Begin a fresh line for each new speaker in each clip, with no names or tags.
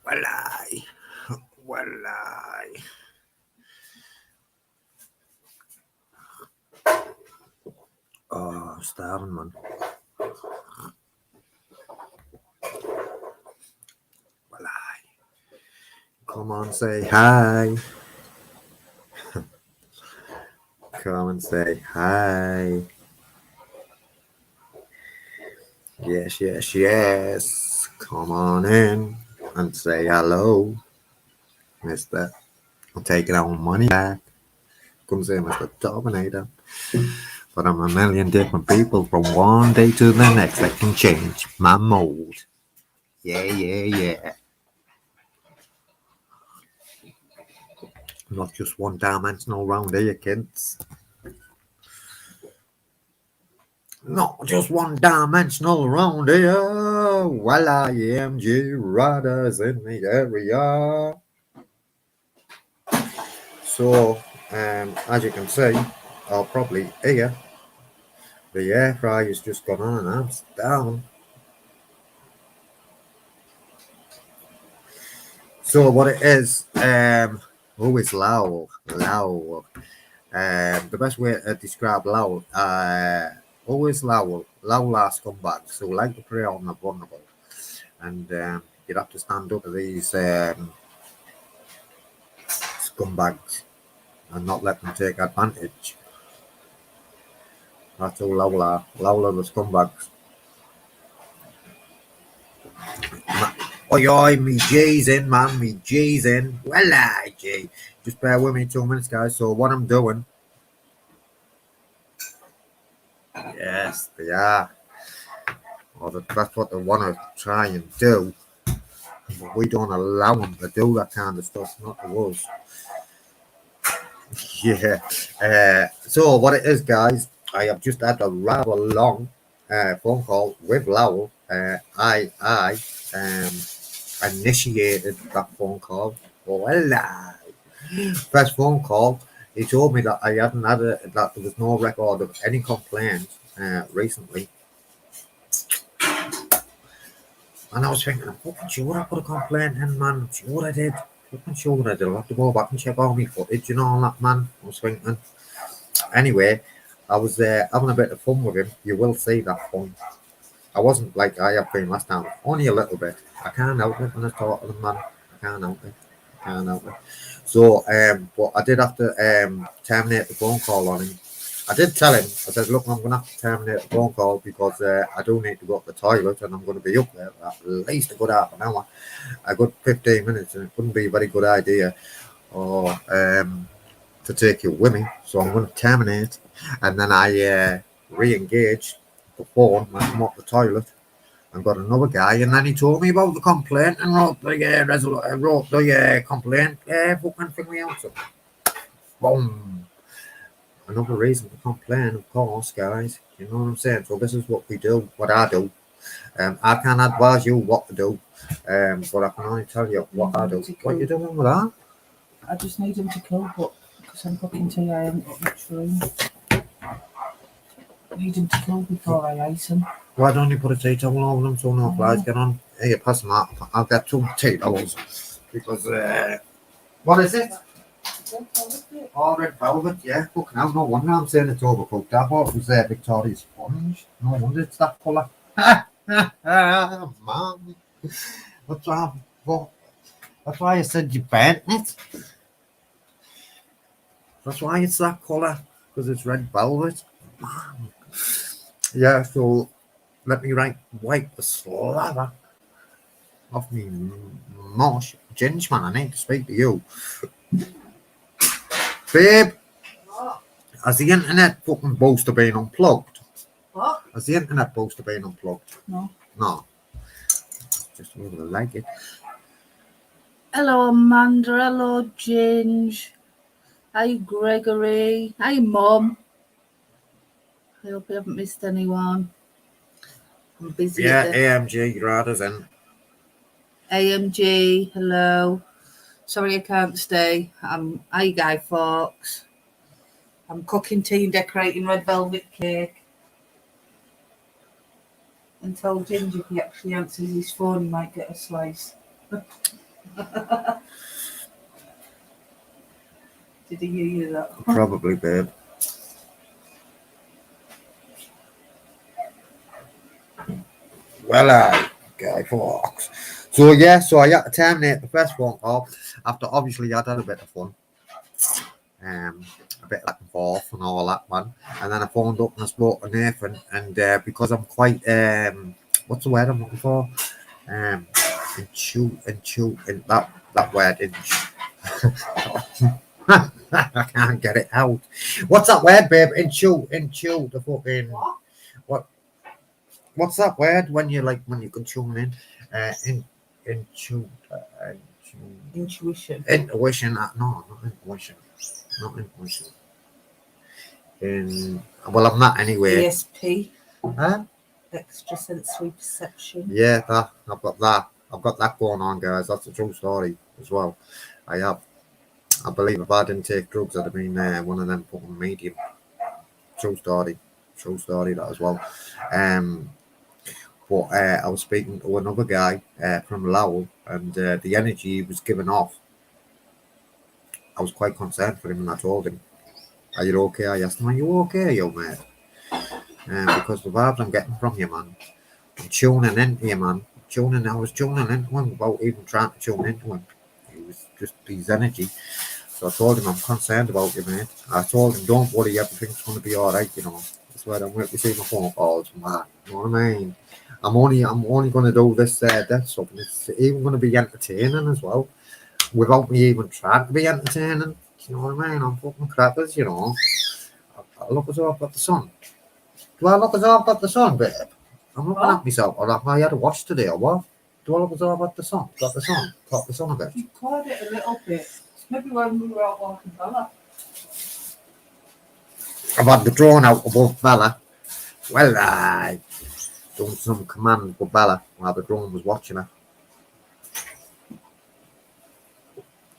Well, I. Well, I. Oh, starving, man. Well, I. Come on, say hi. Come and say hi. Yes, yes, yes. Come on in and say hello, mister. I'm taking our money back. Come say, Mr. Dominator. But I'm a million different people from one day to the next that can change my mold. Yeah, yeah, yeah. Not just one dimensional round here, kids. Not just one dimensional round here. Well, I am G Riders in the area. So, as you can see, I'll probably hear the air fryer's just gone on and I'm down. So, what it is, who is Lowell? Lowell. The best way to describe Lowell, always Lowell. Lowell are scumbags, so like to prey on the vulnerable. And you'd have to stand up to these scumbags and not let them take advantage. That's all Lowell are. Lowell are the scumbags. Oi, oi, me G's in, man, me G's in. Well, I G. Just bear with me 2 minutes, guys. So, what I'm doing. Yes, they are. Or that's what they want to try and do. But we don't allow them to do that kind of stuff, not to us. Yeah. So what it is, guys, I have just had a rather long phone call with Lowell. I initiated that phone call. Well, first phone call, he told me that I hadn't had that there was no record of any complaints recently. And I was thinking, I'm fucking sure I put a complaint in, man. I'm sure I did. Fucking sure I did. I'll have to go back and check all my footage and all that, man. I was thinking. Anyway, I was having a bit of fun with him. You will see that fun. I wasn't like I have been last time. Only a little bit. I can't help it when I talk to them, man. I can't help it. I can't help it. So, but I did have to terminate the phone call on him. I did tell him, I said, look, I'm going to have to terminate the phone call because I do need to go to the toilet and I'm going to be up there for at least a good half an hour, a good 15 minutes, and it wouldn't be a very good idea or to take you with me. So I'm going to terminate. And then I re-engaged the phone when I'm up the toilet and got another guy, and then he told me about the complaint and wrote the complaint fucking thing me out. So, boom. Another reason to complain, of course, guys. You know what I'm saying? So this is what we do, what I do. I can't advise you what to do, but I can only tell you what I do. What you doing with that?
I just need him to cool, but because I'm cooking tea, I haven't got much room. I need him to cool before I ice him.
Why don't you put a tea towel over them so no flies get on? Here, pass them out. I'll get 2 tea towels because what is it? Oh, red velvet, yeah. Fucking hell, no wonder I'm saying it's overcooked. I thought it was Victoria's sponge. No wonder it's that colour. Man. That's why, that's why I said you burnt it. That's why it's that colour. Because it's red velvet. Man. Yeah, so let me wipe the slather off me mosh. Ginge, man, I need to speak to you. Babe, has the internet fucking booster been unplugged?
What?
Has the internet booster been unplugged?
No.
No. Just really like it.
Hello, Amanda. Hello, Ginge. Hi, Gregory. Hi, Mum. I hope you haven't missed anyone. I'm busy.
Yeah, AMG Radars in.
AMG, hello. Sorry I can't stay. Hi, Guy Fawkes. I'm cooking tea and decorating red velvet cake. And told Ginger if he actually answers his phone, he might get a slice. Did he hear you that?
Probably, babe. Well, Guy Fawkes. So yeah, so I had to terminate the first phone call after obviously I'd had a bit of fun. A bit back and forth and all that, man. And then I phoned up and I spoke to Nathan, and because I'm quite what's the word I'm looking for? And that word in I can't get it out. What's that word, babe? In the fucking what? What's that word when you like when you can tune in? In tune.
Intuition.
Intuition. No, not intuition. Not intuition. Well, I'm not anyway.
ESP.
Huh?
Extrasensory perception.
Yeah, I've got that. I've got that going on, guys. That's a true story as well. I have. I believe if I didn't take drugs, I'd have been one of them fucking medium. True story. True story that as well. But I was speaking to another guy from Lowell, and the energy he was giving off, I was quite concerned for him, and I told him, "Are you okay?" I asked him, "Are you okay, yo mate?" Because the vibes I'm getting from you, man, I'm tuning into you, man. I was tuning into him without even trying to tune into him. It was just his energy. So I told him, "I'm concerned about you, mate." I told him, "Don't worry, everything's going to be all right, you know." That's why I'm going to receive my phone calls and that. You know what I mean? I'm only going to do this death stuff, and it's even going to be entertaining as well, without me even trying to be entertaining. You know what I mean? I'm fucking crackers, you know. I look as though I've got the sun. Do I look as though I've got the sun, babe? I'm looking at myself, or have I had a wash today, or what? Do I look as though I've got the sun? Got the sun? Got the sun a bit?
You caught it a little bit. Maybe when we were out walking Bella.
I've had the drone out above Bella. Well, I done some command for Bella while the drone was watching her.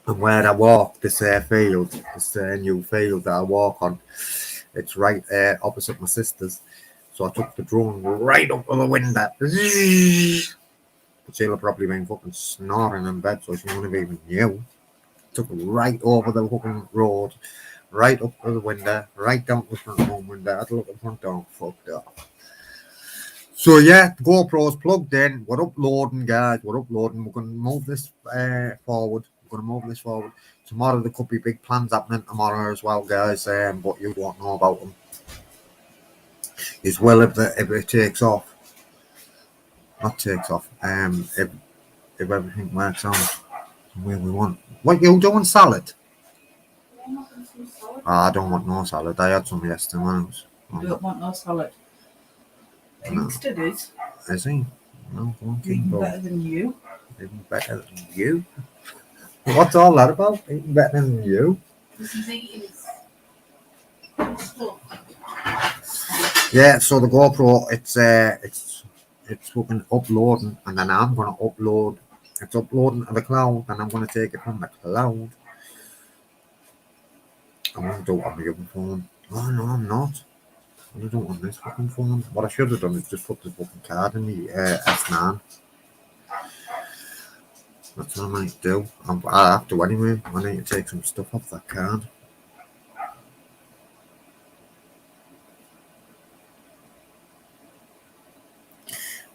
And where I walk, this field, this new field that I walk on, it's right opposite my sister's. So I took the drone right up to the window. But she'll have probably been fucking snoring in bed, so she wouldn't have even knew. Took it right over the fucking road, right up to the window, right down to the front room window. I had to look at the front door, fucked up. So yeah, the GoPro's plugged in. We're uploading, guys. We're uploading. We're going to move this forward. We're going to move this forward. Tomorrow there could be big plans happening tomorrow as well, guys. But you won't know about them. As well, if it takes off, not takes off. If everything works out the way we want. What you doing, salad? I don't want no salad. I had some yesterday.
You don't want no salad. Kingston is.
Is he? No, go on,
Even
King,
better than you.
Even better than you? What's all that about? Even better than you? Yeah, so the GoPro, it's fucking uploading, and then I'm gonna upload. It's uploading to the cloud, and I'm gonna take it from the cloud. I won't do it on the other phone. Oh no, I'm not. I'm gonna do it on this fucking phone. What I should have done is just put the fucking card in the S9. That's what I might do. I have to anyway. I need to take some stuff off that card.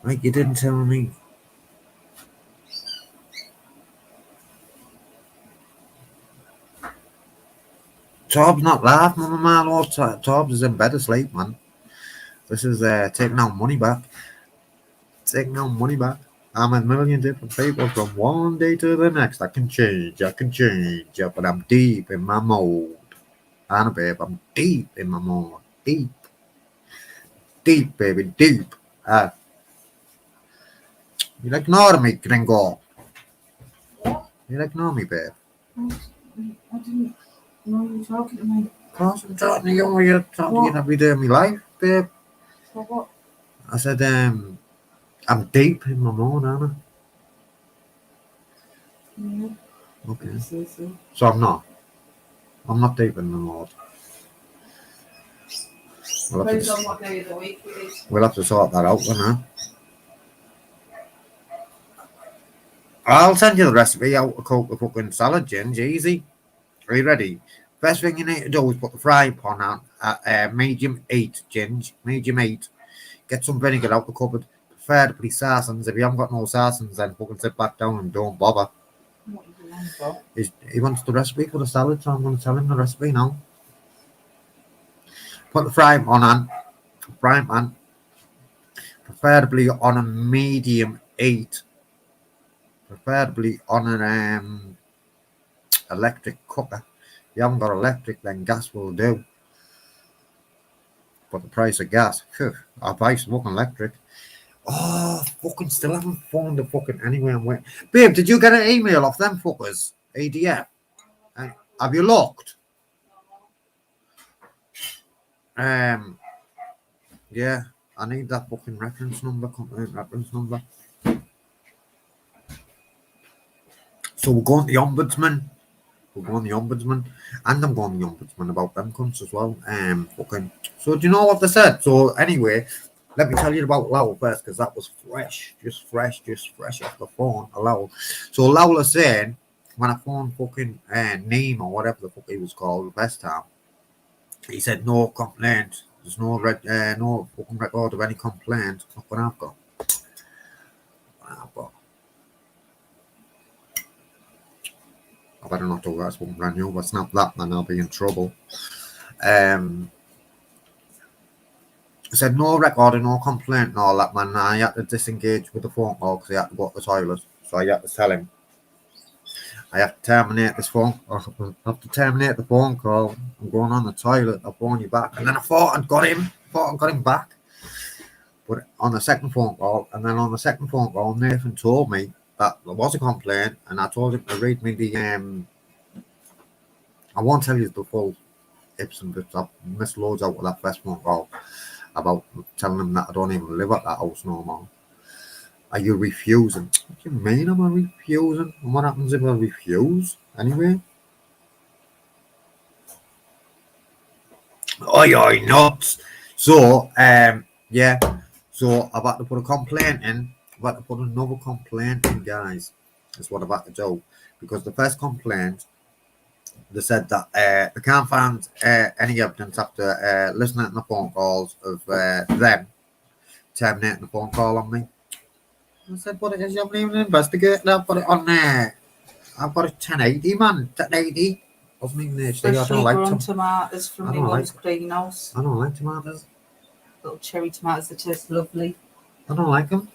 Right, you didn't tell me. Tob's not laughing, Mama Marlowe. Tob's is in bed asleep, man. This is taking our money back. Taking our money back. I'm a million different people from one day to the next. I can change, but I'm deep in my mode. Anna, babe, I'm deep in my mode. Deep. Deep, baby, deep. You ignore me, gringo.
What?
You ignore me, babe.
I didn't know you were talking to me.
Of course I'm talking to you. You're talking every day of my life, babe.
So what?
I said, I'm deep in my mode, Anna.
Yeah.
Okay.
So.
So I'm not. I'm not deep in the mode.
Depends on what day of the week it is.
We'll have to sort that out, won't we? I'll send you the recipe how to cook the fucking salad, Ginge. Easy. Are you ready? First thing you need to do is put the frying pan on at medium 8, Ginge. Medium 8. Get some vinegar out the cupboard. Preferably sarsons. If you haven't got no sarsons, then fucking sit back down and don't bother.
What are you on about?
He wants the recipe for the salad, so I'm going to tell him the recipe now. Put the frying pan on. Frying pan. Preferably on a medium 8. Preferably on an electric cooker. If you haven't got electric, then gas will do. But the price of gas, phew, I'll buy some fucking electric. Oh, fucking still haven't found the fucking anywhere I'm waiting. Babe, did you get an email off them fuckers? ADF? Have you looked? Yeah, I need that fucking reference number, complaint reference number. So we're going to the ombudsman. We're going to the ombudsman, and I'm going to the ombudsman about them cunts as well. Fucking. So do you know what they said? So anyway, let me tell you about Lowell first, because that was fresh, just fresh off the phone. Lowell. So Lowell is saying when I phoned fucking name or whatever the fuck he was called the best time, he said no complaint. There's no no fucking record of any complaint. Look what I've got. I better not do that. Something brand new. But snap that, man. I'll be in trouble. I said no record and no complaint and all that, man. I had to disengage with the phone call because I had to go to the toilet. So I had to tell him I have to terminate this phone. I have to terminate the phone call. I'm going on the toilet. I'll phone you back. And then I thought I'd got him. Back. But on the second phone call, Nathan told me that there was a complaint, and I told him to read me the I won't tell you the full Ipson bits. I've missed loads out of that first phone call about telling him that I don't even live at that house no more. Are you refusing? What do you mean am I refusing? And what happens if I refuse anyway? Oh, you're nuts. So, yeah. So I've had to put a complaint in. I've had to put another complaint in, guys. That's what I've had to do. Because the first complaint, they said that they can't find any evidence after listening to the phone calls of them terminating the phone call on me. I said, what it is, you haven't even investigated. I've got it on there. I've got a 1080, man. 1080. Wasn't even HD. I don't like
tomatoes from my mum's greenhouse.
I don't like tomatoes.
Little cherry tomatoes that taste lovely.
I don't like them.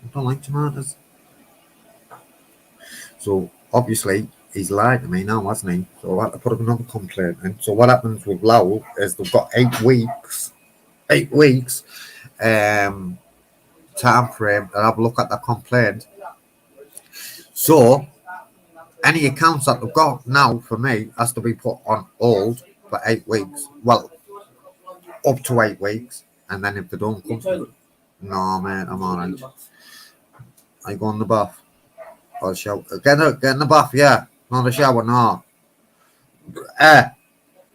I don't like tomatoes. So obviously he's lied to me now, hasn't he? So I had to put up another complaint in. So what happens with Lowell is they've got 8 weeks. 8 weeks. Time frame to have a look at the complaint. So any accounts that they've got now for me has to be put on hold for 8 weeks. Well, up to 8 weeks, and then if they don't come to it, no, man, I'm alright. I go in the bath. I'll shower. Get in the bath, yeah. Not the shower, no.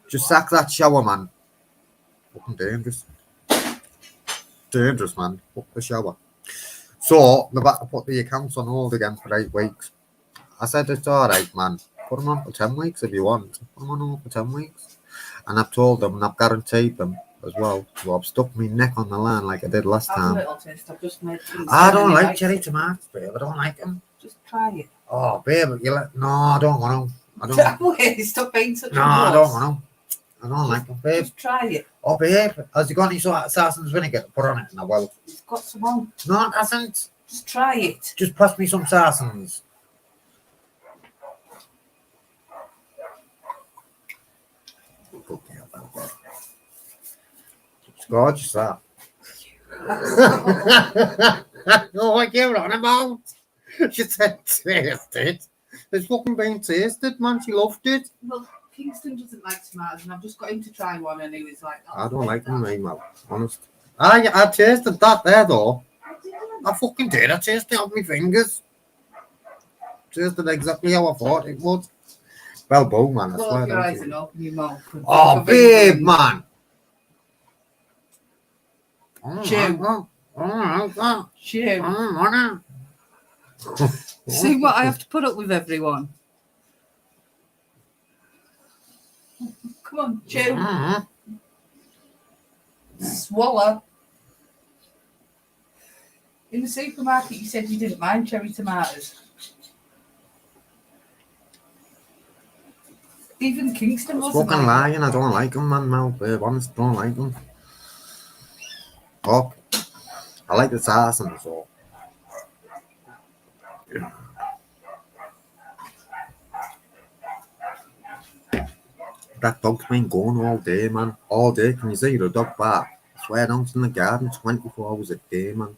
Just sack that shower, man. Fucking dangerous. Dangerous, man. Fuck the shower. So they've had to put the accounts on hold again for 8 weeks. I said it's alright, man. Put them on for 10 weeks if you want. Put them on hold for 10 weeks. And I've told them and I've guaranteed them as well. So I've stuck my neck on the line like I did last time. I don't like cherry tomatoes, babe. I don't like them.
Just try it.
Oh, babe, no, I don't want to. I don't.
Stop being such
No, I don't want to. I don't like them, babe.
Just try it.
Oh, babe, has you got any sort of sarson's vinegar to put on it? And I will.
It's got some on.
No, it hasn't.
Just try it.
Just pass me some sarson's. It's gorgeous, that. Oh, what you're on about? She said tasted. It's fucking been tasted, man. She loved it.
Well, Kingston doesn't like tomatoes, and I've just got him to try one, and he was like, oh,
I don't like them, mate, honest. I tasted that there, though. I fucking did. I tasted it on my fingers. Tasted exactly how I thought it would. Well, boom, man. I swear.
Close your eyes and open your mouth.
Oh, babe, man.
Chew.
Oh,
Chew. See what I have to put up with, everyone. Come on, chew. Swallow. In the supermarket, you said you didn't mind cherry tomatoes. Even Kingston wasn't
Fucking
like
lying, I don't like them, man. Mel, honest, don't like them. Fuck. I like the sauce and so. That dog's been going all day, man. All day. Can you see the dog bark? I swear down in the garden 24 hours a day, man.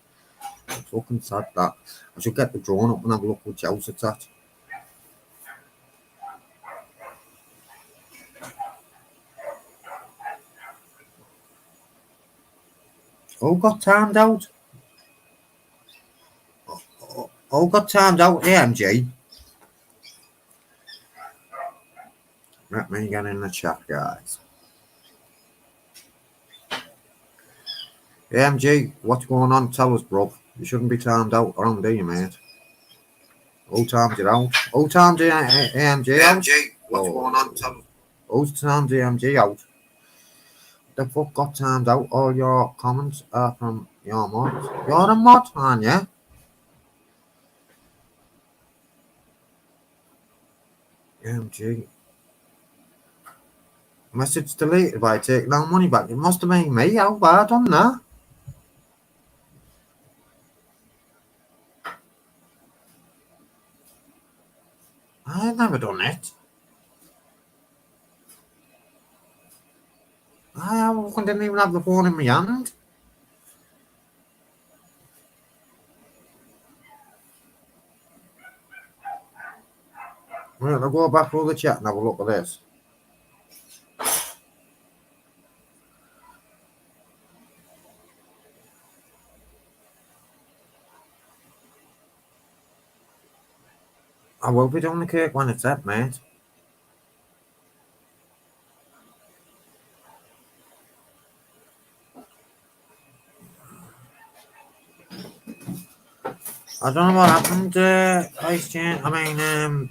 It's fucking sad that. I should get the drone up and have a look which house it's at. Oh, got timed out. Oh, got timed out. AMG. Let me get in the chat, guys. AMG, what's going on? Tell us, bro. You shouldn't be timed out around here, mate. All times you're out. All times AMG out.
AMG, what's going on? Tell us.
All times AMG out. The fuck got timed out? All your comments are from your mods. You're a mod, man, yeah? AMG. Message deleted by taking down money back. It must have been me. How bad done that? I never done it. I didn't even have the phone in my hand. Right, I'll go back through the chat and have a look at this. I will be doing the cake when it's set, mate. I don't know what happened, Ice Chain. I mean,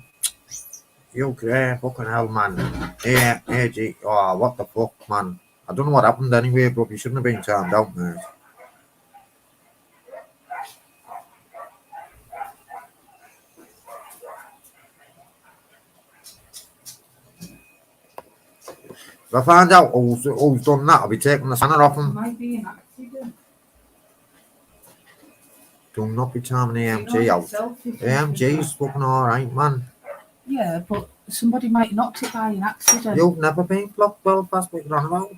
you fucking hell, man. Yeah, AG. Oh, what the fuck, man. I don't know what happened anyway, bro. You shouldn't have been timed out, mate. If I find out who's done that, I'll be taking the spanner off
it
him.
might be an accident.
Do not be timing AMG
You know
out.
yourself if you-
AMG's fucking alright, man.
Yeah, but somebody might knock it by an accident.
You've never been blocked Belfast, what you're on about.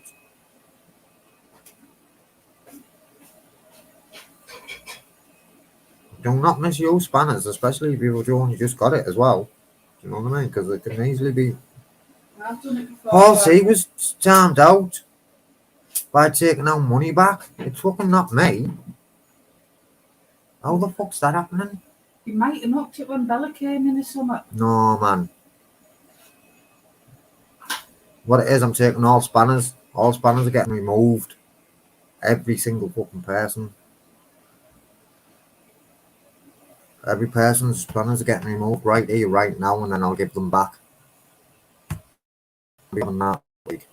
Do not misuse spanners, especially if you've only just got it as well. Do you know what I mean? Because it can easily be.
I've done it before.
Paul C was timed out by taking our money back. It's fucking not me. How the fuck's that happening?
You might have knocked it when Bella came in the summer.
No, man. What it is, I'm taking all spanners. All spanners are getting removed. Every single fucking person. Every person's spanners are getting removed right here, right now, and then I'll give them back. Even that week.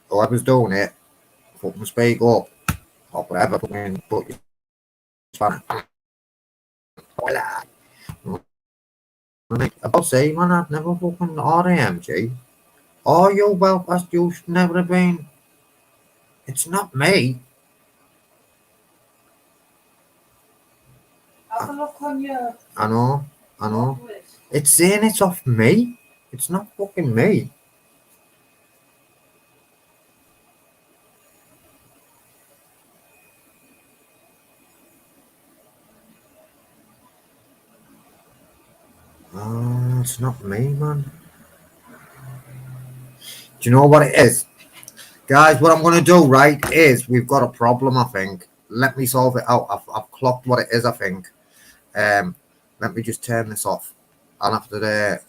Whoever's doing it, fucking speak up. Or whatever, fucking put your spanner. I'll say, man, I've never fucking RAMG. Oh, you Belfast, you should never have been. It's not me.
Have a look on your
I know.
list.
It's saying it's off me. It's not fucking me. Oh, it's not me, man. Do you know what it is? Guys, what I'm going to do, right, is we've got a problem, I think. Let me solve it out. I've clocked what it is, I think. Let me just turn this off. And after the...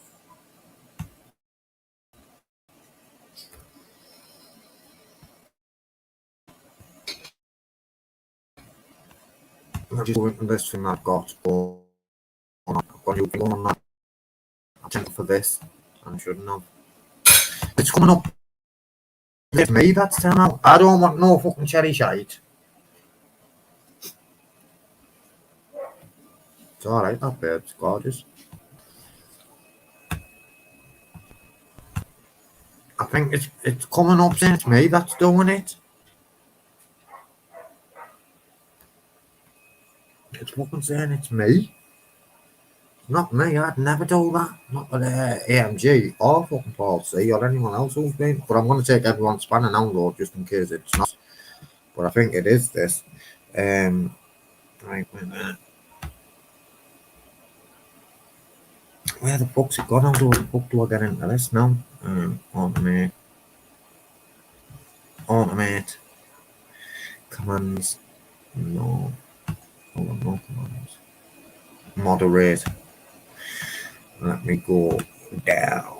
I'm just looking at this thing I've got going on. I've got a new thing going on. I'm checking for this. I shouldn't have. It's coming up. It's me that's telling out. I don't want no fucking cherry shite. It's alright, that bird's gorgeous. I think it's coming up saying it's me that's doing it. It's fucking saying it's me. Not me, I'd never do that. Not with AMG or fucking Paul C or anyone else who's been. But I'm going to take everyone's spanner now, though, just in case it's not. But I think it is this. Right, wait a minute. Where the fuck's it gone? How the fuck do I get into this now? Automate. Automate. Commands. No. Hold on, no commands. Moderate. Let me go down.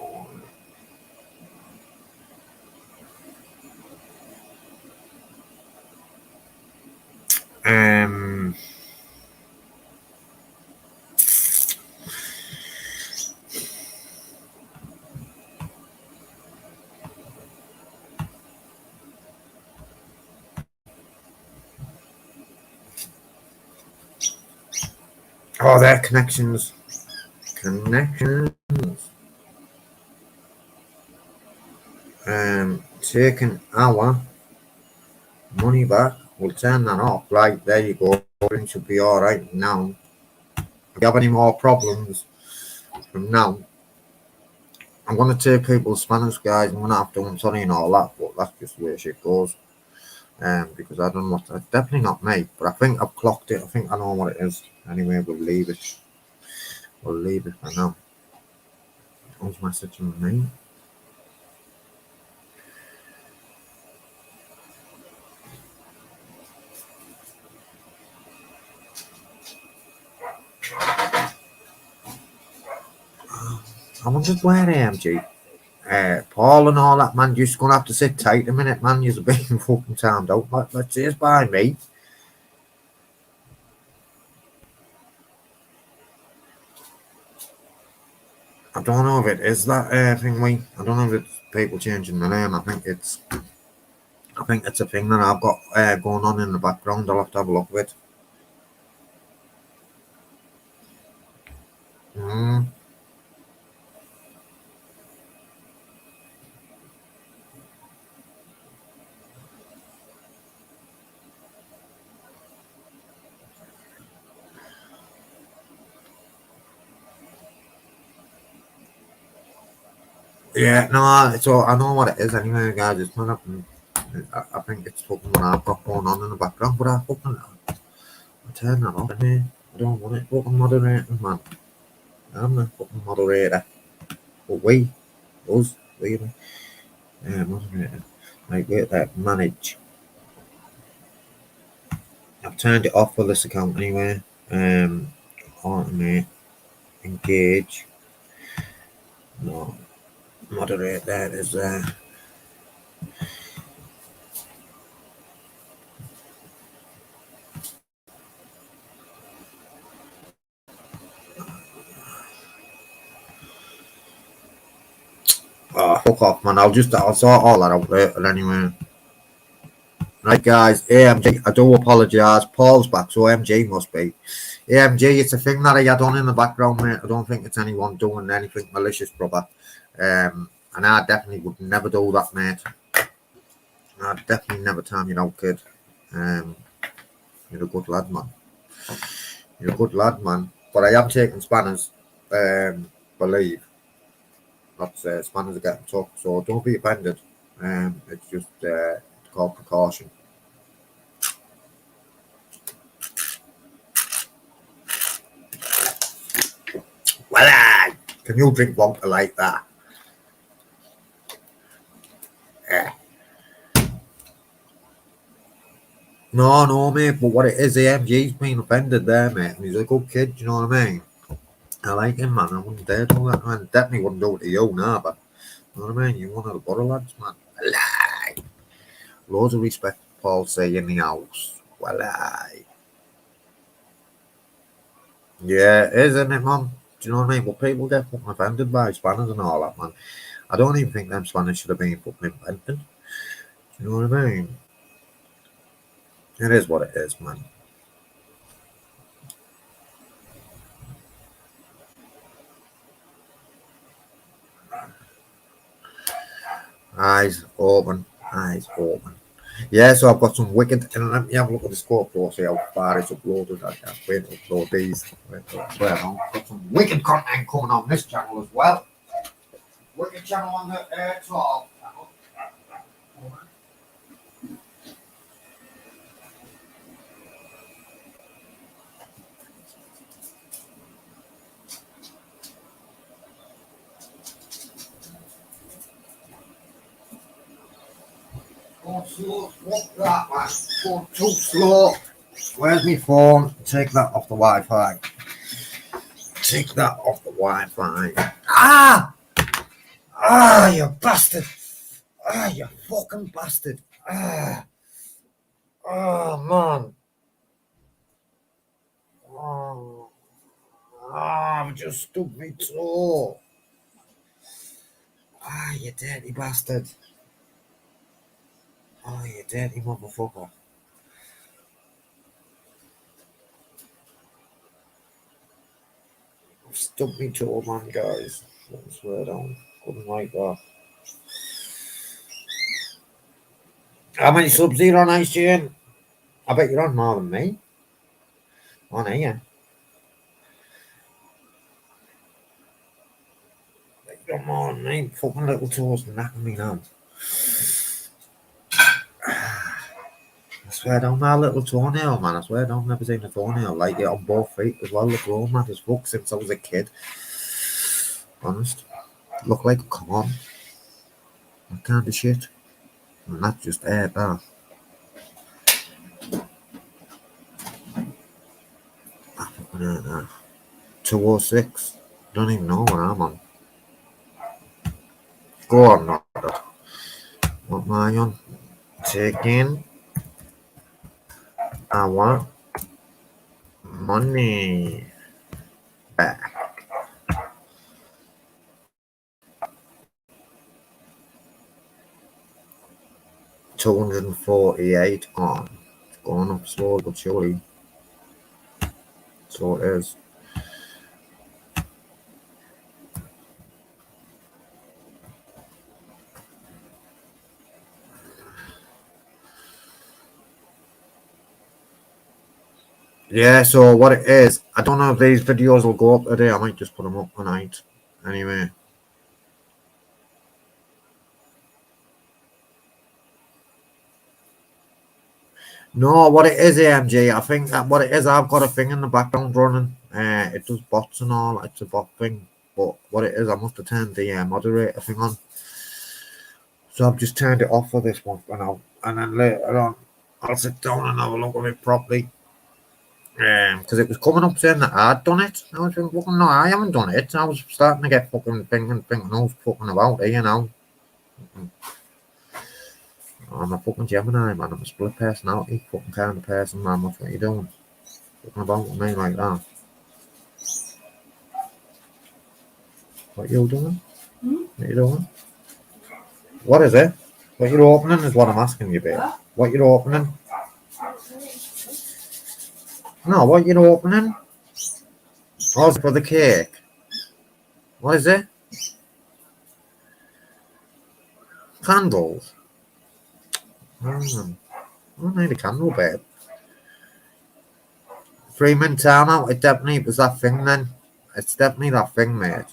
Oh, there connections. Connections. Taking our money back. We'll turn that off. Right, there you go. Everything should be alright now. If you have any more problems from now, I'm going to take people's spanners, guys. I'm going to have to, I'm sorry and all that, but that's just the way shit goes. Because I don't know what, it's definitely not me, but I think I've clocked it. I think I know what it is. Anyway, we'll leave it. We'll leave it for now. Who's messaging me? I wondered where AMG. Paul and all that, man, you're just going to have to sit tight a minute, man. You're being fucking timed out. Let's say it's by me. I don't know if it is that thing, we. I don't know if it's people changing the name. I think it's a thing that I've got going on in the background. I'll have to have a look at it. Yeah, no, it's all, I know what it is anyway, guys. It's not happening. I think it's fucking what I've got going on in the background, but I turn that off anyway. I don't want it fucking moderating, man. I'm the fucking moderator. But us, moderator. Right, wait there, manage. I've turned it off for this account anyway. Automate, engage. No, moderate, there is there. Oh, fuck off, man. I'll sort all that out later anyway. Right, guys, AMG, I do apologise. Paul's back, so AMG must be. AMG, it's a thing that I had on in the background, mate. I don't think it's anyone doing anything malicious, brother. And I definitely would never do that, mate. I'd definitely never time you out, kid. You're a good lad, man. You're a good lad, man. But I am taking spanners, believe. That's spanners are getting tough, so don't be offended. It's just called precaution. Well, can you drink vodka like that? Yeah. No, mate, but what it is, AMG's been offended there, mate. And he's a good kid, you know what I mean? I like him, man. I wouldn't dare do that, man. Definitely wouldn't do it to you, nah, but you know what I mean? You're one of the butter lads, man. Lie. Loads of respect, Paul say in the house. Well, aye. Yeah, it is, isn't it, Mum? Do you know what I mean? But people get fucking offended by spanners and all that, man. I don't even think them spanners should have been fucking invented. Do you know what I mean? It is what it is, man. Eyes open, eyes open. Yeah, so I've got some wicked, and let me have a look at the scope though, see how far it's uploaded. I can't wait to upload these. Well, I've got some wicked content coming on this channel as well. Wicked channel on the 12 channel. Go slow, fuck that, man. Go too slow. Where's my phone? Take that off the Wi-Fi. Take that off the Wi-Fi. Ah! Ah, you bastard! Ah, you fucking bastard! Ah! Oh, man. Oh, I've just stuck me toe. Ah, you dirty bastard. Oh, you dirty motherfucker. I've stuck me toe, man, guys. I swear down. Couldn't like that. How many subs are you on, Ice Jane? I bet you're on more than me. On here. You're on more than me. Fucking little toes knacking me now. I swear down that little toenail, man. I swear down, never seen a toenail like it on both feet as well. They've grown mad as fuck since I was a kid. Honest. Look like a corn. That kind of shit. And that's just air that. I fucking hate that. 206. Don't even know what I'm on. Go on, Robert. What am I on? Taking our money back. 248 on. It's going up slowly but surely. So it is. Yeah, so what it is, I don't know if these videos will go up today. I might just put them up tonight. Anyway. No, what it is, AMG, I think that what it is, I've got a thing in the background running. It does bots and all. It's a bot thing. But what it is, I must have turned the moderator thing on. So I've just turned it off for this one for now. And then later on, I'll sit down and have a look at it properly. Because it was coming up saying that I'd done it. I was thinking, fucking no, I haven't done it. I was starting to get fucking thinking who's fucking about it, you know. I'm a fucking Gemini, man. I'm a split personality fucking kind of person, man. What are you doing? Fucking about with me like that. What you doing? What you doing? What is it? What you're opening is what I'm asking you, babe. What you're opening? No, what you're opening? Oh, it's for the cake. What is it? Candles. I don't need a candle, babe. 3-minute timeout. It definitely was that thing then. It's definitely that thing, mate.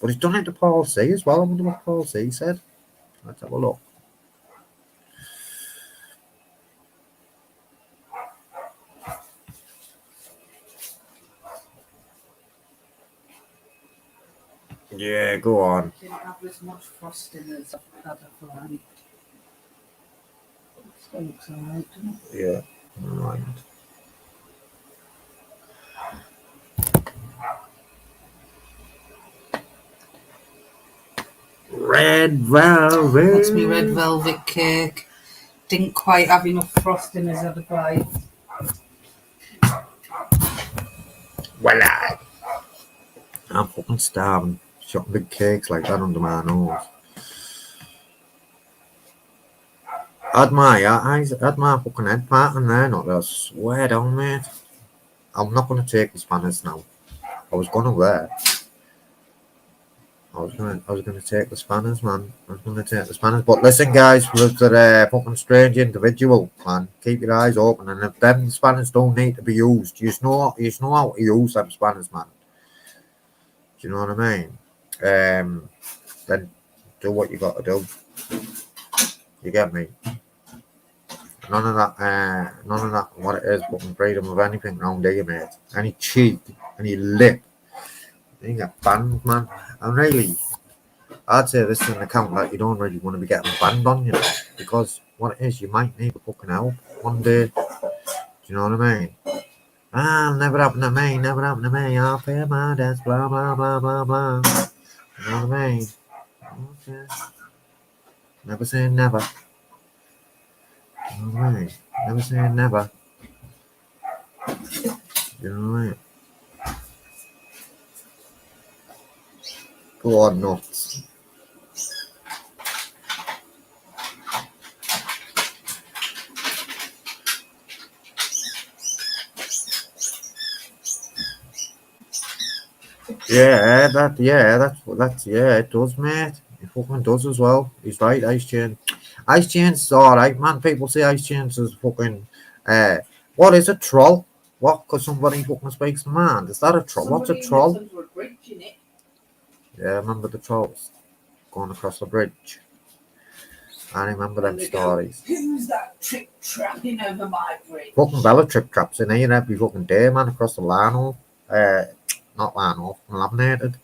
But he's done it to Paul C as well. I wonder what Paul C said. Let's have a look. Yeah, go on.
Didn't have as much frosting as I've had of mine. Still looks alright, doesn't it?
Yeah, right. Red velvet.
That's my red velvet cake. Didn't quite have enough frosting as I'd like.
Well, I'm fucking starving. Shot big cakes like that under my nose. Had my eyes, had my fucking head part in there, not I swear down, mate. I'm not gonna take the spanners now. I was gonna wear. I was gonna take the spanners, man. I was gonna take the spanners. But listen, guys, for the fucking strange individual, man, keep your eyes open. And if them spanners don't need to be used, you know how to use them spanners, man. Do you know what I mean? Then do what you got to do. You get me? None of that. What it is, fucking freedom of anything round here, mate. Any cheek, any lip, you get banned, man. And really, I'd say this is an account that you don't really want to be getting banned on, you know, because what it is, you might need fucking help one day. Do you know what I mean? Ah, never happened to me, never happened to me. I'll pay my debts, blah blah blah blah blah. You know what I mean? Okay. Never say never. You know what I mean? Never say never. You know what I mean? Go on, nuts. Yeah, it does, mate. It fucking does as well. He's right, Ice Chain. Ice Chain's is alright, man. People say Ice Chain's is fucking what is a troll? What? Because somebody fucking speaks the mind. Is that a troll? What's a troll? Yeah, I remember the trolls going across the bridge. I remember them stories.
Who's that trip trapping over my bridge?
Fucking Bella trip traps in here every fucking day, man, across the line off. Not line off, laminated.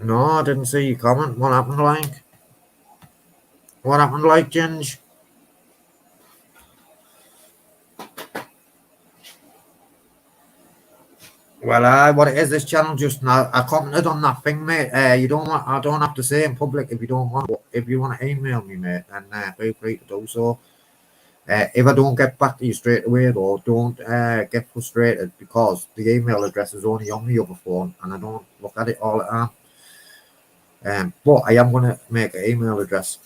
No, I didn't see your comment. What happened, like? What happened, like, Ginge? Well, what it is, this channel just now, I commented on that thing, mate. I don't have to say in public if you don't want. But if you want to email me, mate, then feel free to do so. If I don't get back to you straight away, though, don't get frustrated because the email address is only on the other phone and I don't look at it all the time. But I am going to make an email address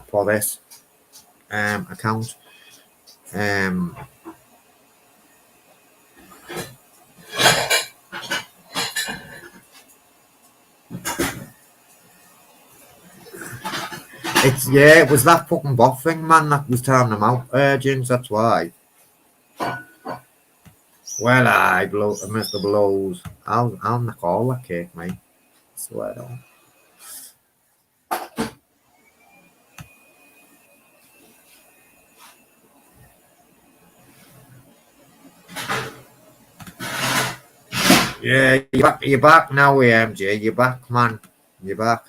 for this account. It was that fucking bot thing, man, that was tearing them out, James, that's why. Well, Mr. Blows, I'll knock all that cake, mate. Swear on. Yeah, you're back now, MJ. You're back, man. You're back.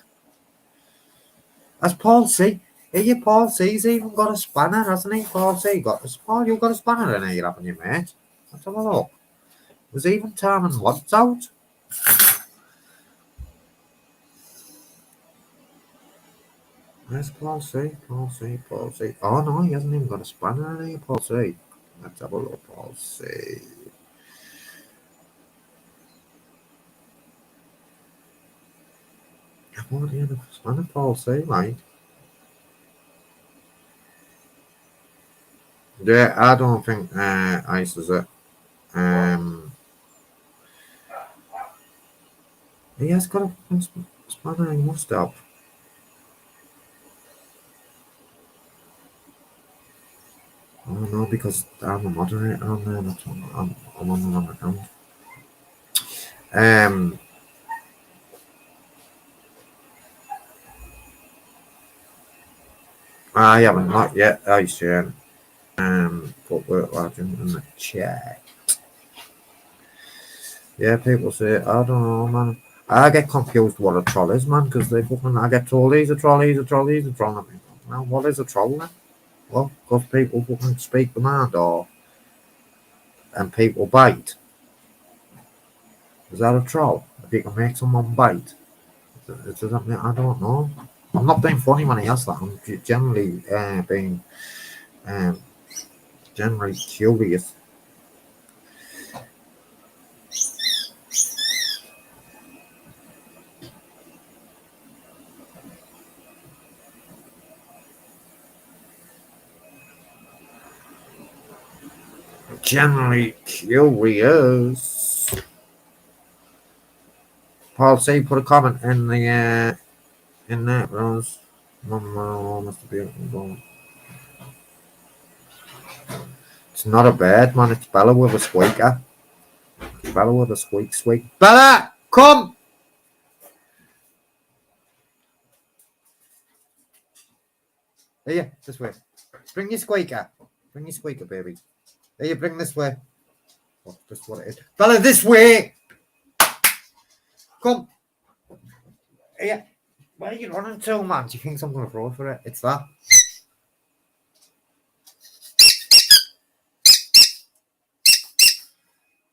That's Paul C. Hey, Paul C's even got a spanner, hasn't he? Paul C. Paul, you've got a spanner in here, haven't you, mate? Let's have a look. Was even turning wads out? Where's Paul C? Paul C. Oh, no, he hasn't even got a spanner in here, Paul C. Let's have a look, Paul C. I've already had a spanner, Paul C, mate. Yeah, I don't think Ice is it. He has got a spanner, he must have. Oh no, because I'm a moderator on there, that's what I'm on the wrong account. I haven't, not yet, Ice Chain. But we're watching in the chat. Yeah, people say, I don't know, man. I get confused what a troll is, man, because I get told he's a troll. Now, what is a troll then? Well, because people fucking speak the mind and people bite. Is that a troll? If you can make someone bite? Does that mean, I don't know. I'm not being funny when I ask that. I'm generally being Generally curious. Generally curious. Paul, say put a comment in the in that, Rose. Must be. It's not a bird, man. It's Bella with a squeaker. Bella with a squeak. Bella, come! Here, this way. Bring your squeaker. Bring your squeaker, baby. Here, bring this way. Oh, this is what it is. Bella, this way! Come. Here. Where are you running to, man? Do you think I'm going to throw for it? It's that.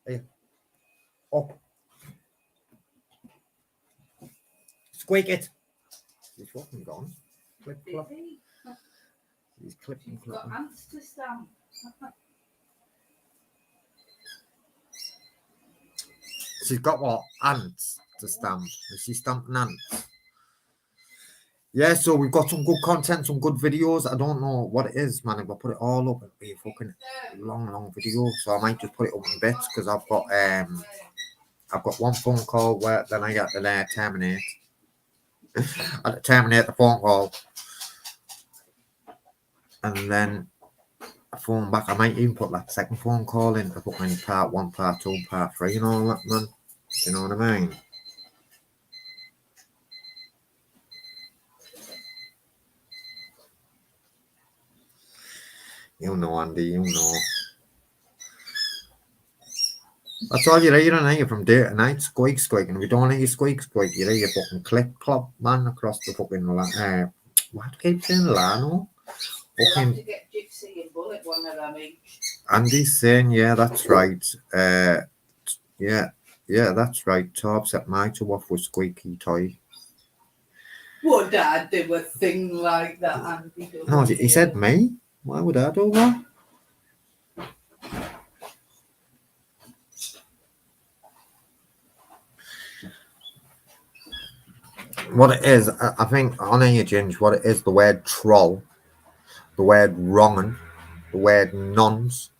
Here. Up. Squeak it. He's fucking gone. Clip, clop. He's clipping,
Got ants to stamp.
She's got what? Ants to stamp. Is she stamping ants? Yeah, so we've got some good content, some good videos. I don't know what it is, man. If I put it all up, it'll be a fucking long video. So I might just put it up in bits because I've got one phone call where then I got to terminate. I had to terminate the phone call. And then a phone back. I might even put that second phone call in to put in part 1, part 2, part 3 and all that, man. Do you know what I mean? You know, Andy, you know. That's all you're hearing, ain't you, from day to night? Squeak. And if you don't hear squeak, you hear fucking clip clop, man, across the fucking line. Why do I keep saying Lano?
We'll have to get Gypsy and Bullet one of them each.
Andy's saying, yeah, that's right. Yeah, that's right. Torb set my two off with squeaky toy.
Would I do a thing like that, Andy?
No, he said me. Why would I do that? What it is, I think on here, Ginge, what it is, the word troll, the word wrongin', the word nonce,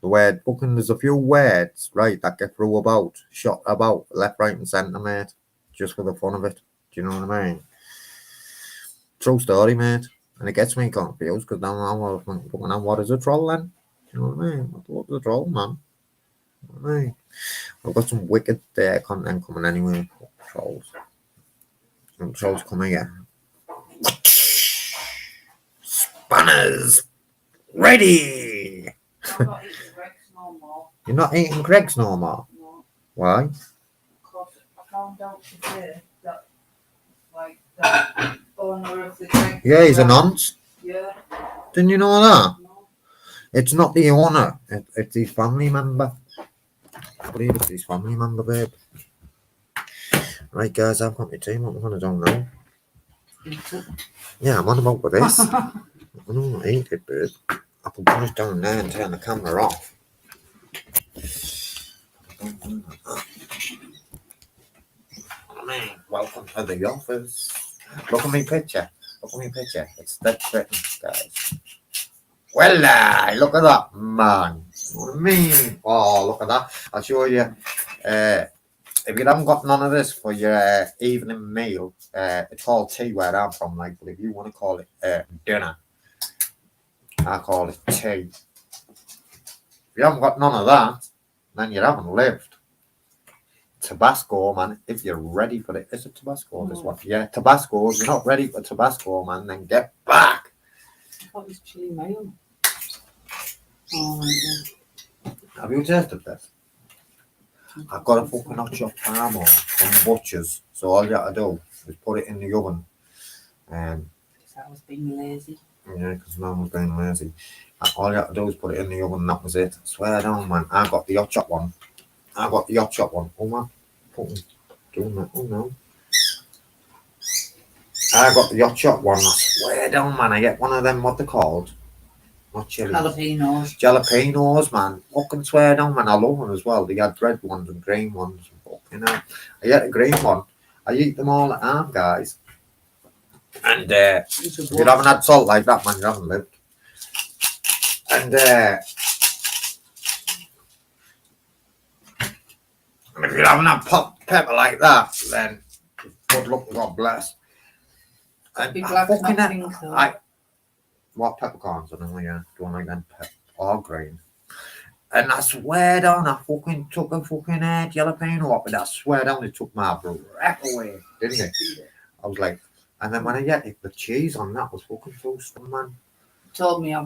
the word booking. There's a few words, right, that get through about, shot about, left, right, and centre, mate, just for the fun of it. Do you know what I mean? True story, mate. And it gets me confused because now I'm what is a troll then? Do you know what I mean? What's a troll, man? You know what I mean? I've got some wicked content coming anyway. Trolls. Some trolls coming here. Spanners ready.
I'm not eating Greggs no more.
You're not eating Greggs no more?
No.
Why?
Because I found out today that, like, the owner of the Greggs.
Yeah, he's a nonce.
Yeah.
Didn't you know that?
No.
It's not the owner. It's his family member. I believe it's his family member, babe. Right, guys, I've got my team. What I'm going to do now? Yeah, I'm on about with this. I don't eat it, babe. I can put it down there and turn the camera off. Welcome to the office. Look at me picture. It's that written, guys. Well, look at that, man. You know what I mean? Oh, look at that. I'll show you. If you haven't got none of this for your evening meal, it's called tea where I'm from, like, but if you want to call it dinner, I call it tea. If you haven't got none of that, then you haven't lived. Tabasco, man, if you're ready for it. Is it Tabasco, this one? Yeah, Tabasco. If you're not ready for Tabasco, man, then get back.
What was chili mayo? Oh, right.
Have you tasted this? I've got a fucking hot shot farm on from Butchers, so all you have to do is put it in the oven.
Because I was being lazy.
Yeah, because Mum was being lazy. All you have to do is put it in the oven, and that was it. I swear down, man. I got the hot shot one. Oh, man. Doing that. Oh, no. I got the hot shot one. I swear down, man. I get one of them, what they're called. not chilies.
Jalapenos.
Man. Fucking swear down, man. I love them as well. They had red ones and green ones. Fucking hell. I get a green one. I eat them all the time, guys. And if you haven't had salt like that, man, you haven't lived. And if you haven't had pepper like that, then good luck and God bless. And what peppercorns? I don't know, yeah. Do I like them or green? And I swear down, I fucking took a fucking jalapeno up, and I swear down, it took my breath away, didn't it? I was like, and then when I get it, the cheese on that was fucking too strong, man.
Told me I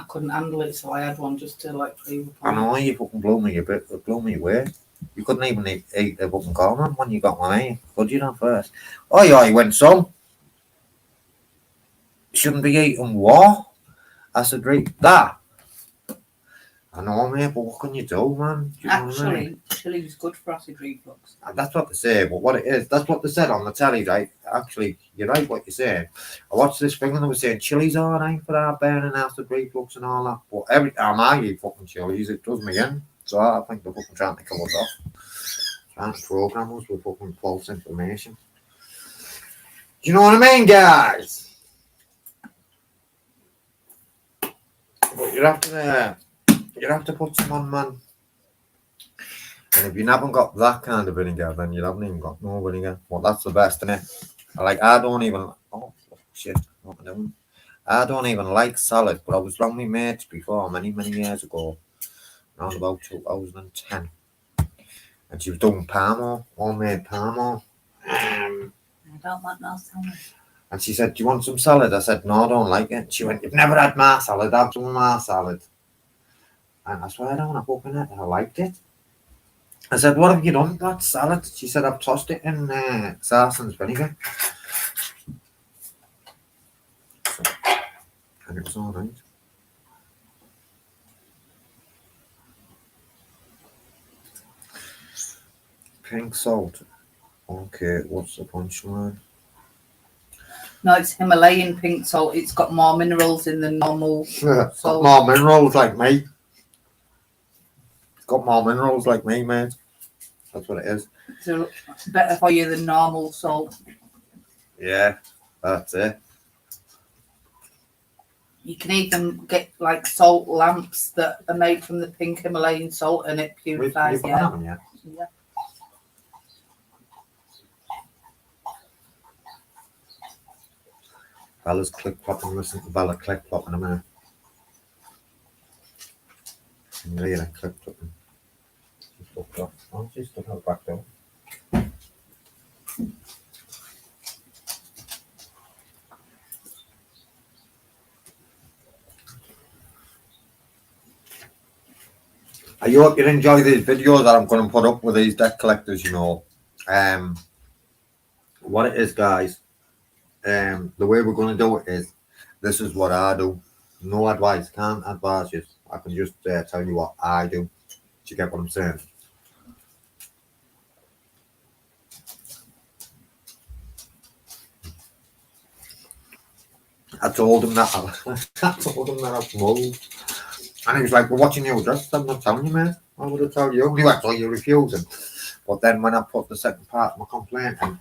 couldn't handle it, so I had one just to like flavor.
I know, you fucking blew me a bit, it blew me away. You couldn't even eat the fucking corn when you got one, eh? Could you not first? Oh yeah, he went, son, shouldn't be eating what? I said, right, that. I know, mate, but what can you do, man? Do you know what I mean?
Chili is good for acid reflux.
That's what they say, but what it is, that's what they said on the telly, right? Actually, you're right what you're saying. I watched this thing and they were saying chili's alright for our burning acid reflux and all that, but every time I eat fucking chilies, it does me in. So I think they're fucking trying to kill us off. Trying to program us with fucking false information. Do you know what I mean, guys? But you have to put some on, man. And if you haven't got that kind of vinegar, then you haven't even got no vinegar. Well, that's the best, innit? I don't even... Oh, shit. What am I doing? I don't even like salad, but I was around my mates before, many years ago. Around about 2010. And she was doing parmo, homemade parmo.
I don't like no salad.
And she said, do you want some salad? I said, no, I don't like it. She went, you've never had my salad, have some of my salad. And I swear I don't want to fucking it. I liked it. I said, what have you done with that salad? She said, I've tossed it in Sarson's vinegar. And it was all right. Pink salt. Okay, what's the punchline?
No, it's Himalayan pink salt. It's got more minerals in the normal
It's
salt.
got more minerals like me. It's got more minerals like me, mate. That's what it is.
So it's better for you than normal salt.
Yeah, that's it.
You can even get like salt lamps that are made from the pink Himalayan salt, and it purifies.
You've got that,
Yeah.
Bella's click-clopping. Listen to Bella click-clop in a minute. Really click-clopping. She's fucked off. Oh, she's stuck out back door. I hope you enjoy these videos that I'm going to put up with these debt collectors, you know. What it is, guys, the way we're going to do it is, this is what I do. No advice, can't advise you. I can just tell you what I do. Do you get what I'm saying? I told him that I've moved. And he was like, we're watching your address. I'm not telling you, mate. I would have told you. He went, so you're refusing. But then when I put the second part of my complaint in,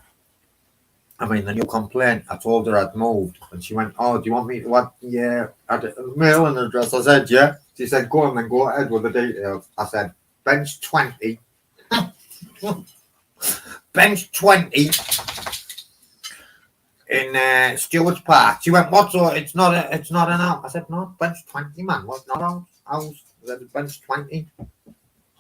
the new complaint, I told her I'd moved. And she went, oh, do you want me to add the mailing address? I said, yeah. She said, go on then, go ahead with the details. I said, bench 20. Bench 20 in Stewart's Park. She went, what? So it's not an house. I said, no, bench 20, man. What's not house? I said, bench 20.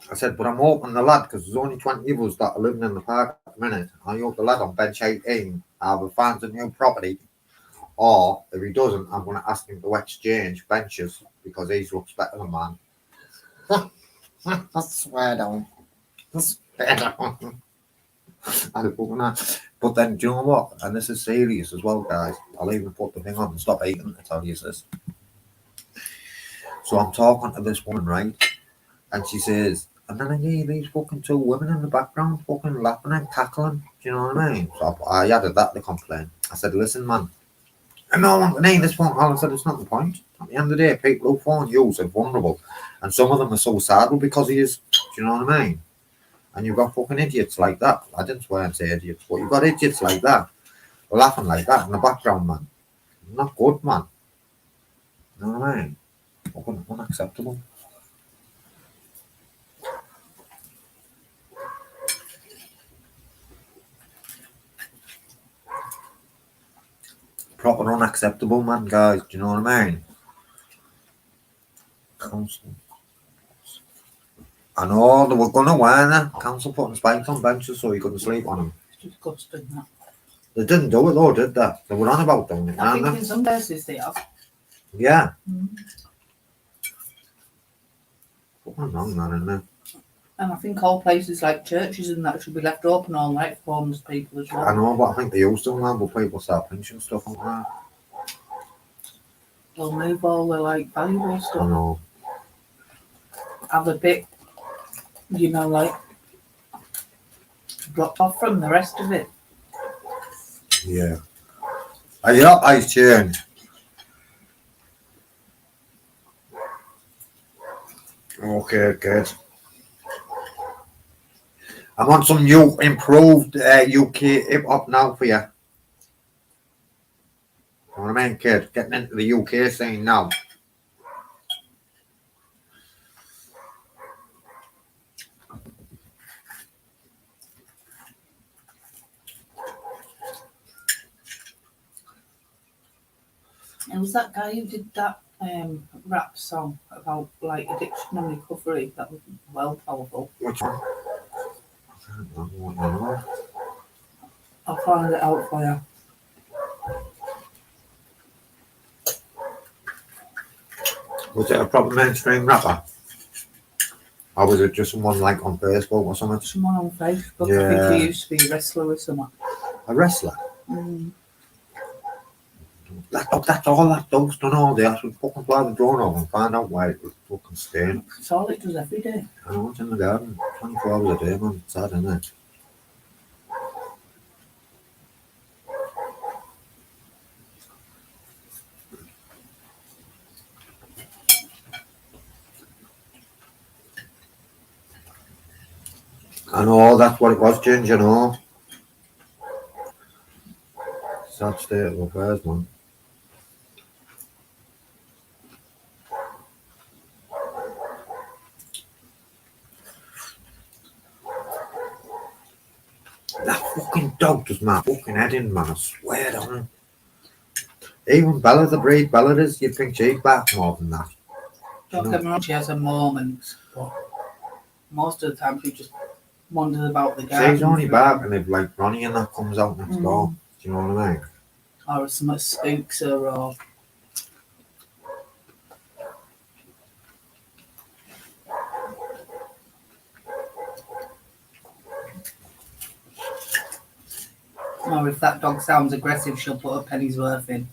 I said, but I'm hoping the lad, because there's only 20 of us that are living in the park at the minute. I hope the lad on bench 18 either finds a new property, or if he doesn't, I'm going to ask him to exchange benches because he looks better than mine. I swear down. I swear down. But then, do you know what? And this is serious as well, guys. I'll even put the thing on and stop eating to tell you this. So I'm talking to this woman, right? And she says, and then I hear these fucking two women in the background fucking laughing and cackling. Do you know what I mean? So I added that to complain. I said, listen, man, I know I want to name this phone call. I said, it's not the point. At the end of the day, people who phone you are vulnerable, and some of them are suicidal because he is. Do you know what I mean? And you've got fucking idiots like that. I didn't swear and say idiots, but you've got idiots like that, laughing like that in the background, man. Not good, man. You know what I mean? Fucking unacceptable. Proper unacceptable, man, guys. Do you know what I mean? Council. I know they were gonna wear council putting spikes on benches so you couldn't sleep on them.
It's disgusting, that.
They didn't do it though, did they? They were on about doing it,
I
weren't
think
they?
in some places they have.
Yeah.
Mm.
Fucking wrong, man, isn't it?
And I think all places like churches and that should be left open all night for homeless people as well.
I know, but I think they used to now, but people start pinching stuff like that.
They'll move all the like valuable
I
stuff.
know.
Have a bit, you know, like blocked off from the rest of it.
Yeah. Are you up, Ice Chain? Okay, good. I want some new, improved UK hip hop now for you. You know what I mean, kid? Getting into the UK scene now.
And was that guy who did that rap song about like addiction and recovery? That was well powerful.
Which one? I don't know what you know.
I'll find it out for you.
Was it a proper mainstream rapper? Or was it just someone like on Facebook or something?
Someone on Facebook. I
Yeah.
think he used to be a wrestler or something.
A wrestler?
Mm.
That's all that does done all day. I should fucking fly the drone over and find out why it was fucking staying.
That's all it does every day.
I know it's in the garden, 24 hours a day, man. It's sad, isn't it? I know that's what it was, Ginger, you know. Sad state of affairs, man. That fucking dog does my fucking head in, man. I swear down. Even Bella, the breed Bella is, you'd think she'd back more than that.
Don't get me wrong, she has her moments, but most of the time she just wanders about the garden.
She's only barking if like Ronnie and that comes out next door. Do you know what I mean?
Or if something spooks her, or if that dog sounds aggressive, she'll put a penny's worth in.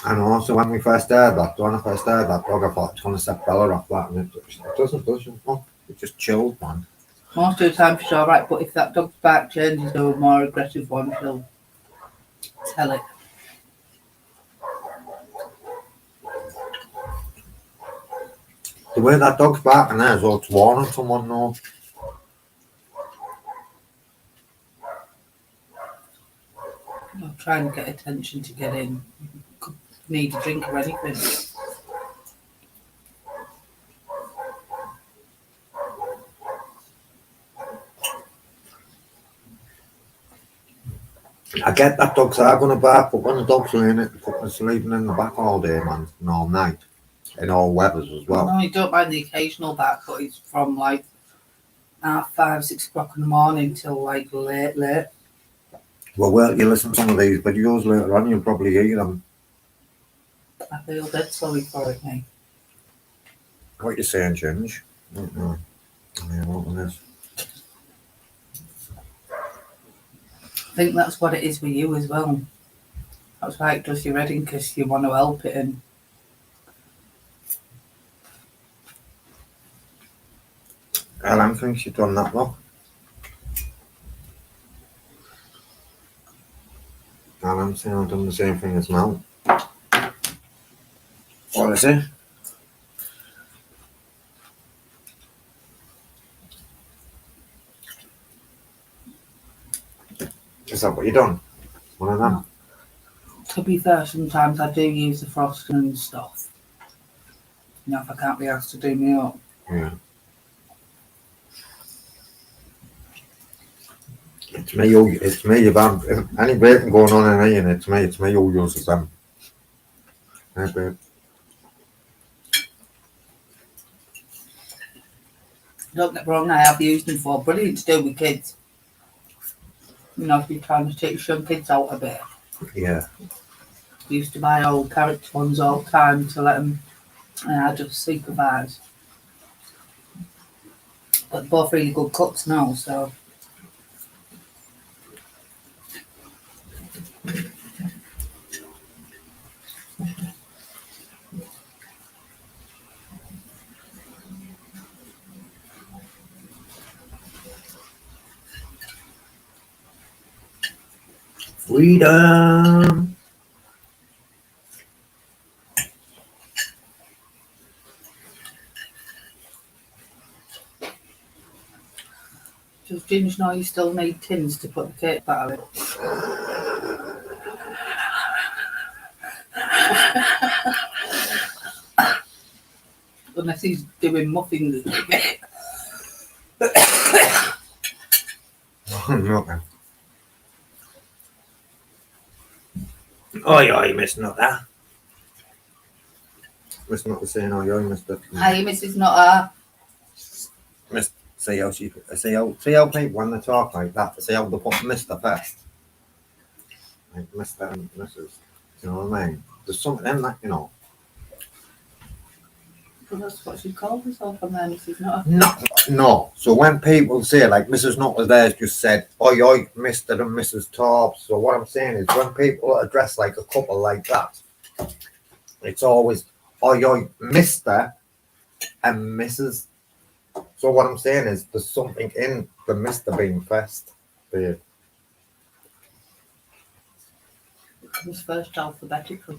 I know, so when I first heard that dog, I thought it's going to set Bella off that, and it doesn't, does it? Oh, it just chilled, man.
Most of the time she's alright, but if that dog's back changes to a more aggressive one, she'll tell it.
The way that dog's barking there is all it's warning someone, though.
I'll try and get attention to get in. Could need a drink or anything.
I get that dogs are going to bark, but when the dog's laying it, fucking sleeping in the back all day, man, and all night, in all weathers as well.
No, you don't mind the occasional bark, but it's from like 5, 6 o'clock in the morning till like late.
Well, you listen to some of these videos later on, you'll probably hear them.
I feel dead sorry for it, mate.
What you saying, Ginge? I don't know. Yeah, what it is.
I think that's what it is with you as well. That's why it does your head in, because you want to help it. And
Ellen thinks she's done that well. Ellen saying I've done the same thing as Mel. What is it? Is that what you done? One of them?
To be fair, sometimes I do use the frosting and stuff. You know, if I can't be asked to do me up.
Yeah. It's me if any baking going on in here, and it's me who uses them. Hey, babe.
Don't get me wrong, I have used them for brilliant to do with kids. You know, if you're trying to teach some kids out a bit.
Yeah.
I used to buy old character ones all the time to let them, and I just supervise. But they're both really good cooks now, so.
Freedom.
Does Ginger know you still need tins to put the cake batter in? Unless he's doing muffins.
Nothing. Oi, Miss Nutter. Miss Nutter saying, oi, Mr.
Hey, Mrs. Nutter.
See how people when they talk like that, see how they put Mr. first. Like Mr. and Mrs. You know what I mean? There's something in that, you know.
Well, that's what she called herself from there, Mrs. Nutter.
No. So when people say like Mrs. Nutter there's just said, oi, Mr. and Mrs. Torps. So what I'm saying is when people address like a couple like that, it's always oi, Mr. and Mrs. So what I'm saying is there's something in the Mr. being first. There.
It comes first alphabetically.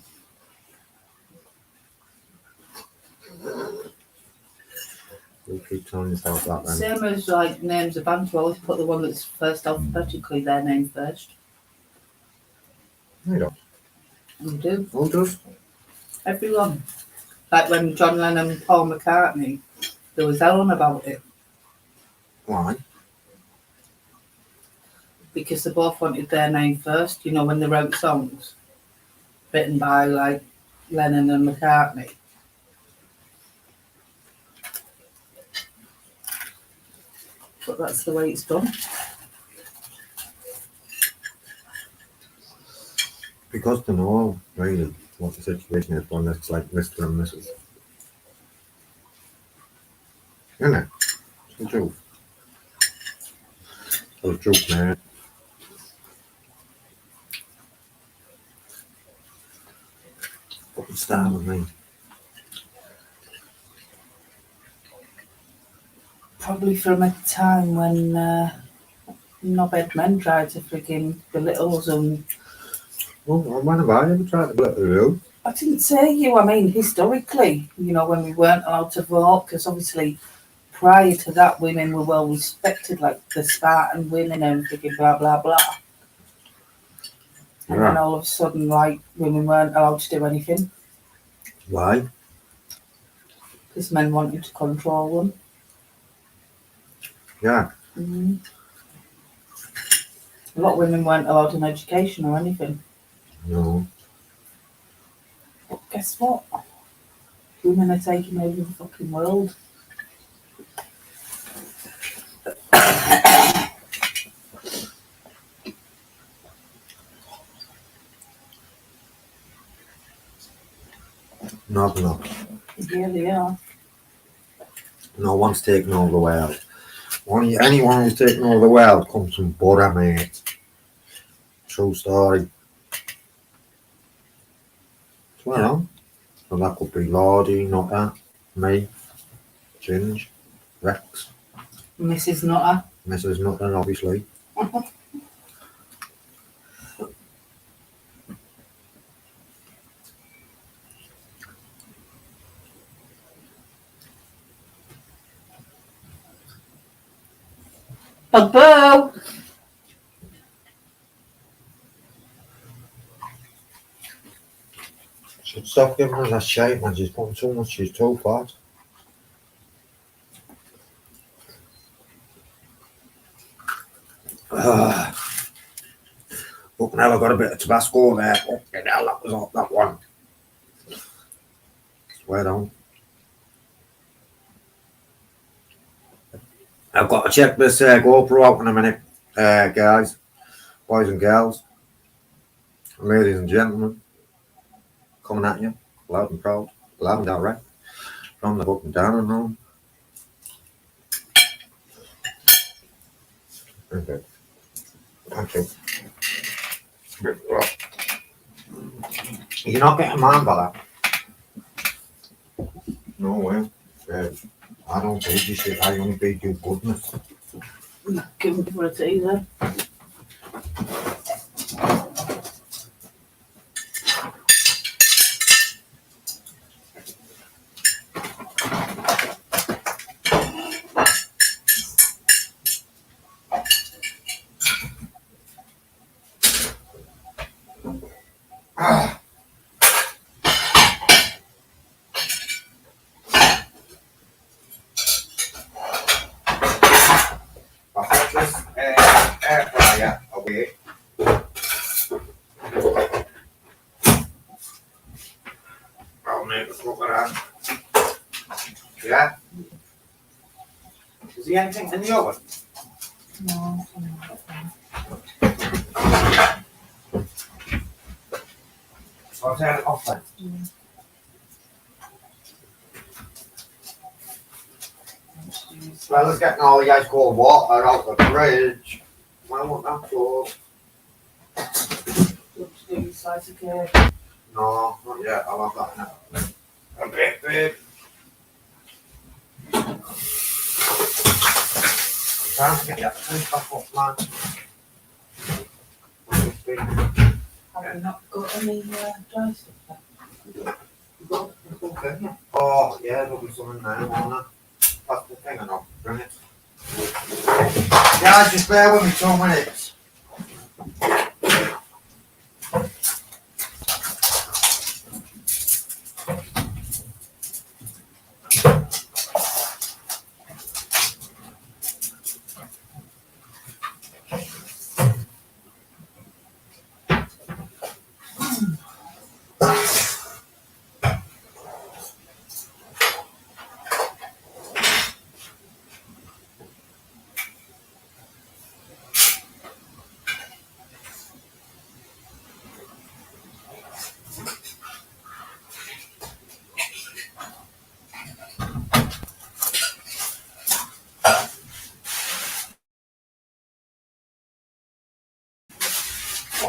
You keep telling yourself that then.
Same as like names of bands, we always put the one that's first alphabetically, their name first.
You don't.
We do.
Who does?
Everyone. Like when John Lennon and Paul McCartney, there was hell on about it.
Why?
Because they both wanted their name first, you know, when they wrote songs written by like Lennon and McCartney. But that's the way it's done.
Because they know really what the situation is when it's like Mr. and Mrs. Isn't it? It's the truth. It's the truth, man. Fucking start with me.
Probably from a time when knobhead men tried to frigging belittle us and
Well, when have I ever tried to belittle you?
I didn't say you, I mean historically, you know, when we weren't allowed to vote, because obviously prior to that women were well respected, like the Spartan women and frigging blah blah blah. And then
Yeah.
all of a sudden, like, women weren't allowed to do anything
Why?
because men wanted to control them.
Yeah.
Mm. A lot of women weren't allowed an education or anything.
No.
But guess what? Women are taking over the fucking world.
No, no.
Yeah, they are.
No one's taking over the world. Anyone who's taking over the world comes from butter, mate. True story. Well, so that could be Lordy, Nutter, me, Ginge, Rex,
Mrs. Nutter.
Mrs. Nutter, obviously.
Boo!
Should stop giving her that shape and she's putting too much, she's too fat. Fucking hell, I got a bit of Tabasco there. Fucking hell, that was off that one. Swear down. I've got to check this GoPro out in a minute, guys, boys and girls, ladies and gentlemen, coming at you, loud and proud, loud and direct, from the fucking down and home. Okay. Thank you. You're not getting mine by that. No way. I don't feed you shit, I only feed you goodness.
Give me for a teaser.
I put this air fryer away. I'll make a cook around. Yeah? Is there anything in the oven?
No.
I'll turn it off then. Well, let's get all the ice cold water out the fridge. Why won't that close?
Looks like a slice of cake.
No, not yet. I'll have that now. A bit, babe. Time to get that fridge back up, man.
Have you not got any dry stuff there?
Okay. Oh, yeah, there'll be some in there, won't there? That's the thing, and I'll bring it. Yeah, just bear with me 2 minutes.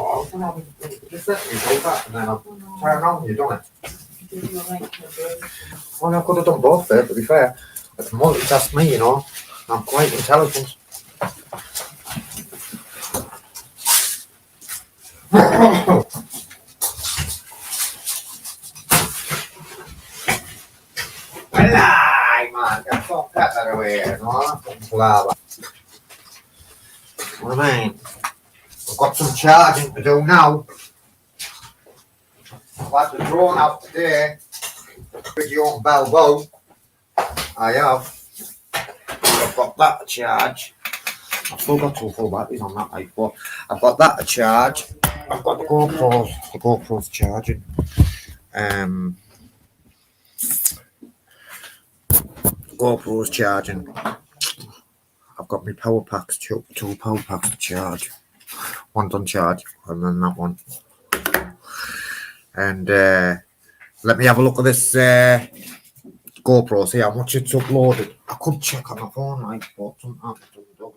Oh, just let me go back and then I'll turn on you, don't it? Well, I could have done both there, to be fair. I can multitask me, you know. I'm quite intelligent. Alive, man. Get fucked that out of here, no? Blah, what I mean? I've got some charging to do now. I've had the drone out today. Video on Balbo. I have. I've got that to charge. I've still got 2 full batteries on that, like, but I've got that to charge. I've got the GoPro's charging. GoPro's charging. I've got my power packs, two power packs to charge. One's on charge, and then that one. And let me have a look at this GoPro, see how much it's uploaded. I could check on my phone, like, but sometimes it doesn't do it.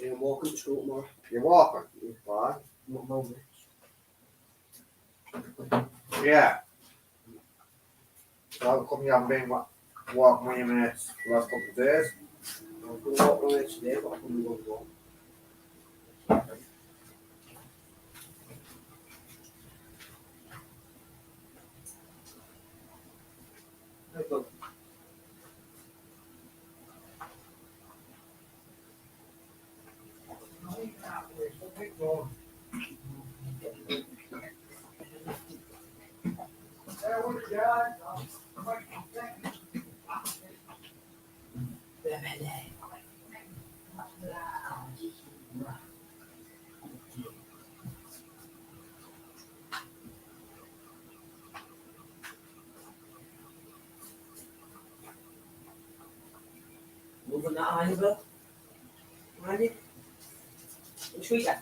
Yeah, I'm walking to school tomorrow.
You're walking? You're fine.
Not moment.
Yeah. So how come you haven't been walking with your mates the last couple of days?
I'm going to walk around today, but I'm going to go. Moving that iron, Bill. Mind it? Sweeter.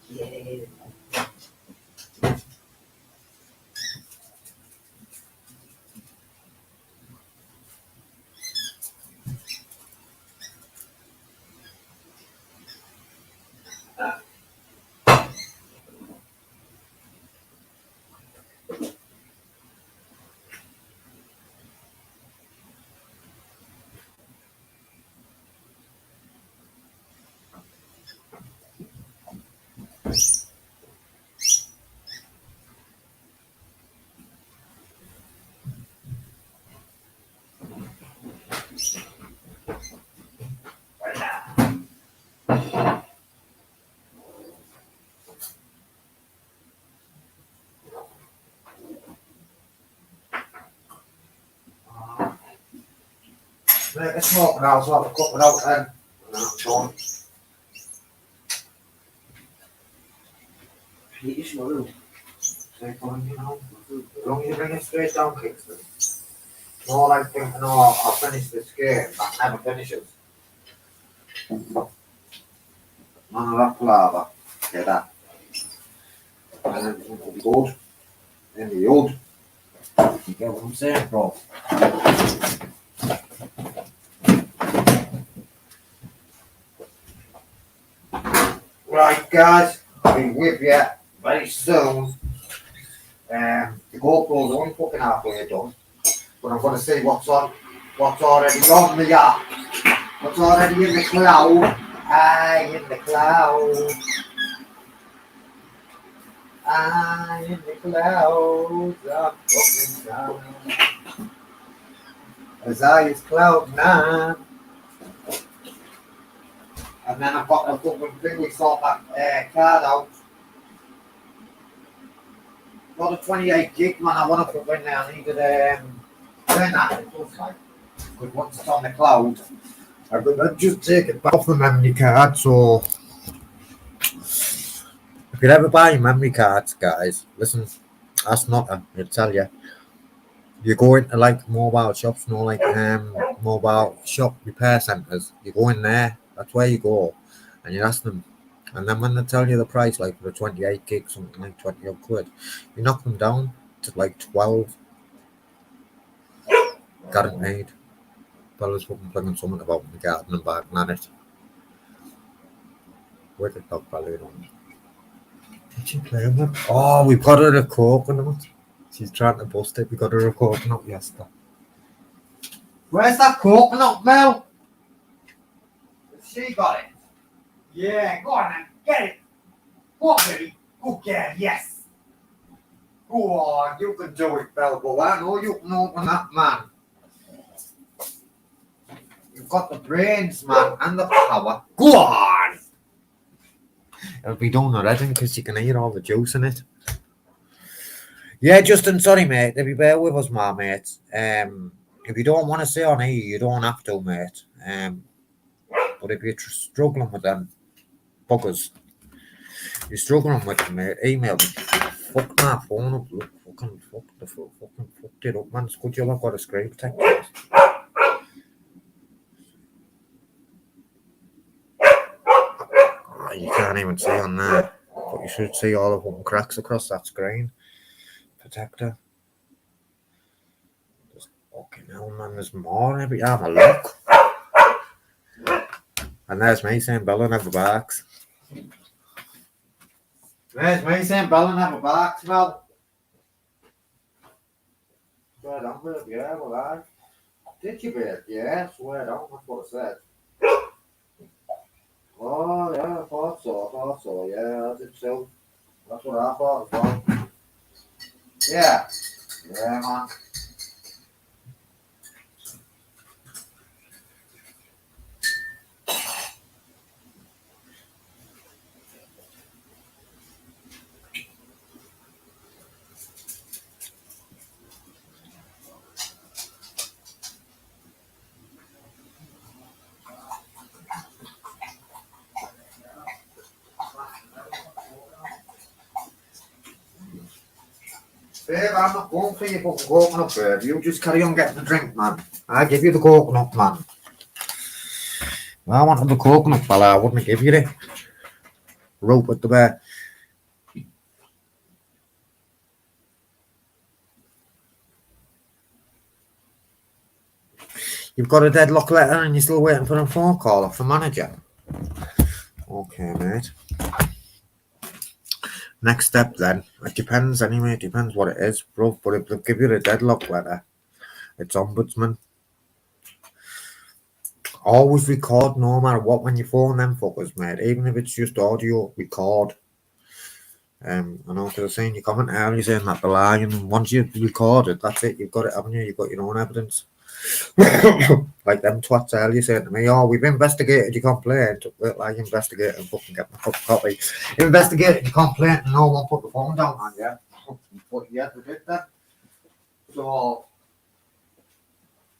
Yeah.
Make a smoke now, so I'll cut it out then. Done.
Heat your smell.
Take on, you know. As long as you bring it straight down, Kingston. No like thinking, oh, I'll finish this game. That never finishes. None of that palaver. Okay, that. And then it'll be good. In the old. You get what I'm saying, bro? Right, guys. I'll be with you very soon. The GoPro's only fucking halfway done. But I'm going to see what's already on the what's already in the cloud. Aye, in the cloud. Aye, in the clouds. I'm fucking down. As I is cloud nine. And then I've got a fucking thing we sort that card out. Got a 28 gig, man. I want to put in there. I needed turn that. It looks like. Because once it's on the cloud, I'm going to just take it back off the memory card. So, if you ever buy memory cards, guys, listen, ask Knocker. He'll tell you. You go into like mobile shops, no like mobile shop repair centres. You go in there. That's where you go, and you ask them. And then when they tell you the price, like for a 28 gig, something like 20 odd quid, you knock them down to like 12. Guaranteed. Fella's fucking plugging something about the garden and back at it. Wicked dog balloon on. What's she playing with? Oh, we've got her a coconut. She's trying to bust it. We got her a coconut yesterday. Where's that coconut, Mel? She got it. Yeah, go on then. Get it. Go on, baby. Good girl, yes. Go on, you can do it, Bell, but I know you can open that, man. You've got the brains, man, and the power. Go on! It'll be done already because you can hear all the juice in it. Yeah, Justin, sorry, mate. If you bear with us, my mate. If you don't want to stay on here, you don't have to, mate. But if you're struggling with them buggers, you're struggling with them, mate, email me. Fuck my phone up, look. Fucking fucked it up, man. It's good job I've got a screen protector. You can't even see on there, but you should see all the fucking cracks across that screen protector. Just fucking hell, man. There's more every time I look. And there's me saying Bella never barks. There's me saying Bella never barks, Mel. Swear down, babe. Yeah, well, I did you, babe? Yeah, swear down. That's what I said. Oh, yeah, I thought so, yeah, I did too. That's what I thought as well. Yeah. Yeah, man. Babe, I'm not going for your fucking coconut, babe. You just carry on getting the drink, man. I give you the coconut, man. If I wanted the coconut, fella, I wouldn't give you it. Rope at the bear. You've got a deadlock letter and you're still waiting for a phone call off the manager. Okay, mate. Next step then. It depends anyway. It depends what it is, bro. But if they give you a deadlock letter, it's ombudsman. Always record no matter what when you phone them fuckers, mate. Even if it's just audio, record. I know because I was saying you comment earlier saying that they're lying, and once you've recorded, that's it. You've got it, haven't you? You've got your own evidence. Like them twats earlier saying to me, "Oh, we've investigated your complaint." Well, I investigate and fucking get my copy. Investigated your complaint, and no one put the phone down on you. But yeah, they did that. So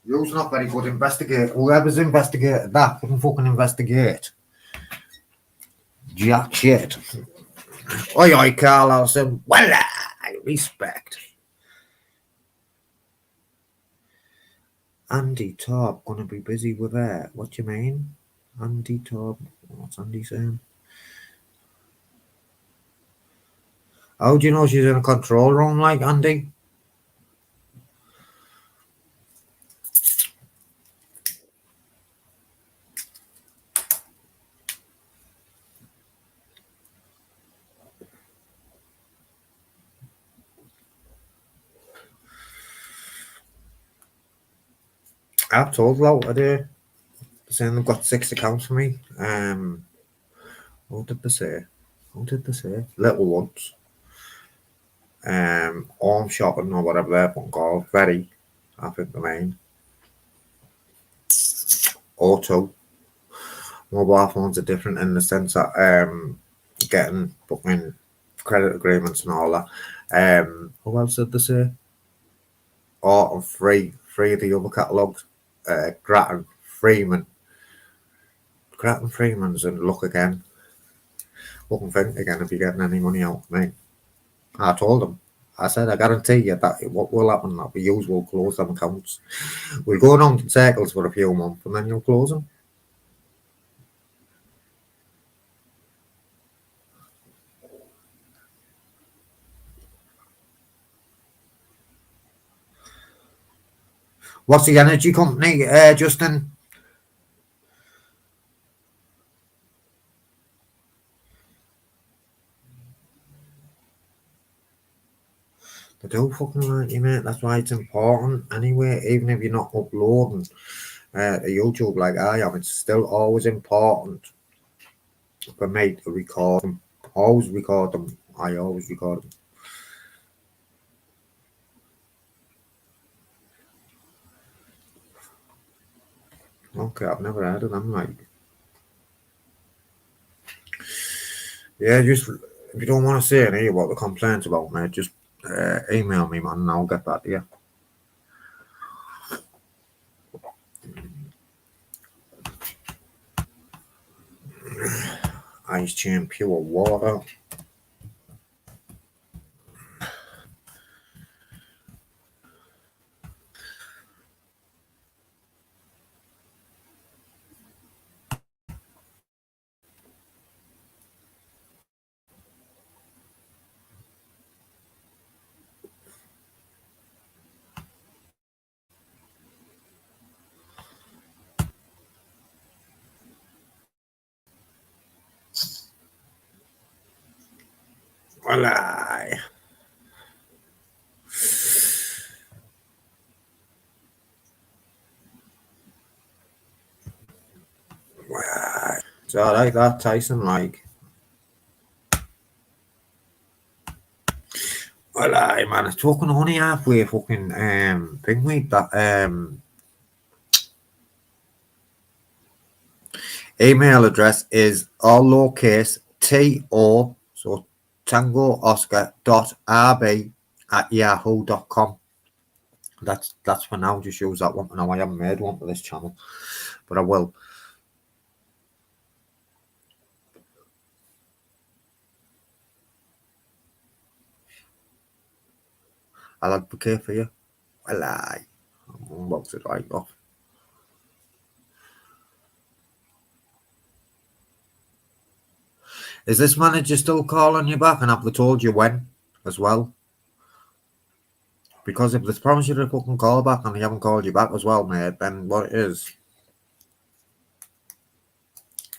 you're not very good investigate. Whoever's investigated that couldn't fucking investigate jack shit. Oi, oi, Carl Alson. Well, I respect. Andy Torp gonna be busy with her. What do you mean? Andy Torp. What's Andy saying? How do you know she's in a control room like Andy? I've told Lout today, saying they've got 6 accounts for me. What did they say? What did they say? Little ones. Arm shopping or whatever they're fucking called. Very, I think the main. Auto. Mobile phones are different in the sense that getting fucking credit agreements and all that. Who else did they say? Oh, and three of the other catalogues. Grattan, Freeman. Grattan Freeman's and Look Again. Look and Think Again if you're getting any money out of me. I told them. I said, I guarantee you that what will happen that we use will close them accounts. We'll go around in circles for a few months and then you'll close them. What's the energy company, Justin? They do fucking like you, mate. That's why it's important anyway. Even if you're not uploading to YouTube like I am, it's still always important for me to record them. Always record them. I always record them. Okay, I've never heard of them. Like, yeah, just if you don't want to say any what the complaints about, mate, just email me, man, and I'll get back to you. Ice chain, pure water. Well, so I like that Tyson, like. Well, man, it's fucking only halfway fucking thing week that email address is all lowercase TO, so Tango Oscar .rb@yahoo.com. That's for now. Just use that one for now. I haven't made one for this channel, but I will. I'll advocate for you. Well, I'll unbox it right off. Is this manager still calling you back, and have they told you when as well? Because if they promise you to fucking call back and they haven't called you back as well, mate, then what it is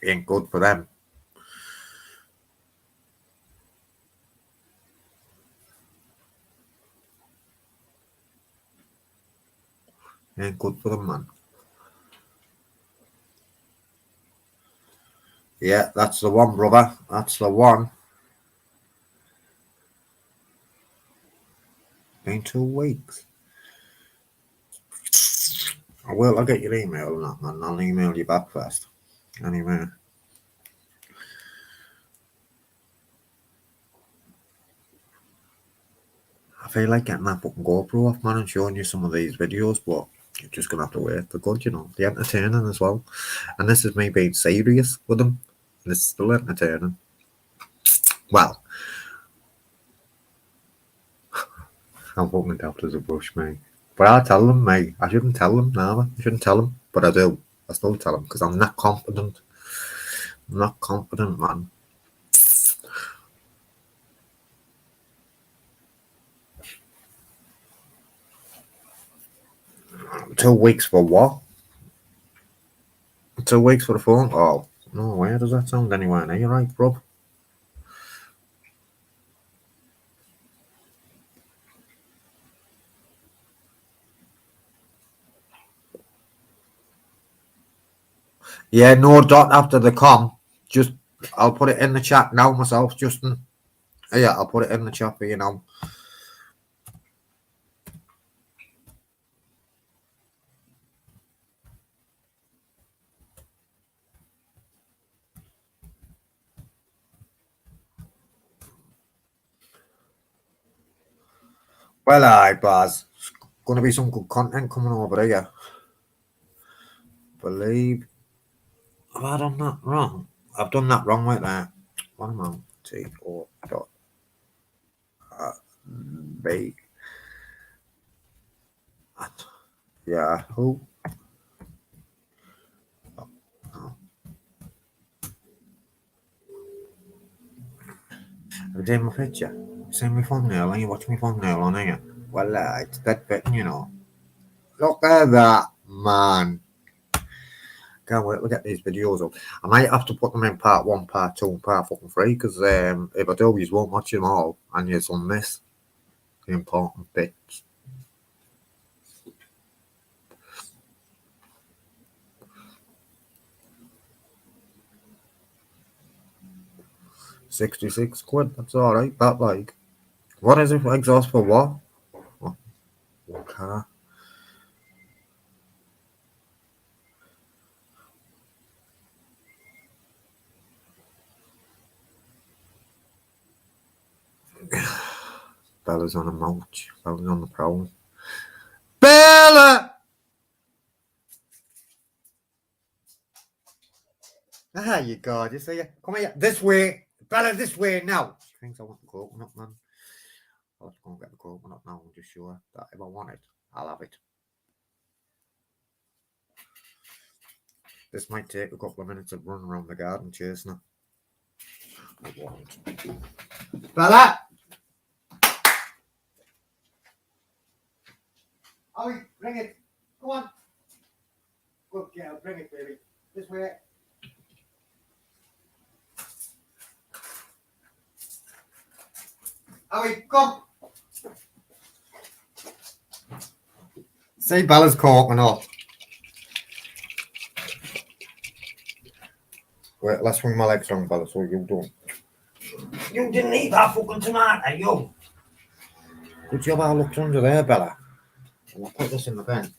ain't good for them. Ain't good for them, man. Yeah, that's the one, brother. That's the one. Been 2 weeks. I'll get your email and that, man. I'll email you back first. Anyway. I feel like getting that fucking GoPro off, man, and showing you some of these videos, but you're just gonna have to wait. They're good, you know. They're entertaining as well. And this is me being serious with them. And it's still entertaining. Well, I'm fucking daft as a brush, mate. But I tell them, mate. I shouldn't tell them, never. I shouldn't tell them, but I do. I still tell them because I'm not confident. I'm not confident, man. Two weeks for what? 2 weeks for the phone? Oh, no, where does that sound anywhere near right, bro? Yeah, no dot after the com. Just, I'll put it in the chat now myself, Justin. Yeah, I'll put it in the chat for you now. Well, aye, Baz. It's going to be some good content coming over here. Believe. Have I done that wrong? I've done that wrong right there. What am I? T-O dot B at Yahoo. Have you seen my picture? You seen my thumbnail and you watch my thumbnail on here? Well, it's that fitting, you know. Look at that, man. Can't wait to get these videos up. I might have to put them in part 1, part 2, and part fucking 3, because if I do, you won't watch them all, and you'll miss the important bits. £66, that's alright, that like. What is it for exhaust for what? One car. Bella's on a mulch. Bella's on the prowl. Bella! Ah, you gorgeous, are you? Come here. This way. Bella, this way now. She thinks I want the coconut, man. I'll have to go and get the coconut now. I'm just sure that if I want it, I'll have it. This might take a couple of minutes of running around the garden chasing her. I won't. Bella! Ollie, bring it. Come on. Good girl, bring it, baby. This way. Ollie, come. See Bella's coconut. Wait, let's swing my legs around, Bella, so you don't. You didn't eat that fucking tomato, you. Good job I looked under there, Bella. I'll put this in the bin.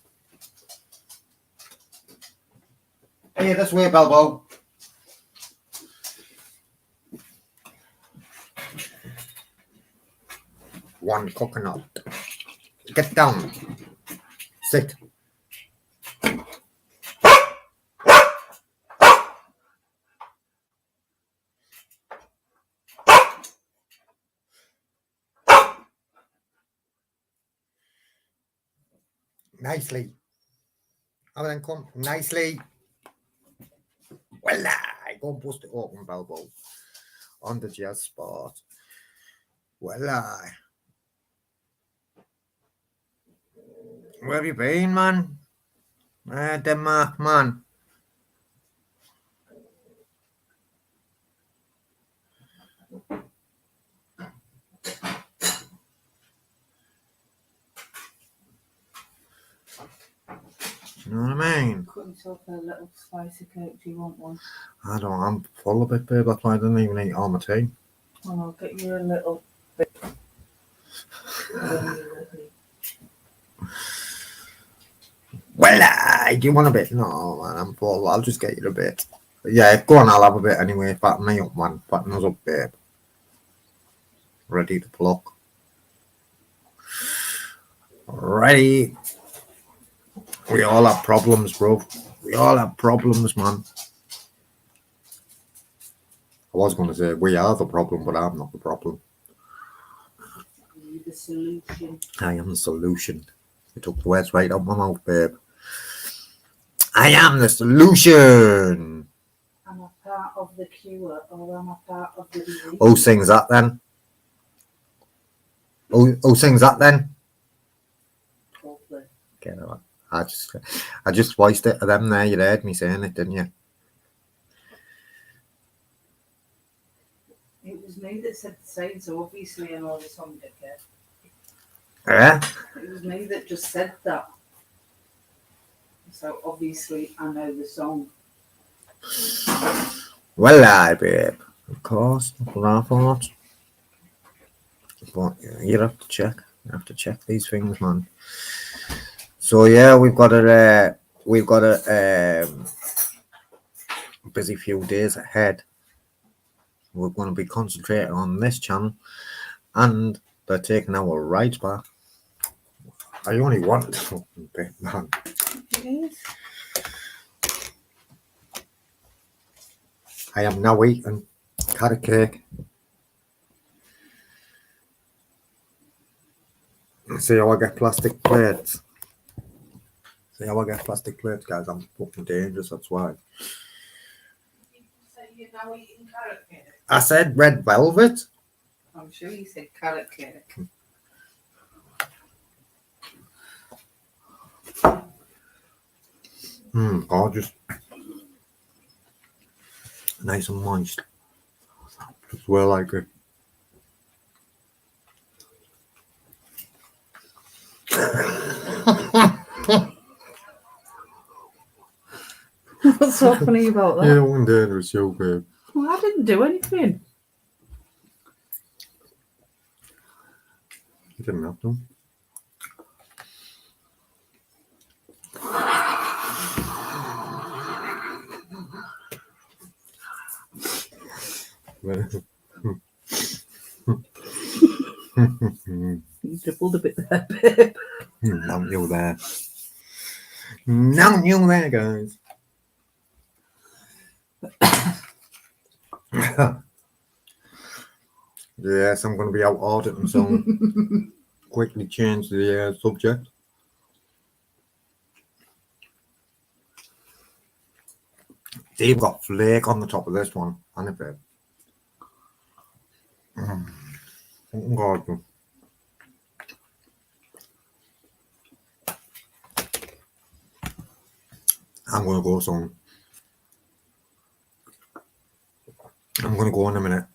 Hey, this way, Belbo. One coconut. Get down. Sit. Nicely. Have then come nicely. Well, I go and bust it open, Balbo. On the jazz spot. Well, where have you been, man? Denmark, man. You know what I mean?
Cut yourself a little spicy cake. Do you want one?
I don't. I'm full of it, babe. That's why I didn't even eat all my tea.
Well, I'll get you a little bit.
Well, do you want a bit? No, man. I'm full. I'll just get you a bit. Yeah, go on. I'll have a bit anyway. Fatten me up, man. Fatten us up, babe. Ready to pluck. Ready. We all have problems, bro. We all have problems, man. I was going to say we are the problem, but I'm not the problem.
You're the solution.
I am the solution. You took the words right out my mouth, babe. I am the solution.
I'm a part of the cure, or I'm a part of the disease.
Who sings that then? Who sings that then?
Hopefully.
Okay, no, I just voiced it to them there. You heard me saying it, didn't you?
It was me that said the same, so obviously I know the song, dickhead.
Yeah?
It was me that just said that. So obviously I know the song.
Well, babe. Of course, that's what I thought. But you have to check. You have to check these things, man. So yeah, we've got a busy few days ahead. We're going to be concentrating on this channel, and they're taking our rights back. I only want a fucking bit, man.
Yes.
I am now eating carrot cake. See how I get plastic plates? See how I get plastic plates, guys? I'm fucking dangerous, that's why.
You say you're now eating carrot cake?
I said red velvet.
I'm sure you said carrot cake.
Gorgeous. Nice and moist. Just well like it.
What's so funny about that?
Yeah, one day it was so good.
Well, I didn't do anything.
You didn't have to.
You dribbled a bit there, babe.
Now you there. Now you there, guys. Yes, I'm going to be out auditing, so quickly change the subject. See, you've got flake on the top of this one, and a bit. God. I'm going to go soon. I'm going to go in a minute.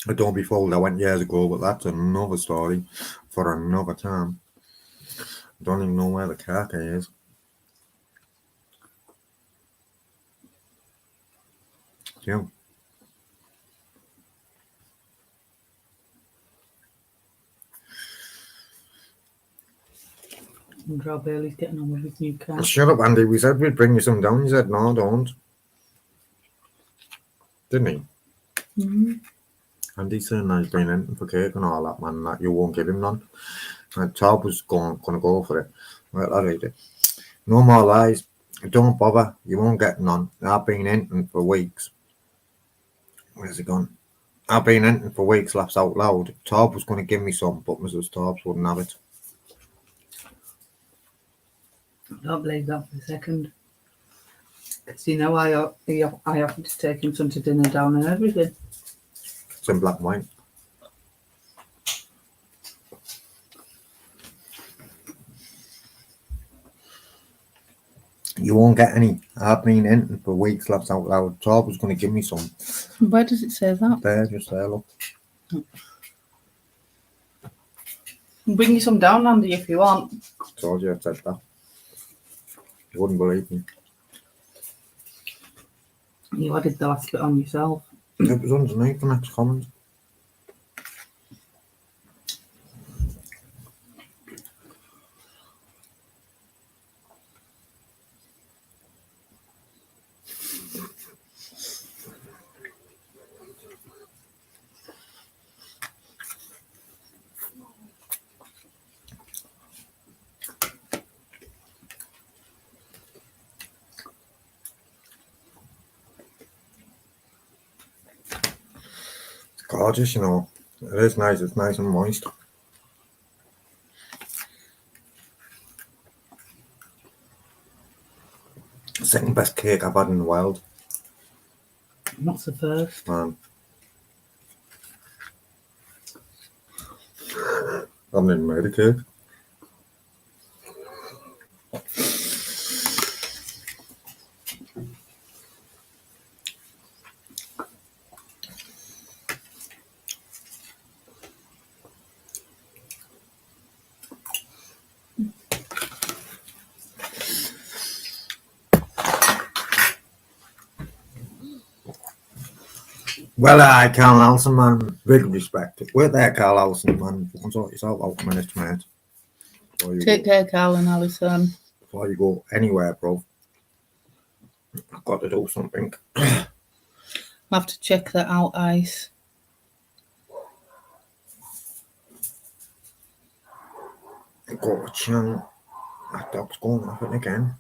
I don't be fooled. I went years ago, but that's another story for another time. I don't even know where the car key is. Yeah.
I wonder how Bailey's getting on with his new car.
Shut up, Andy. We said we'd bring you some down. You said, no, don't. Didn't he?
Mm-hmm.
Andy's saying that he's been in for cake and all that, man, that you won't give him none. And Todd was going to go for it. Well, I read it. No more lies. Don't bother. You won't get none. I've been in for weeks. Where's it gone? I've been in for weeks, laughs out loud. Todd was going to give me some, but Mrs. Tobbs wouldn't have it.
Don't believe that for a second. So you know, I offered to take him some to dinner down and everything.
It's in black and white. You won't get any. I've been in for weeks, laughed out loud. Todd was going to give me some.
Where does it say that?
There, just there, look.
I'll bring you some down, Andy, if you want.
Told you I said that. You wouldn't believe me.
You added the last bit on yourself.
It was underneath the next comment. It's gorgeous, you know. It is nice. It's nice and moist. Second best cake I've had in the world,
What's the first?
man. I haven't even made a cake. Well, Carl Alson, man. Big respect. Wait there, Carl Alson, man. Fucking sort yourself out a minute, mate.
Take care, Carl and Alison.
Before you go anywhere, bro. I've got to do something.
I'll have to check that out, Ice.
Gosh, that dog's going off it again.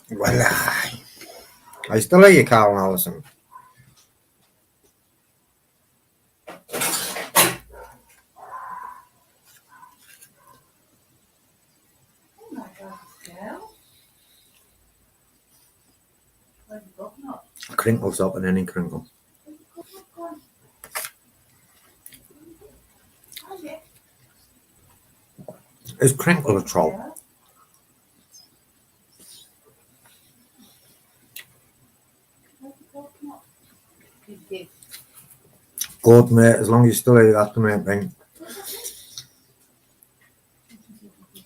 Well, I still hear you, Carl Allison. Crinkles up and any crinkle. Is Crinkle a troll? Good, mate. As long as you're still here, that's the main thing.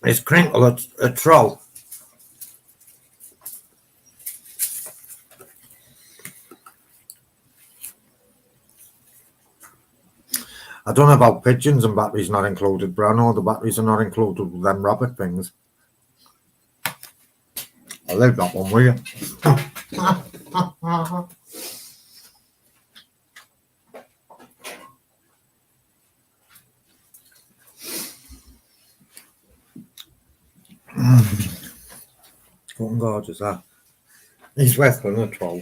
Is Crinkle a troll? I don't know about pigeons and batteries not included, but I know the batteries are not included with them rabbit things. I'll leave that one with you. Fucking gorgeous, that. He's worse than a troll.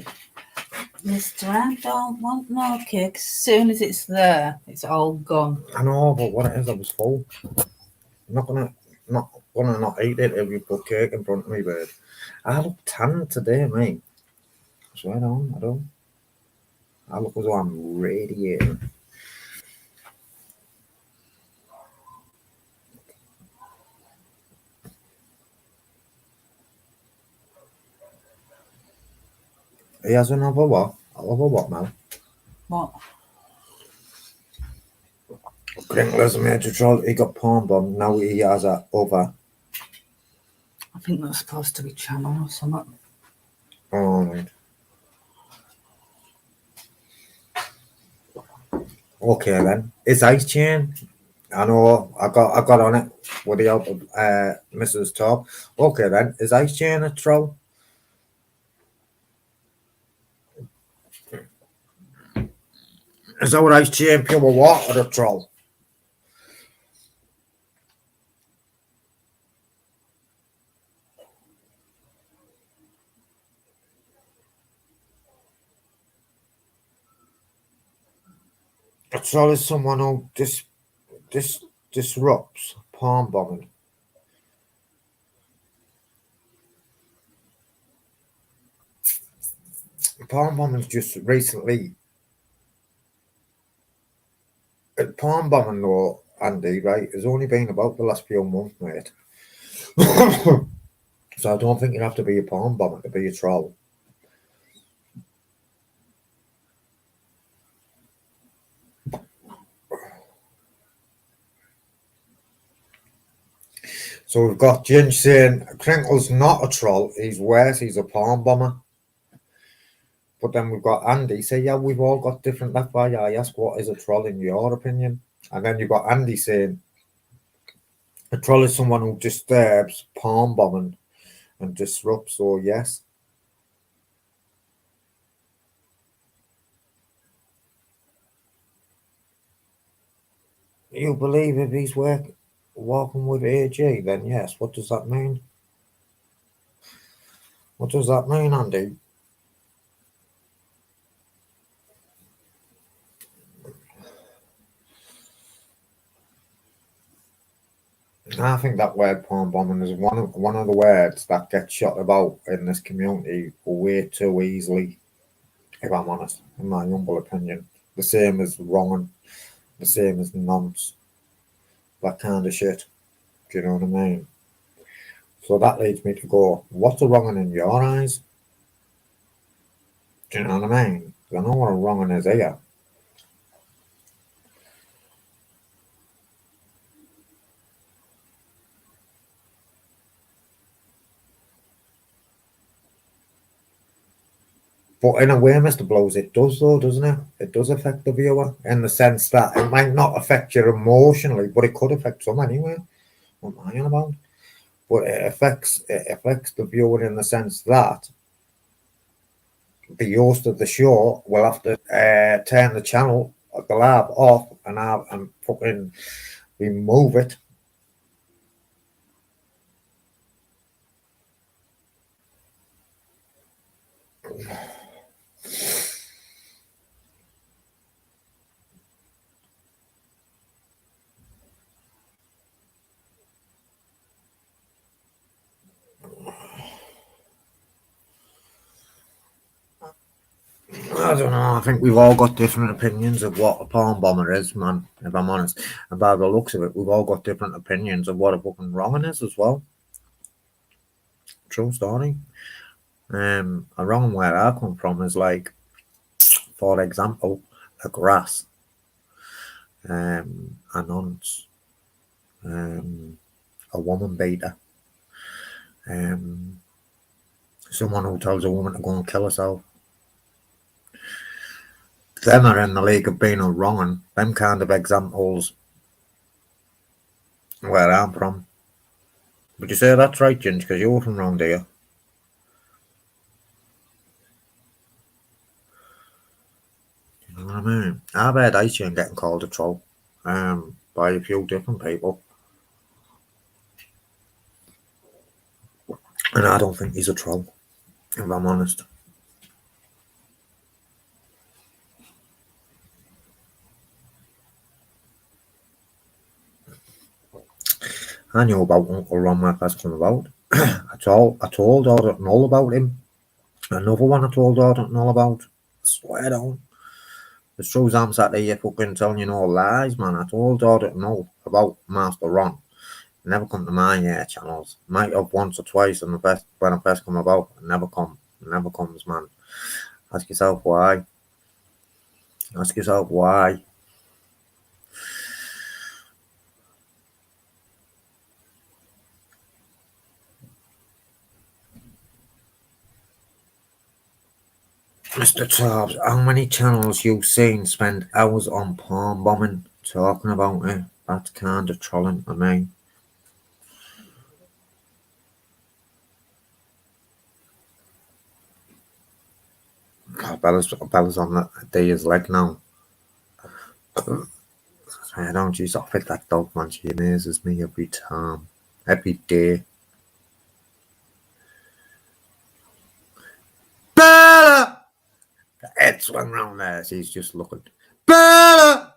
Mister, I don't want no cake. As soon as it's there, it's all gone.
I know, but what it is, I was full. I'm not gonna not eat it if you put cake in front of me, bird. I look tan today, mate. I swear I don't. I look as though I'm radiating. He has another what? Another what, Mel?
What?
Crinkler's a major troll. He got pawn bomb. Now he has a over.
I think that's supposed to be channel or something.
Oh, right. Okay then. It's Ice Chain. I know. I got on it with the help of Mrs. Top. Okay then. Is Ice Chain a troll? Is our Ice Chain pure what or a troll? A troll is someone who disrupts palm bombing. Palm bombing's just recently. Palm bombing, though, Andy, right, has only been about the last few months, mate. So I don't think you have to be a palm bomber to be a troll. So we've got Ginge saying Crinkle's not a troll, he's worse, he's a palm bomber. But then we've got Andy say, yeah, we've all got different. That's why I ask, what is a troll in your opinion? And then you've got Andy saying, a troll is someone who disturbs palm bombing and disrupts. So yes. You believe if he's walking with AG, then yes. What does that mean? What does that mean, Andy? I think that word palm bombing is one of the words that gets shot about in this community way too easily, if I'm honest, in my humble opinion. The same as wrong, the same as nonce, that kind of shit. Do you know what I mean? So that leads me to go, what's a wrong in your eyes? Do you know what I mean? I know what a wrong is here. But in a way, Mr. Blows, it does though, doesn't it? It does affect the viewer in the sense that it might not affect you emotionally, but it could affect some anyway. What am I on about? But it affects the viewer in the sense that the host of the show will have to turn the channel at the lab off and fucking remove it. I don't know. I think we've all got different opinions of what a palm bomber is, man. If I'm honest, and by the looks of it, we've all got different opinions of what a fucking wrong is as well. True story. A wrong where I come from is like, for example, a grass, a nonce, a woman beater, someone who tells a woman to go and kill herself. Them are in the league of being a wrong un. Them kind of examples where I'm from. Would you say that's right, Ginge? Because you're from round here. You know what I mean? I've heard Iceman getting called a troll by a few different people. And I don't think he's a troll, if I'm honest. I knew about Uncle Ron when I first came about. I told Audrey all about him. Another one I told Audrey all about. I swear down. The truth I'm sat there fucking telling you no lies, man. I told Audrey all about Master Ron. Never come to my channels. Might have once or twice when I first come about. Never comes, man. Ask yourself why. Ask yourself why. Mr. Tobbs, how many channels you've seen spend hours on palm bombing talking about it? That's kind of trolling to me. Bella's on the Dia's leg now. I don't use off it, that dog, man. She amazes me every time. Every day. Bella! The head swung round there. She's just looking. Bella!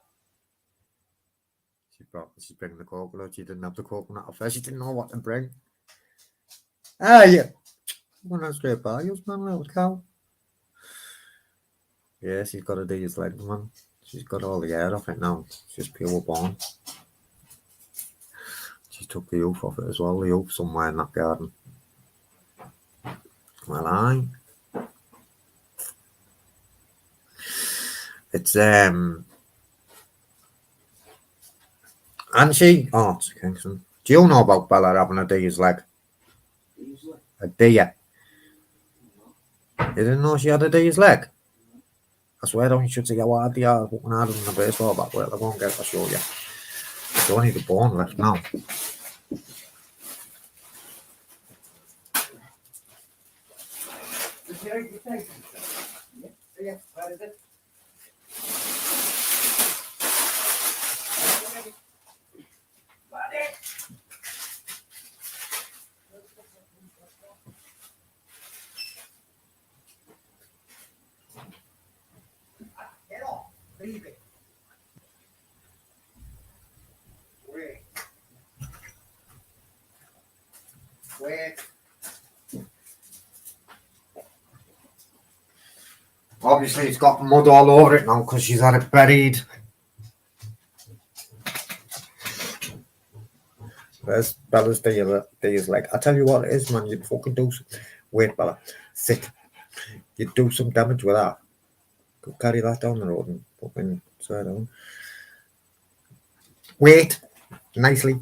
she's bringing the coconut. She didn't have the coconut at first. She didn't know what to bring. Ah, yeah. Went on straight by you, man, little cow. Yeah, she's got to do his legs, man. She's got all the hair off it now. She's pure born. She took the hoof off it as well, the hoof somewhere in that garden. Well, aye. It's, and she, oh, it's Kingston. Do you know about Bella having a deer's leg?
Usually.
A deer? You didn't know she had a deer's leg? I swear, don't you should see how hard they are fucking harder than a baseball bat. Wait, I'll go and get it, I'll show you. It's only the bone left now.
Yeah, where is it? Get off. Leave it. Wait. Wait.
Obviously, it's got mud all over it now because she's had it buried. There's Bella's deer's leg. I tell you what it is, man. You'd fucking do some. Wait, Bella. Sit. You'd do some damage with that. Go carry that down the road and fucking swear down. Wait. Nicely.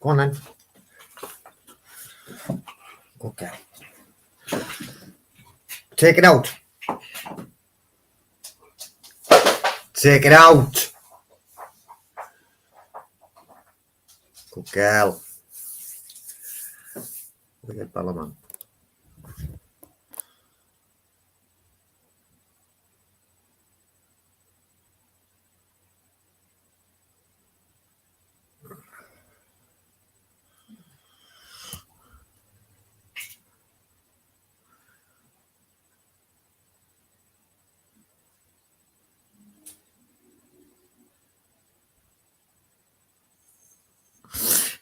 Go on then. Okay. Take it out. Take it out. Good girl. Look at Bella, man.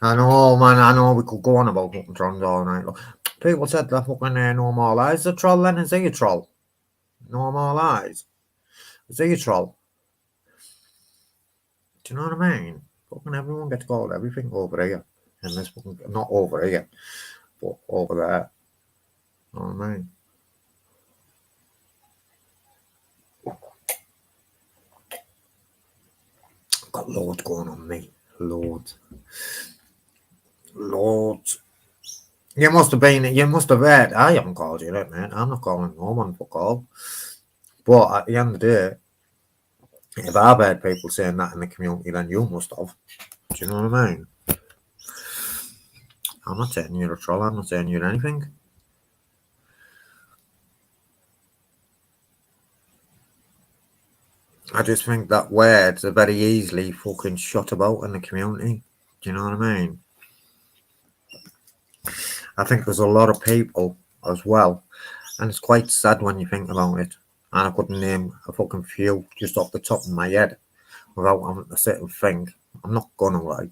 I know, man, I know we could go on about fucking trolls all night. Look, people said that fucking No More Lies a troll then. Is he a troll? No More Lies? Is he a troll? Do you know what I mean? Fucking everyone gets called everything over here. And this fucking, not over here, but over there. You know what I mean? I've got loads going on me. Loads. You must have heard. I haven't called you that, man. I'm not calling no one for call. But at the end of the day, if I've heard people saying that in the community, then you must have. Do you know what I mean? I'm not saying you're a troll. I'm not saying you're anything. I just think that words are very easily fucking shot about in the community. Do you know what I mean? I think there's a lot of people as well, and it's quite sad when you think about it. And I couldn't name a fucking few just off the top of my head without having to sit and think. I'm not gonna lie,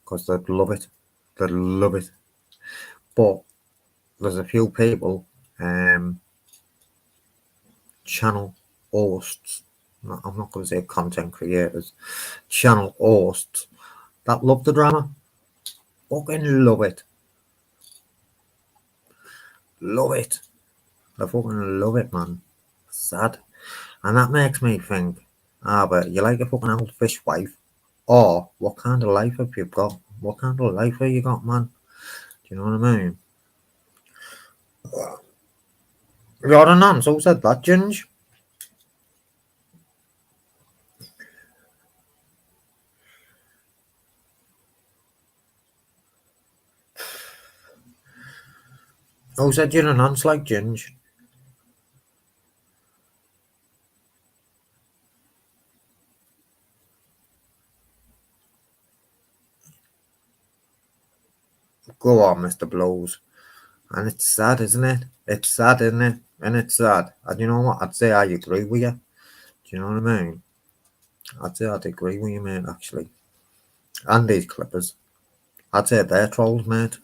because they'd love it. They'd love it. But there's a few people, channel hosts. I'm not going to say content creators, channel hosts that love the drama. Fucking love it. Love it. I fucking love it, man. Sad. And that makes me think, but you like a fucking old fish wife? Or what kind of life have you got? What kind of life have you got, man? Do you know what I mean? You're a nonce. Who said that, Ginge? Who said you're a nonce like Ginge? Go on, Mr. Blows. And it's sad, isn't it? It's sad, isn't it? And it's sad. And you know what? I'd say I agree with you. Do you know what I mean? I'd say I'd agree with you, mate, actually. And these clippers. I'd say they're trolls, mate.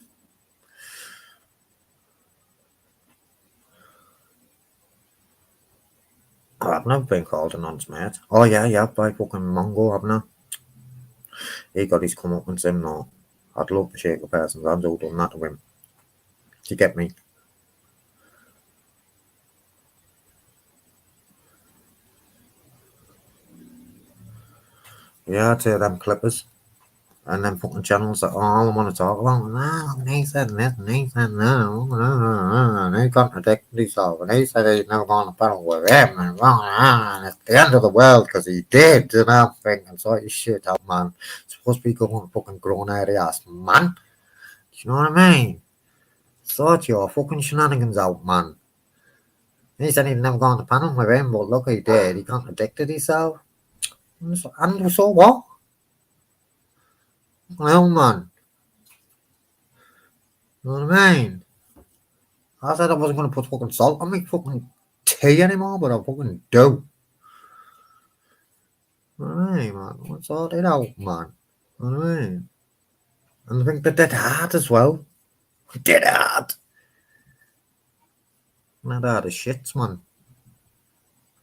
Oh, I've never been called a nonce, mate. Oh, yeah, by fucking Mongo, haven't I? He got his comeuppance in, no. I'd love to shake a person's hand who done that to him. Do you get me? Yeah, I'd say them clippers. And then fucking channels that all I want to talk about. And he said this, and he said no, and he contradicted himself, and he said he's never going to battle with him, and it's the end of the world because he did, and I'm thinking, sort your shit out, man. It's supposed to be going fucking grown out ass, man. Do you know what I mean? Sort your fucking shenanigans out, man. He said he'd never gone to panel with him, but look, he did. He contradicted himself. And so what? Well, man. You know what I mean? I said I wasn't going to put fucking salt on my fucking tea anymore, but I fucking do. Alright, man. Let's sort it out, man. Alright. And I think they did hard as well. Did hard. And I'd had a shits, man.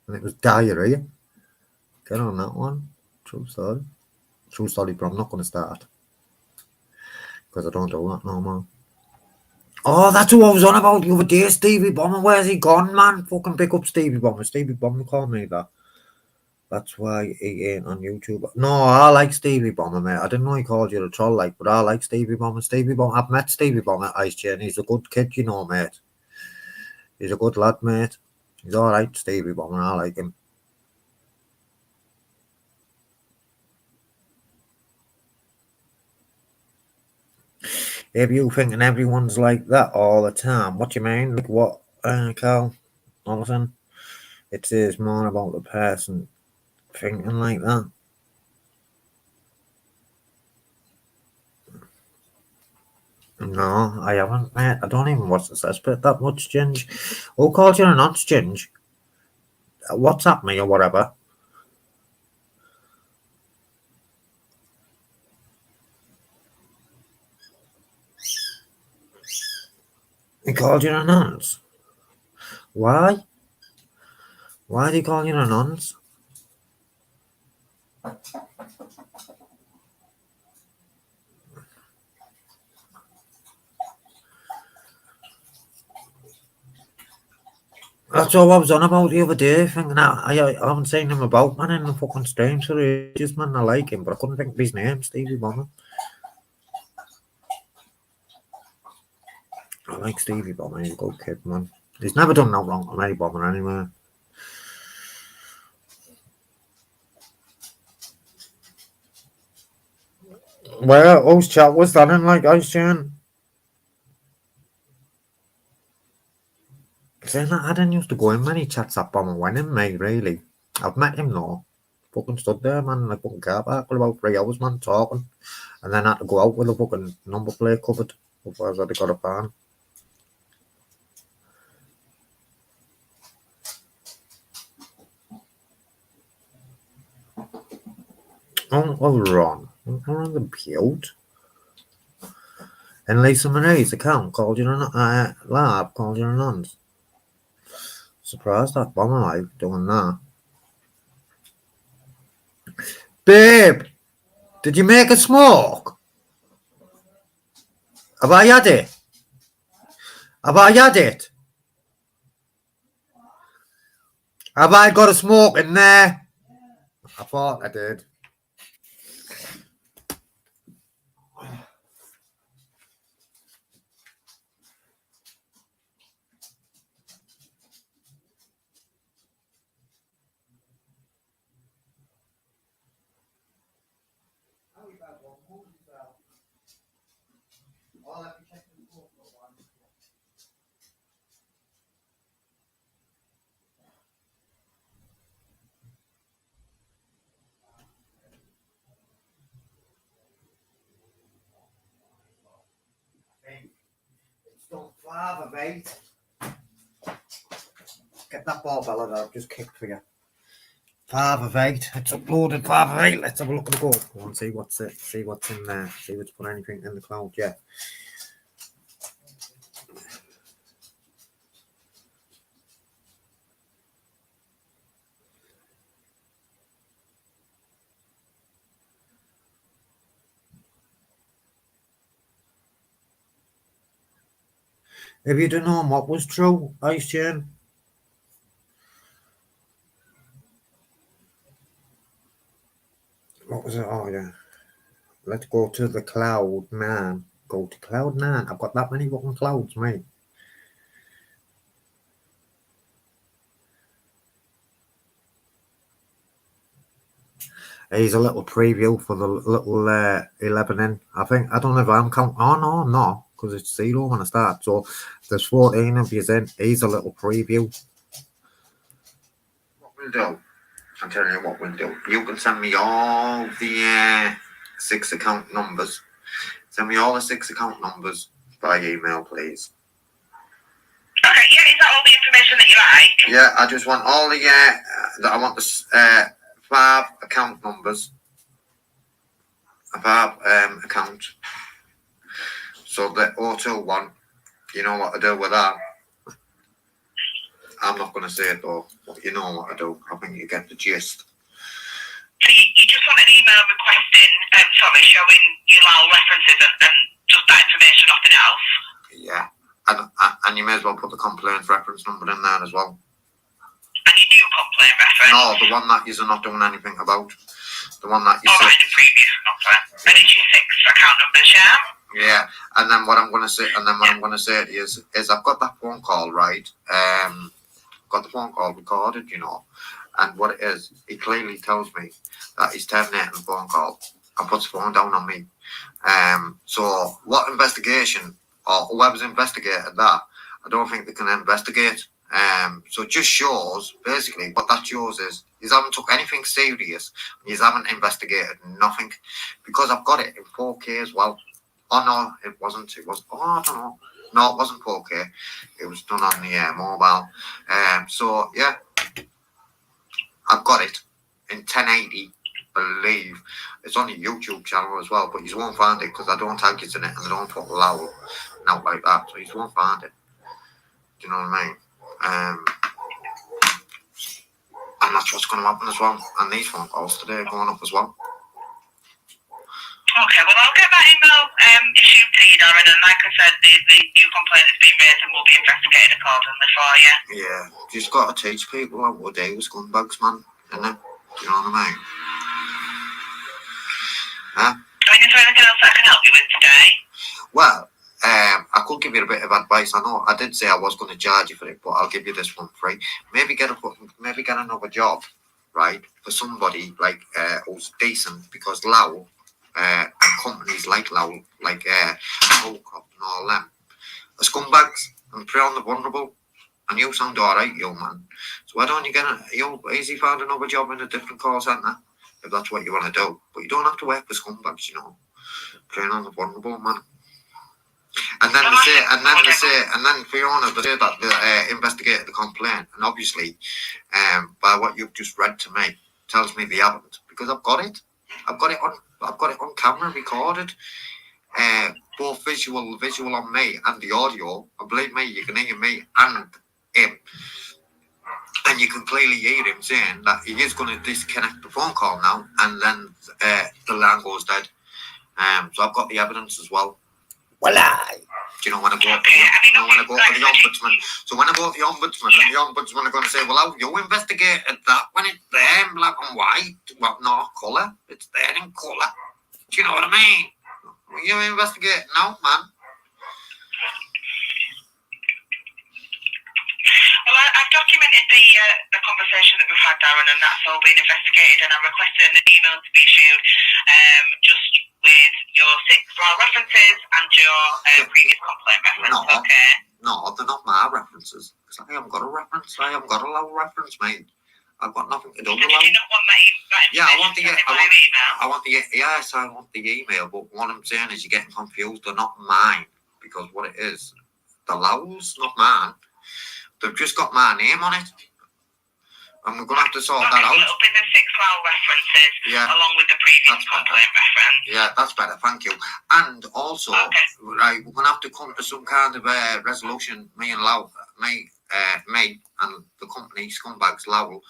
And it was diarrhea. Get on that one. True story. True story, but I'm not going to start. Because I don't do that no more. Oh, that's who I was on about the other day, Stevie Bomber. Where's he gone, man? Fucking pick up Stevie Bomber. Stevie Bomber called me that. That's why he ain't on YouTube. No, I like Stevie Bomber, mate. I didn't know he called you a troll, like, but I like Stevie Bomber. Stevie Bomber, I've met Stevie Bomber at Ice Chain. He's a good kid, you know, mate. He's a good lad, mate. He's alright, Stevie Bomber. I like him. If you thinking everyone's like that all the time, what do you mean? Like what, Carl? Alison? It says more about the person thinking like that. No, I haven't, mate. I don't even watch the cesspit that much, Ginge. Who called you a nonce, Ginge? WhatsApp me or whatever. He called you a nonce. Why? Why did he call you a nonce? That's all I was on about the other day, thinking I haven't seen him about, man, in the fucking streams for ages, man. I like him, but I couldn't think of his name, Stevie Bomber. I like Stevie Bomber, he's a good kid, man. He's never done no wrong to any Bomber anyway. Well, whose chat was that in, like, Ice Chain? Saying that, I didn't used to go in many chats that Bomber went in, mate, really. I've met him, though. Fucking stood there, man, like fucking car park for about 3 hours, man, talking. And then I had to go out with a fucking number plate covered. Otherwise, I'd have got a ban. Oh, Ron. Ron the build. And Lisa Marie's account called you a lab, called you a nonce. Surprised that Bomber like doing that. Babe, did you make a smoke? Have I had it? Have I had it? Have I got a smoke in there? I thought I did. It's done 5 of 8. Get that ball, Bella, that I've just kicked for you. 5 of 8. It's uploaded 5 of 8. Let's have a look at the code. Go on, see what's it. See what's in there. See if it's put anything in the cloud yet. If you don't know what was true, Ice Chain. What was it? Oh, yeah. Let's go to the cloud 9. Go to cloud 9. I've got that many fucking clouds, mate. Here's a little preview for the little 11 in. I think, I don't know if I'm counting. Oh, no, I'm not, because it's 0 when I start. So there's 14 of you in. Here's a little preview. What we'll do, I'll tell you what we'll do. You can send me all the 6 account numbers. Send me all the 6 account numbers by email, please.
Okay, yeah, is that all the information that you like?
Yeah, I just want all the, I want the 5 account numbers. A 5 account. So the auto one, you know what to do with that. I'm not going to say it though, but you know what to do. I think you get the gist.
So you just want an email requesting, showing your lowell references and just that information, nothing else?
Yeah. And you may as well put the complaint reference number in there as well.
And your new complaint reference?
No, the one that you're not doing anything about. The one that you
said. Right, the previous complaint. Yeah. And it's your 6 account numbers, yeah?
Yeah. And then what I'm going to say, I'm going to say to you is I've got that phone call, right? Got the phone call recorded, you know. And what it is, he clearly tells me that he's terminating the phone call and puts the phone down on me. So what investigation or whoever's investigated that, I don't think they can investigate. So it just shows, basically, what that shows is you haven't took anything serious. You haven't investigated nothing. Because I've got it in 4K as well. Oh, no, it wasn't. It was, I don't know. No, it wasn't 4K. It was done on the mobile. So, yeah, I've got it in 1080, believe. It's on the YouTube channel as well, but you won't find it because I don't tag it in it and I don't put lowell out like that, so you won't find it. Do you know what I mean? And that's what's going to happen as well. And these phone calls today are going up as well.
Okay, well, I'll get that email issued to you, Darren, and like I said, the new complaint has been raised and will be investigated accordingly for you.
Yeah, you just got to teach people how to deal with scumbags, man, innit? Do you know what I mean? Huh?
I mean, is there anything else I can help you with today?
Well, I could give you a bit of advice. I know I did say I was going to charge you for it, but I'll give you this one free. Maybe get another job, right, for somebody like who's decent, because lowell and companies like lowell, like Holcroft and all them, are scumbags and prey on the vulnerable. And you sound alright, you man. So why don't you get easy find another job in a different call centre if that's what you want to do? But you don't have to work for scumbags, you know, preying on the vulnerable, man. And then then Fiona, they say that they investigated the complaint, and obviously, by what you've just read to me, tells me they haven't, because I've got it on camera recorded, both visual on me and the audio. And believe me, you can hear me and him, and you can clearly hear him saying that he is going to disconnect the phone call now, and then the line goes dead. So I've got the evidence as well. Well, do you know when I go to the ombudsman? So when I go to the ombudsman, and the ombudsman are going to say, well, how you investigated that when it's there in black and white? Well, no, colour. It's there in colour. Do you know what I mean? Well, you investigate now, man.
Well, I've documented the conversation that we've had, Darren, and that's all been investigated, and I'm requesting an email to be issued just with your 6 lowell references and your previous complaint reference, okay?
No, they're not my references. Because I haven't got a reference. I haven't got a lowell reference, mate. I've got nothing to do with lowell.
Do you not want that information?
Yeah, I want
Yes,
I want the email, but what I'm saying is you're getting confused. They're not mine, because what it is, the lowell's not mine. They've just got my name on it.
And we're going to have to sort
Okay,
that
so
out.
it'll be the 6 lowell references
Yeah,
along with the previous
that's better.
complaint reference.
Yeah, that's better. Thank you. And also,
Okay.
right, we're going to have to come to some kind of resolution. Me and me and the company Scumbags Lowell,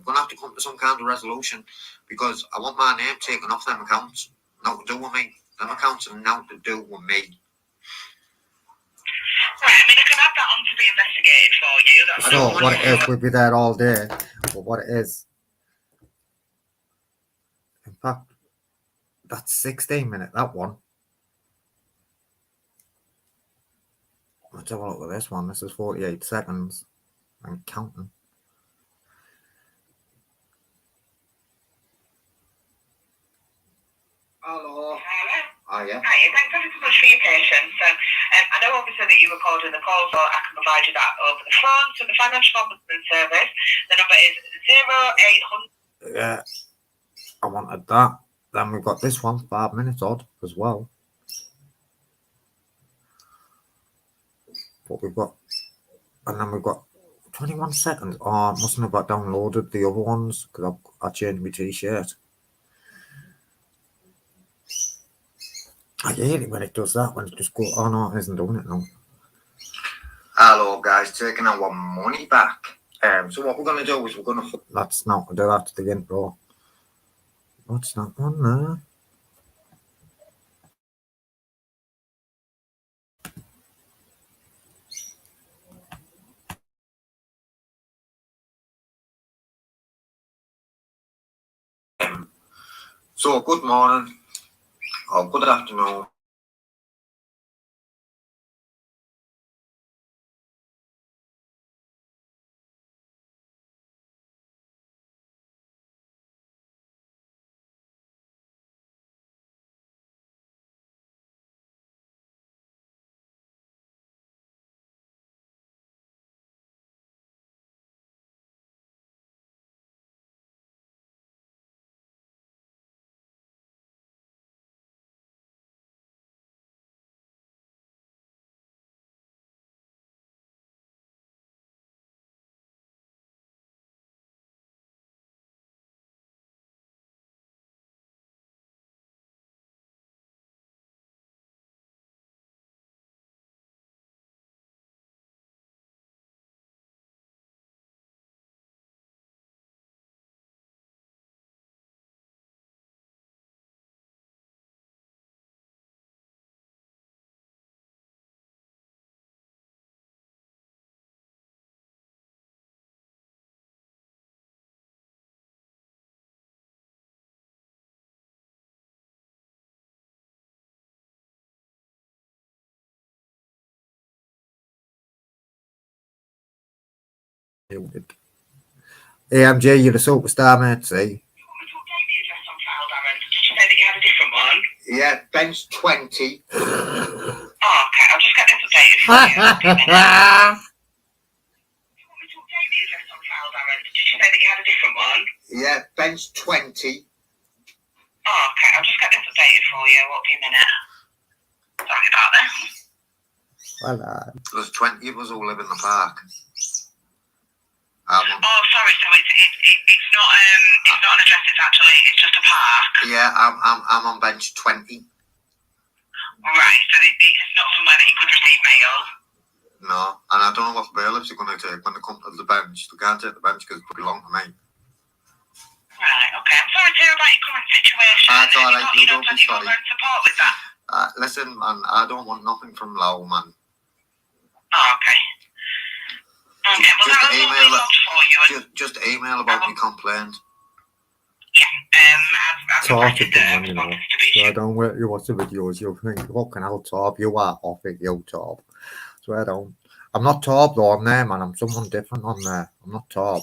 going to have to come to some kind of resolution because I want my name taken off them accounts. Not to do with me. Them accounts are now to do with me.
Right, I mean, I can add that on to be investigated for you. That's
So
no
what it
problem.
is, we'll be there all day. But what it is, in fact, that's 16 minutes, that one. Let's have a look at this one. This is 48 seconds and counting.
Hello.
Hello.
Oh, yeah.
Hi, thanks ever so much for your patience. So, I know obviously that you recorded the call, so I can provide you that over the phone. So the Financial Ombudsman Service, the number is 0800.
Yeah, I wanted that. Then we've got this one, 5 minutes odd as well. But we've got, and then we've got 21 seconds. Oh, I mustn't have got downloaded the other ones because I changed my t-shirt. I hate it when it does that, when it just goes, oh no, it isn't doing it now.
Hello, guys. Taking our money back. So what we're going to do is we're going to...
That's not, do that to the intro. What's that one there?
So, good morning or good afternoon.
AMG, you're the superstar, mate, see?
You want me to update the address on file, Darren? Did you say that you had a different one?
Yeah, bench 20.
Oh, okay, I'll just get this updated for you. Won't be a minute. You want me to update the address on file, Darren? Did you say that you had a different one?
Yeah, bench 20.
Oh, okay, I'll just get this updated for you. Won't be a minute. Sorry about this.
Well,
There's 20 of us all live in the park.
Oh, sorry. So it's not an address. It's just a park.
Yeah, I'm on bench 20.
Right. So it's not somewhere that you could receive mail.
No, and I don't know what the bailiffs are going to take when they come to the bench. They can't take the bench because it belongs to me.
Right. Okay. I'm sorry to hear about your current situation.
That's all right. You don't be
plenty of
sorry.
ongoing support with that.
Listen, man, I don't want nothing from Lowell, man.
Oh, okay. Okay. Well,
Just
that was all
email
we logged for you. And,
Just email about my complaint.
yeah. I've
talk
requested
to them, you know.
responses to be
So I
issued.
don't want you watch the videos, you'll think, fucking hell, Torb, you are off it, you Torb. So I don't. I'm not Torb though on there, man. I'm someone different on there. I'm not Torb.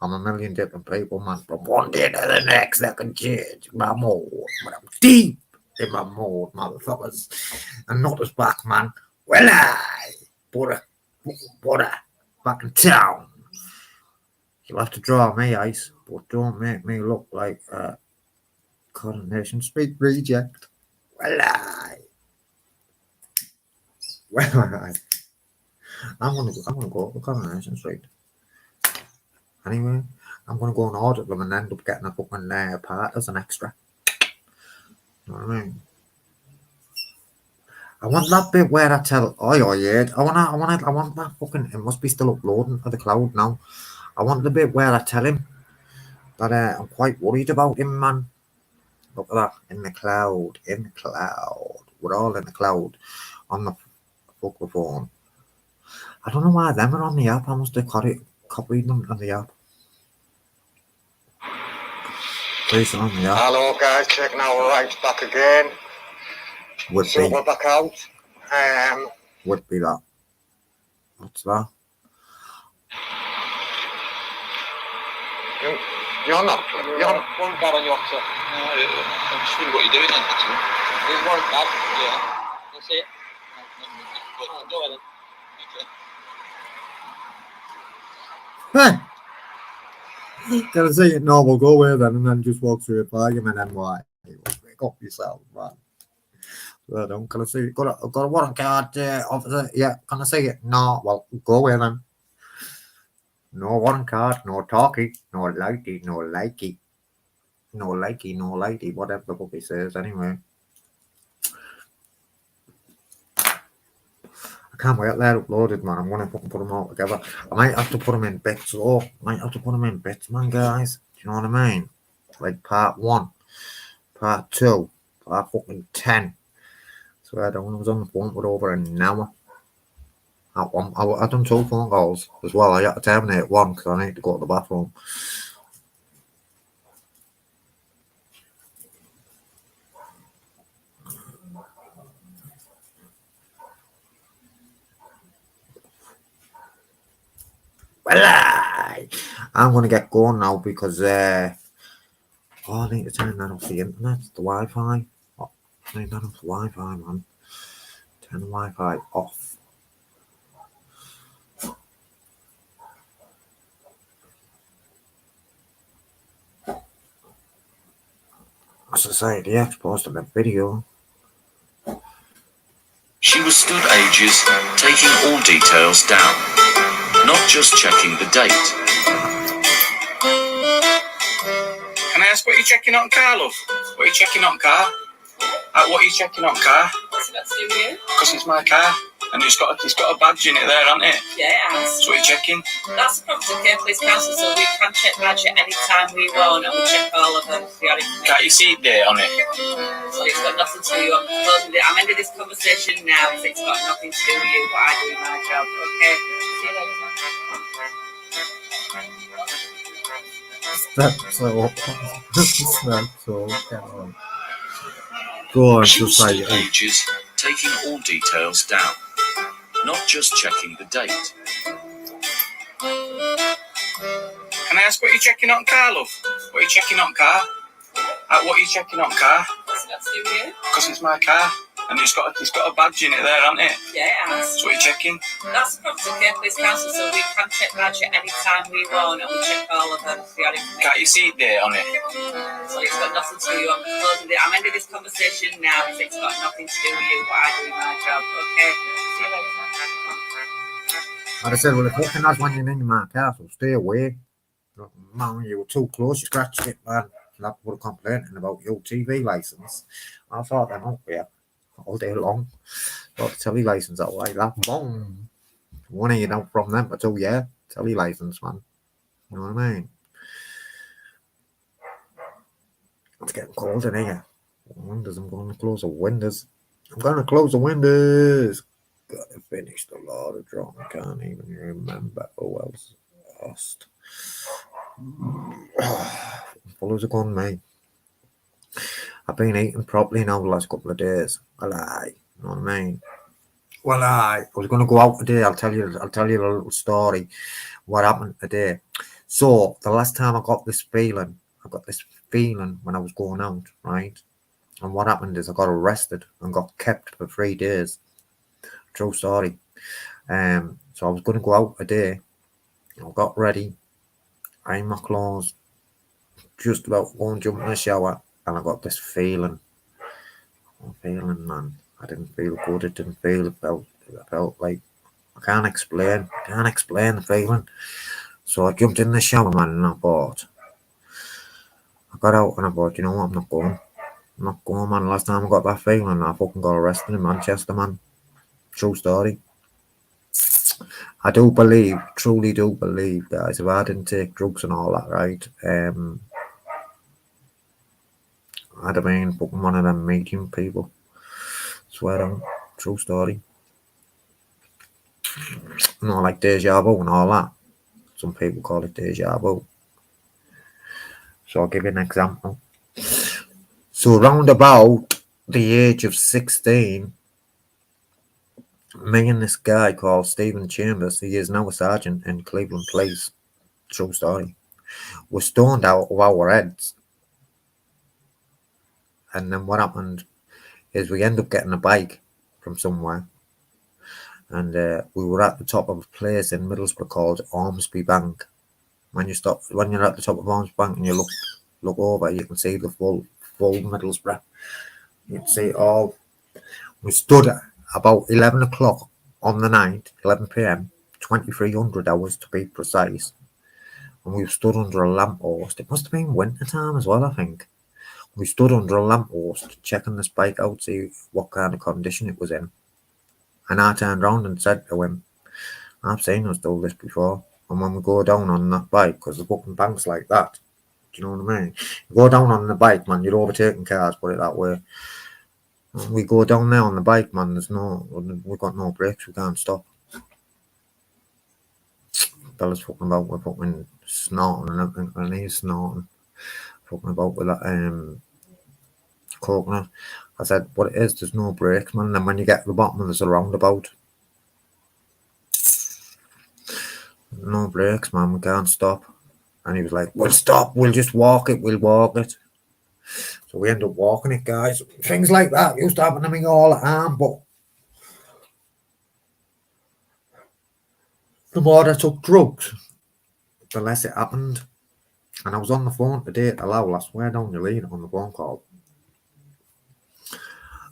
I'm a million different people, man. From one day to the next, I can change my mode. But I'm deep in my mode, motherfuckers. And not as back, man. Well, butter, back in town. You'll have to draw me, Ice, but don't make me look like a Coronation Street reject. Well, I'm gonna go to Coronation Street. Anyway, I'm going to go and order them and end up getting a fucking part as an extra. You know what I mean? I want that bit where I tell, oh yeah, I want that fucking, it must be still uploading to the cloud now. I want the bit where I tell him that I'm quite worried about him, man. Look at that, in the cloud. We're all in the cloud on the fucking phone. I don't know why them are on the app. I must have copied them on the app. Please on the app.
Hello guys, checking our right back again.
Would
So
be,
we're back out.
would be that. What's that?
You're not.
One bad on your WhatsApp. I'm just wondering what you're doing then. There's one bad. Yeah. That's it. Go ahead then.
Hey! Can I say it? No, we'll go away then and then just walk through a argument and why? Pick up yourself, man. So don't, can I say it? Got a warrant card, officer? Yeah, can I say it? No, well, go away then. No warrant card, no talkie, no likey, no likey. No likey, no likey, whatever the fuck he says anyway. I can't wait they're uploaded, man. I'm gonna fucking put them all together. I might have to put them in bits, man, guys. Do you know what I mean? Like part 1, part 2, part fucking 10. So I was on the phone for over an hour. I done 2 phone calls as well. I had to terminate one because I need to go to the bathroom. Well, I'm gonna get going now because I need to turn that off the internet, the Wi-Fi. Oh, turn that off the Wi-Fi, man. Turn the Wi-Fi off. As I say, the ex posted a video.
She was stood ages, taking all details down, not just checking the date.
Can I ask what you're checking on car, love? What are you checking on car? What are you checking on car?
What's that to do with you?
Because it's my car. And it's got a badge in it there, hasn't it?
Yeah, it has.
So what are you checking?
That's the property care police council, so we can check badge at any time we want, and we check all of them.
Can't you see it there on it?
So it's got nothing to do with you. I'm ending this conversation now, because it's got nothing to do with you, what I do in my job, okay? See you later.
That's so go on,
She was
just like
stood ages, taking all details down, not just checking the date.
Can I ask what you're checking on car, love? What are you checking on car? What are you checking on car?
What's that to do with you?
Because it's my car. And it's got a badge in it there, hasn't it?
Yeah, it has.
So what are you checking?
That's the property care police council, so we can check badge at any time we want, and we check all of them.
Can't you see it there on it?
So it's got nothing to do with you. I'm ending this conversation now, because it's got nothing to do with you, what I do in my job, okay? See you later.
I said, well, if fucking that's when you're in my castle, stay away. Man, you were too close, you scratched it, man. And I put a complaint in about your TV license. I thought them up here all day long. Got the telly license that way, that boom. One of you know from them for 2 years. Telly license, man. You know what I mean? It's getting cold in here. Windows, I'm going to close the windows. Gotta finish the Lord of Drum. I can't even remember who else lost. Follows a gun, mate. I've been eating properly now the last couple of days. Well, you know what I mean? Well, I was going to go out today. I'll tell you a little story. What happened today? So the last time I got this feeling when I was going out, right? And what happened is I got arrested and got kept for 3 days. True story. So I was going to go out today. I got ready, ironed my clothes, just about going to jump in the shower, and I got this feeling. Man. I didn't feel good. It didn't feel. It felt like I can't explain the feeling. So I jumped in the shower, man, and I got out and I thought, you know what, I'm not going, man. Last time I got that feeling, I fucking got arrested in Manchester, man. True story. I do believe, truly do believe, guys, if I didn't take drugs and all that, right, I'd have been fucking one of them medium people. Swear on, true story. You know, like deja vu and all that. Some people call it deja vu. So I'll give you an example. So around about the age of 16, me and this guy called Stephen Chambers, he is now a sergeant in Cleveland Police, true story, were stoned out of our heads. And then what happened is we ended up getting a bike from somewhere. And we were at the top of a place in Middlesbrough called Ormsby Bank. When you're at the top of Ormsby Bank and you look over, you can see the full Middlesbrough. You can see it all. We stood at about 11 o'clock on the night, 11 p.m, 2300 hours to be precise. And we stood under a lamppost. It must have been winter time as well, I think. We stood under a lamppost checking this bike out, see what kind of condition it was in. And I turned round and said to him, I've seen us do this before. And when we go down on that bike, because the fucking bank's like that, do you know what I mean? You go down on the bike, man, you're overtaking cars, put it that way. And we go down there on the bike, man, we've got no brakes, we can't stop. Fella's fucking about with fucking snorting and everything, and he's snorting. Fucking about with that coconut. I said, what it is, there's no brakes, man. And then when you get to the bottom, there's a roundabout. No brakes, man, we can't stop. And he was like, we'll stop, we'll just walk it, we'll walk it. So we end up walking it, guys. Things like that used to happen to me all the time, but the more I took drugs, the less it happened. And I was on the phone today to Lowell, I swear down your lead on the phone call.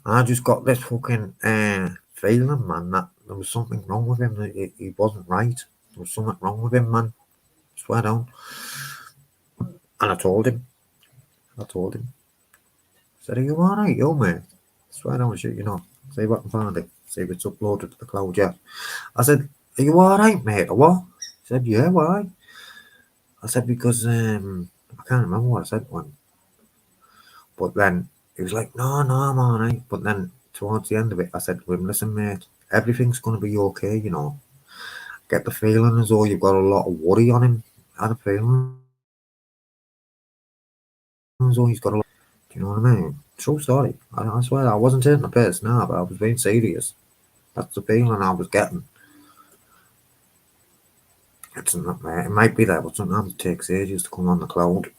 And I just got this fucking feeling, man, that there was something wrong with him. He wasn't right. There was something wrong with him, man. Swear down. And I told him. I said, are you alright, yo, mate? Swear down, shit, you know. See if I can find it. See if it's uploaded to the cloud yet. I said, are you alright, mate, or what? He said, yeah, why? I said, because I can't remember what I said to him. But then he was like, no, I'm alright. But then towards the end of it, I said to him, listen, mate, everything's going to be okay, you know. Get the feeling as though you've got a lot of worry on him. I had a feeling as though he's got a lot. Do you know what I mean? True story. I swear, I wasn't taking the piss, no, but I was being serious. That's the feeling I was getting. It's not, it might be there, but sometimes it takes ages to come on the cloud.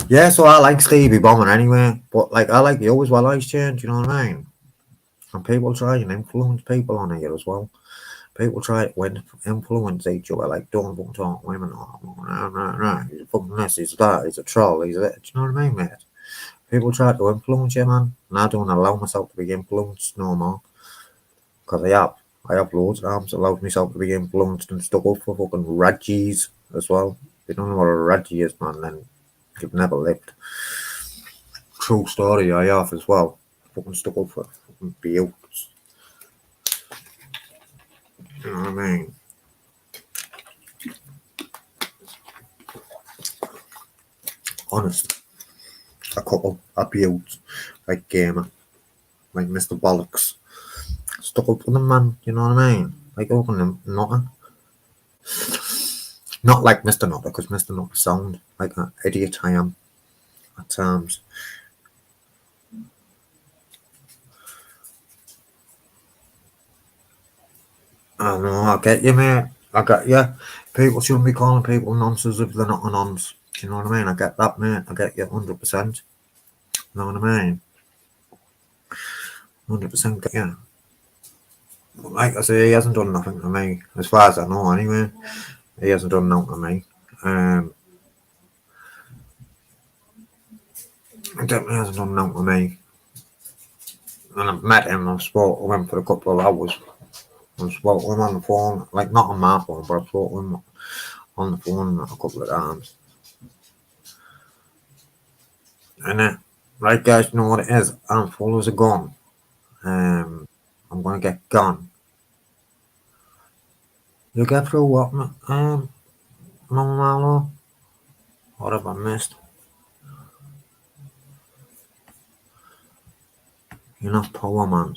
Yeah, so I like Stevie Bombing anyway, but like I like you as well, Ice Change, you know what I mean? And people try and influence people on here as well. People try to influence each other, like don't fucking talk to women, he's a fucking this, he's that, he's a troll, he's that, do you know what I mean, mate? People try to influence you, man, and I don't allow myself to be influenced no more. Because I have loads of times allowed myself to be influenced and stuck up for fucking radgies as well. If you don't know what a radgie is, man, then you've never lived. True story, I have as well. Fucking stuck up for fucking buttes. You know what I mean? Honest. A couple of buttes, like Gamer, like Mr. Bollocks. Stuck up for them, man, you know what I mean? Like open them, nothing. Not like Mr. Nutter, because Mr. Nutter sound like an idiot I am at times. I know, I get you, mate. I get you. People shouldn't be calling people nonsense if they're not a nonce. Do you know what I mean? I get that, mate. I get you 100%. You know what I mean? 100% get you. Like I say, he hasn't done nothing to me, as far as I know, anyway. He hasn't done nothing to me. He definitely hasn't done nothing to me. And I've met him, I've spoken to him for a couple of hours. I spoke to him on the phone, like not on my phone, but I spoke to him on the phone a couple of times. And right, guys, you know what it is? I'm full as a gun. I'm gonna get gone. You get through what, Mama Marlowe? What have I missed? Enough power, man.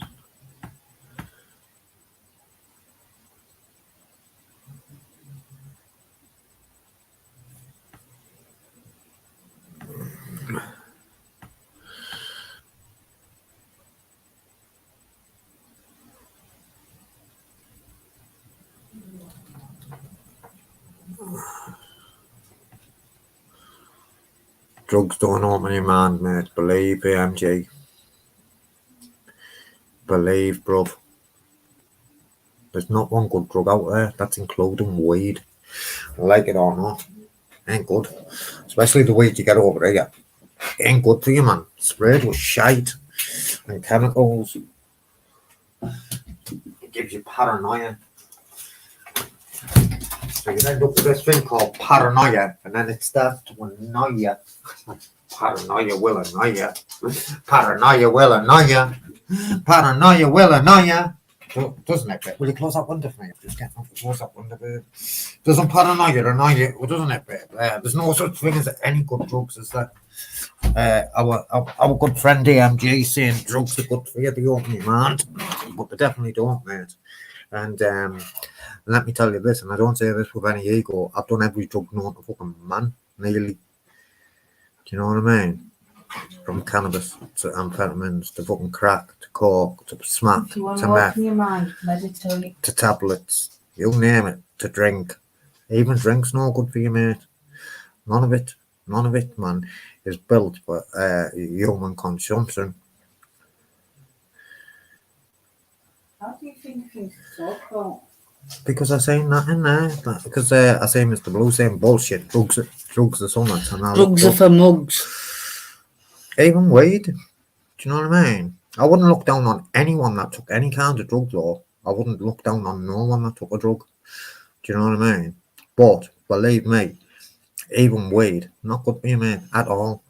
Drugs don't open your mind, mate. Believe AMG. Believe, bruv. There's not one good drug out there. That's including weed. Like it or not. Ain't good. Especially the weed you get over here. Ain't good for you, man. Sprayed with shite and chemicals. It gives you paranoia. So you end up with this thing called paranoia, and then it starts to annoy you. Paranoia will annoy you. Paranoia will annoy you. Paranoia will annoy you. Doesn't it, babe? Will you close that window for me? Just get off the close that window, babe. Doesn't paranoia annoy you? Doesn't it, babe? There's no such thing as any good drugs as that. Our good friend AMG saying drugs are good for you, they open your mind, but they definitely don't, mate. And let me tell you this, and I don't say this with any ego, I've done every drug known to fucking man, nearly. Do you know what I mean? From cannabis to amphetamines to fucking crack to coke to smack
If you want
to
to
meth
open your mind, meditate.
to tablets, you name it, to drink. Even drink's no good for you, mate. None of it, man, is built for human consumption.
How do you think things talk about?
Because I say nothing there. Because I say Mr. Blue saying bullshit. Drugs are so much. And
Drugs are for mugs.
even weed. Do you know what I mean? I wouldn't look down on anyone that took any kind of drug, though. I wouldn't look down on no one that took a drug. Do you know what I mean? But believe me, even weed, not good for you, mate, at all.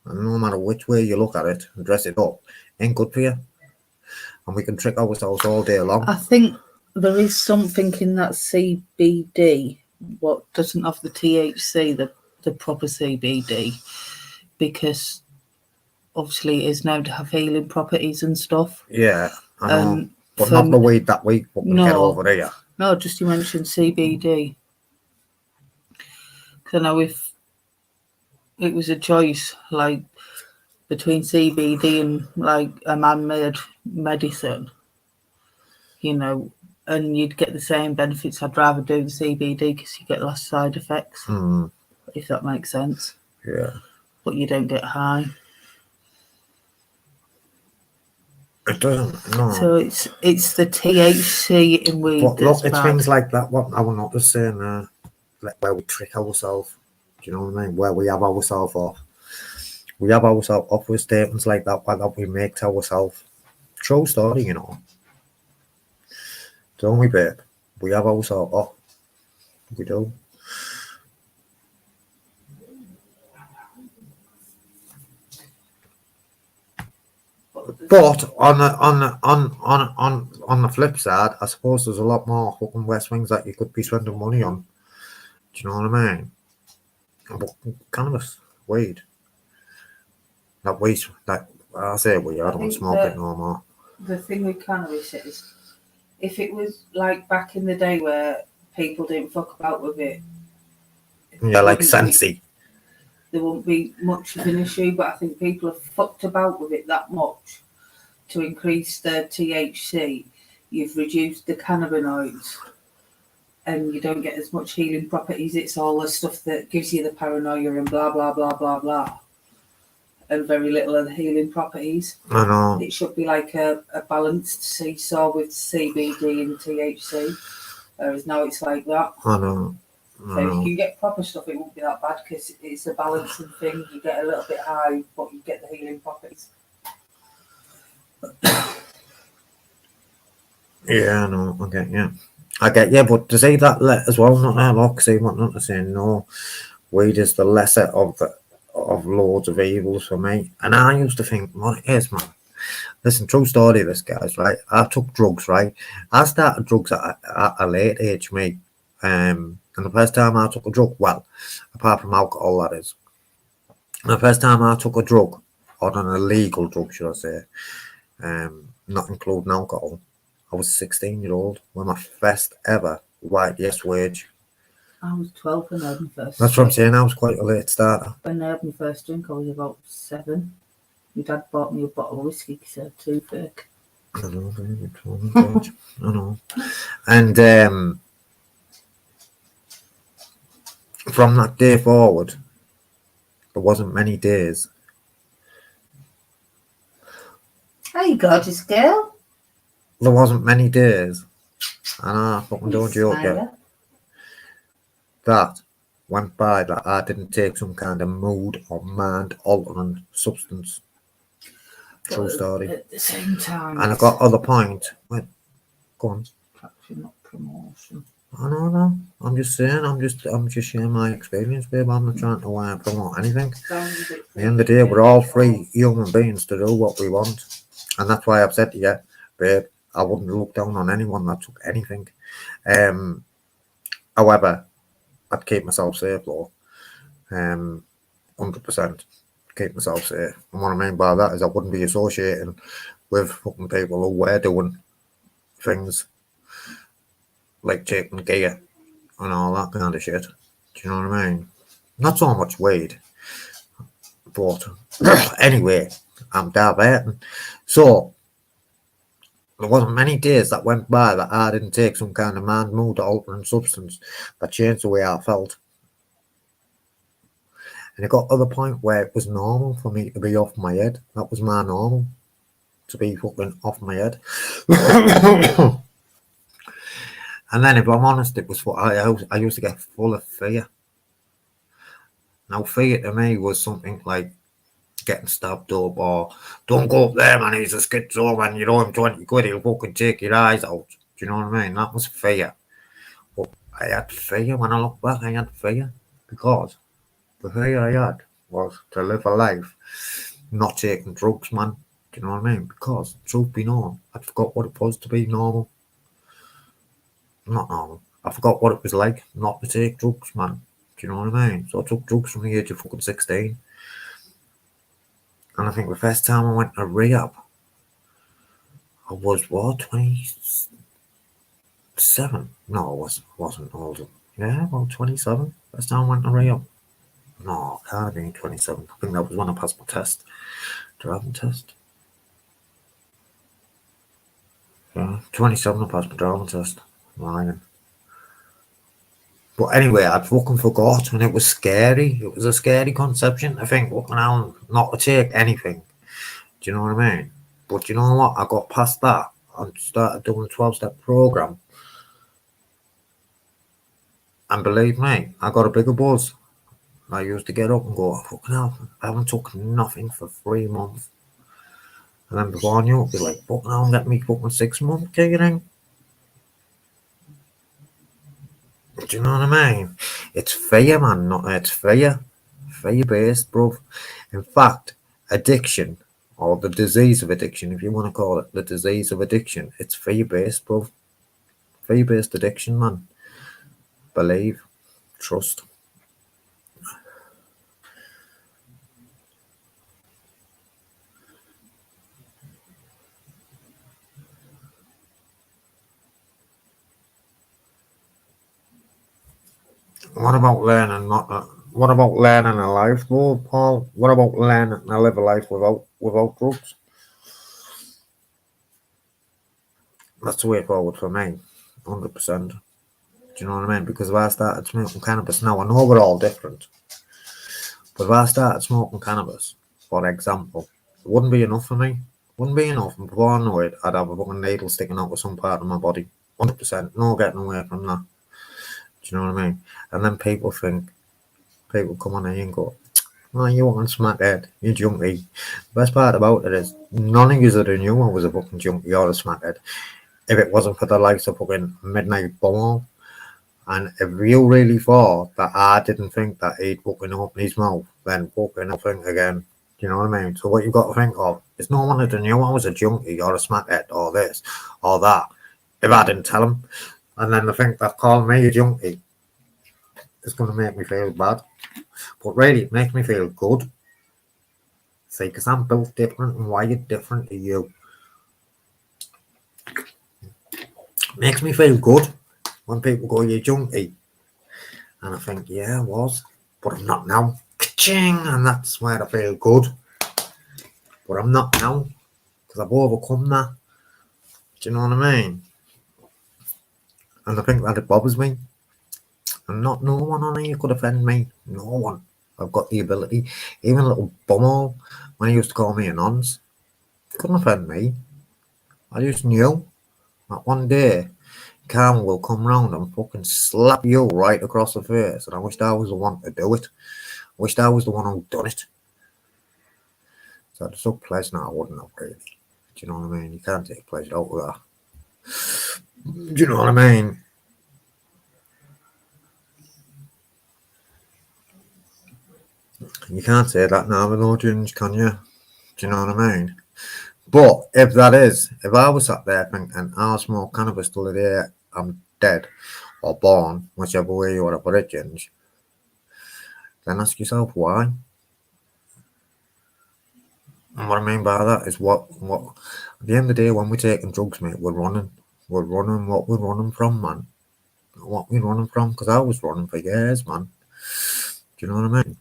And no matter which way you look at it and dress it up, ain't good for you. And we can trick ourselves all day long.
I think there is something in that CBD what doesn't have the THC, the proper CBD, because obviously it is known to have healing properties and stuff.
Yeah, I know. But not the weed that we fucking get over here.
No, just you mentioned CBD. Because I know if it was a choice, like between CBD and like a man-made medicine, you know, and you'd get the same benefits, I'd rather do the CBD because you get less side effects, if that makes sense.
Yeah.
But you don't get high.
It doesn't, no.
So it's the THC in weed.
But look, it's
bad.
things like that. What I will not just saying, like where we trick ourselves. Do you know what I mean? Where we have ourselves off. We have ourselves off with statements like that, that we make to ourselves. True story, you know. Don't we, babe? We have ourselves off. We do. But on the flip side, I suppose there's a lot more fucking West Wings that you could be spending money on. Do you know what I mean? But cannabis, weed. That weed, that I say weed, I don't smoke it no more.
The thing with cannabis is, if it was like back in the day where people didn't fuck about with it.
Yeah, like Sensi.
There won't be much of an issue, but I think people have fucked about with it that much to increase their THC. You've reduced the cannabinoids and you don't get as much healing properties. It's all the stuff that gives you the paranoia and blah, blah, blah, blah, blah. And very little of the healing properties.
I know.
It should be like a balanced seesaw with CBD and THC. Whereas now it's like that.
I know.
So if you can get proper stuff, it won't be that bad because it's a balancing thing. You get a little bit high, but you get the healing properties.
Yeah, I know. I get you. I get you, but to say that as well, not that lot, because I want not to say no. Weed is the lesser of loads of evils for me. And I used to think, what it is, man. Listen, true story, this guys, right? I took drugs, right? I started drugs at a late age, me. And the first time I took a drug, well, apart from alcohol, that is. The first time I took a drug, or an illegal drug, should I say, not including alcohol, I was 16-year-old when my first ever white yes wage.
I was 12 when I had my first
That's what I'm
drink.
saying. I was quite a late starter.
When I had my first drink, I was about 7. My dad bought me a bottle of whiskey because he had toothache.
I know, baby, George. I know. And from that day forward, there wasn't many days.
Hey, gorgeous girl.
There wasn't many days. And I fucking don't joke you.
Smiler.
That went by that I didn't take some kind of mood or mind altering substance. True
But
story.
At the same time,
And I got other point. Wait, go on.
perhaps not promotion.
I know that. I'm just saying. I'm just sharing my experience, babe. I'm not trying to promote anything.
Sounds a bit
At the end of the day, we're all free human beings to do what we want, and that's why I've said to you, babe, I wouldn't look down on anyone that took anything. However, I'd keep myself safe though. 100%. Keep myself safe. And what I mean by that is I wouldn't be associating with fucking people who were doing things like taking gear and all that kind of shit. Do you know what I mean? Not so much weed, but anyway, I'm diverting. So there wasn't many days that went by that I didn't take some kind of mind mood altering substance that changed the way I felt. And it got to the point where it was normal for me to be off my head. That was my normal, to be fucking off my head. And then, if I'm honest, it was what I used to get full of fear. Now, fear to me was something like getting stabbed up, or don't go up there, man, he's a schizo, man, you know him 20 quid, he'll fucking take your eyes out. Do you know what I mean? That was fear. But I had fear. When I look back, I had fear, because the fear I had was to live a life not taking drugs, man. Do you know what I mean? Because, truth be known, I forgot what it was to be normal. Not normal. I forgot what it was like not to take drugs, man. Do you know what I mean? So I took drugs from the age of fucking 16. And I think the first time I went to rehab, I was, what, 27? No, I wasn't older. Yeah, about 27. First time I went to rehab. No, I can't have been 27. I think that was when I passed my test. Driving test. Yeah, 27 I passed my driving test. I'm lying. But anyway, I'd fucking forgot, and it was scary. It was a scary conception. I think, fucking hell, not to take anything. Do you know what I mean? But you know what? I got past that and started doing a 12-step program. And believe me, I got a bigger buzz. I used to get up and go, fucking hell, I haven't took nothing for 3 months. And then before I knew it, be like, fucking hell, get me fucking 6 months kicking. Do you know what I mean? It's fear, man. It's fear. Fear-based, bruv. In fact, addiction, or the disease of addiction, if you want to call it the disease of addiction, it's fear-based, bruv. Fear-based addiction, man. Believe. Trust. What about learning what about learning a life though, Paul? What about learning to live a life without drugs? That's the way forward for me, 100%. Do you know what I mean? Because if I started smoking cannabis now, I know we're all different, but if I started smoking cannabis, for example, it wouldn't be enough for me. Wouldn't be enough, and before I know it, I'd have a fucking needle sticking out of some part of my body. 100%. No getting away from that. Do you know what I mean? And then people come on here and go, oh, you want smackhead, you junkie. The best part about it is none of you that knew I was a fucking junkie or a smackhead. if it wasn't for the likes of fucking Midnight Bomb. And if you really thought that I didn't think that he'd fucking open his mouth, then fucking I'll think again. Do you know what I mean? So what you got to think of is no one that knew I was a junkie or a smackhead or this or that if I didn't tell him. And then the think that calling me a junkie is going to make me feel bad. But really, it makes me feel good. See, because I'm built different and wired different to you. Makes me feel good when people go, you're junkie. And I think, yeah, I was. But I'm not now. Ka-ching! And that's where I feel good. But I'm not now. Because I've overcome that. Do you know what I mean? And I think that it bothers me. And not no one on here could offend me. No one. I've got the ability. Even a little bumhole, when he used to call me a nonce, couldn't offend me. I just knew that one day Carmen will come round and fucking slap you right across the face. And I wished I was the one to do it. I wished I was the one who done it. So I took pleasure. No, I wouldn't have really. Do you know what I mean? You can't take pleasure out of that. Do you know what I mean? You can't say that now with no ginge, can you? Do you know what I mean? But if that is, if I was sat there thinking, I'll smoke cannabis till the day I'm dead or born, whichever way you want to put it, ginge, then ask yourself why. And what I mean by that is what at the end of the day, when we're taking drugs, mate, we're running what we're running from, man. What we're running from, because I was running for years, man. Do you know what I mean?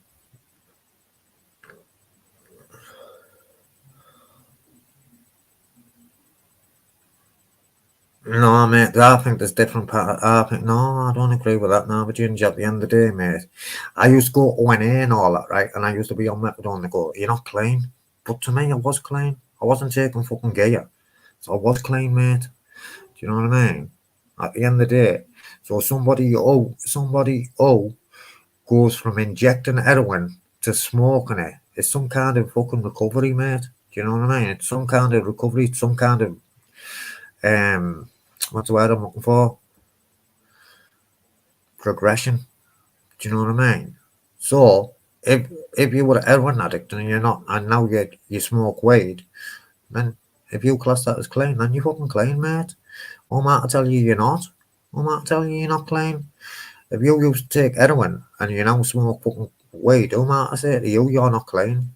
No, mate, I think there's different part. I think, no, I don't agree with that now, but Ginger, at the end of the day, mate, I used to go ONA and all that, right? And I used to be on methadone, they go, you're not clean. But to me, I was clean. I wasn't taking fucking gear. So I was clean, mate. Do you know what I mean? At the end of the day. So somebody goes from injecting heroin to smoking it. It's some kind of fucking recovery, mate. Do you know what I mean? It's some kind of recovery, it's some kind of what's the word I'm looking for? Progression. Do you know what I mean? So if you were a heroin addict and you're not, and now you smoke weed, then if you class that as clean, then you're fucking clean, mate. Or might I tell you you're not? Or might I tell you you're not clean? If you used to take heroin and you now smoke fucking weed, who might I say to you, you're not clean?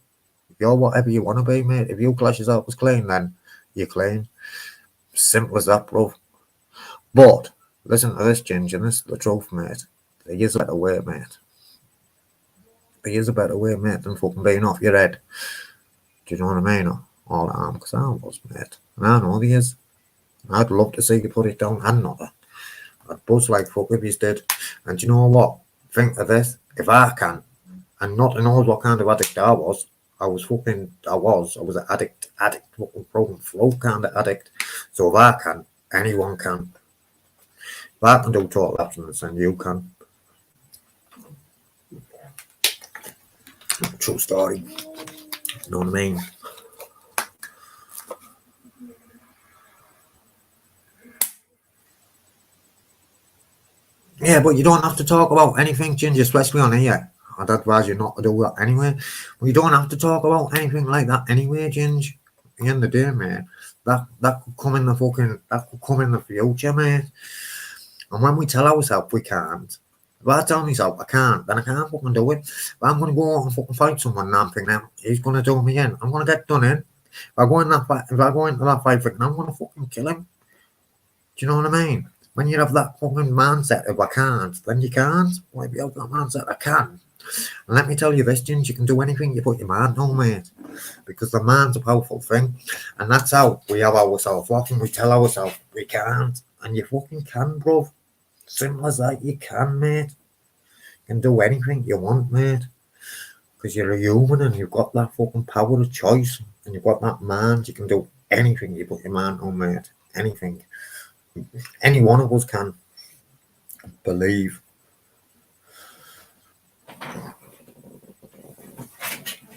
You're whatever you want to be, mate. If you class yourself as clean, then you're clean. Simple as that, bro. But listen to this, Ginger, and this is the truth, mate. There is a better way, mate. There is a better way, mate, than fucking being off your head. Do you know what I mean? All the time, because I was, mate. And I know there is. I'd love to see you put it down and not that. I'd buzz like fuck if you did. And you know what? Think of this. If I can, and not to know what kind of addict I was an addict, fucking broken flow kind of addict. So if I can, anyone can. If I can do total abstinence, then you can. True story. You know what I mean? Yeah, but you don't have to talk about anything, Ginger, especially on here. I'd advise you not to do that anyway. But you don't have to talk about anything like that anyway, Ginger. At the end of the day, mate, that could come in the future, mate. And when we tell ourselves we can't, if I tell myself I can't, then I can't fucking do it. If I'm going to go out and fucking fight someone and I'm thinking he's going to do me in, I'm going to get done in. If I go into that fight thinking I'm going to fucking kill him. Do you know what I mean? When you have that fucking mindset of I can't, then you can't. Well, if you have that mindset, I can. And let me tell you this, Ginger, you can do anything you put your mind on, mate. Because the mind's a powerful thing. And that's how we have ourselves off and we tell ourselves we can't. And you fucking can, bro. Simple as that, you can, mate. You can do anything you want, mate. Because you're a human and you've got that fucking power of choice. And you've got that mind. You can do anything you put your mind on, mate. Anything. Any one of us can. Believe.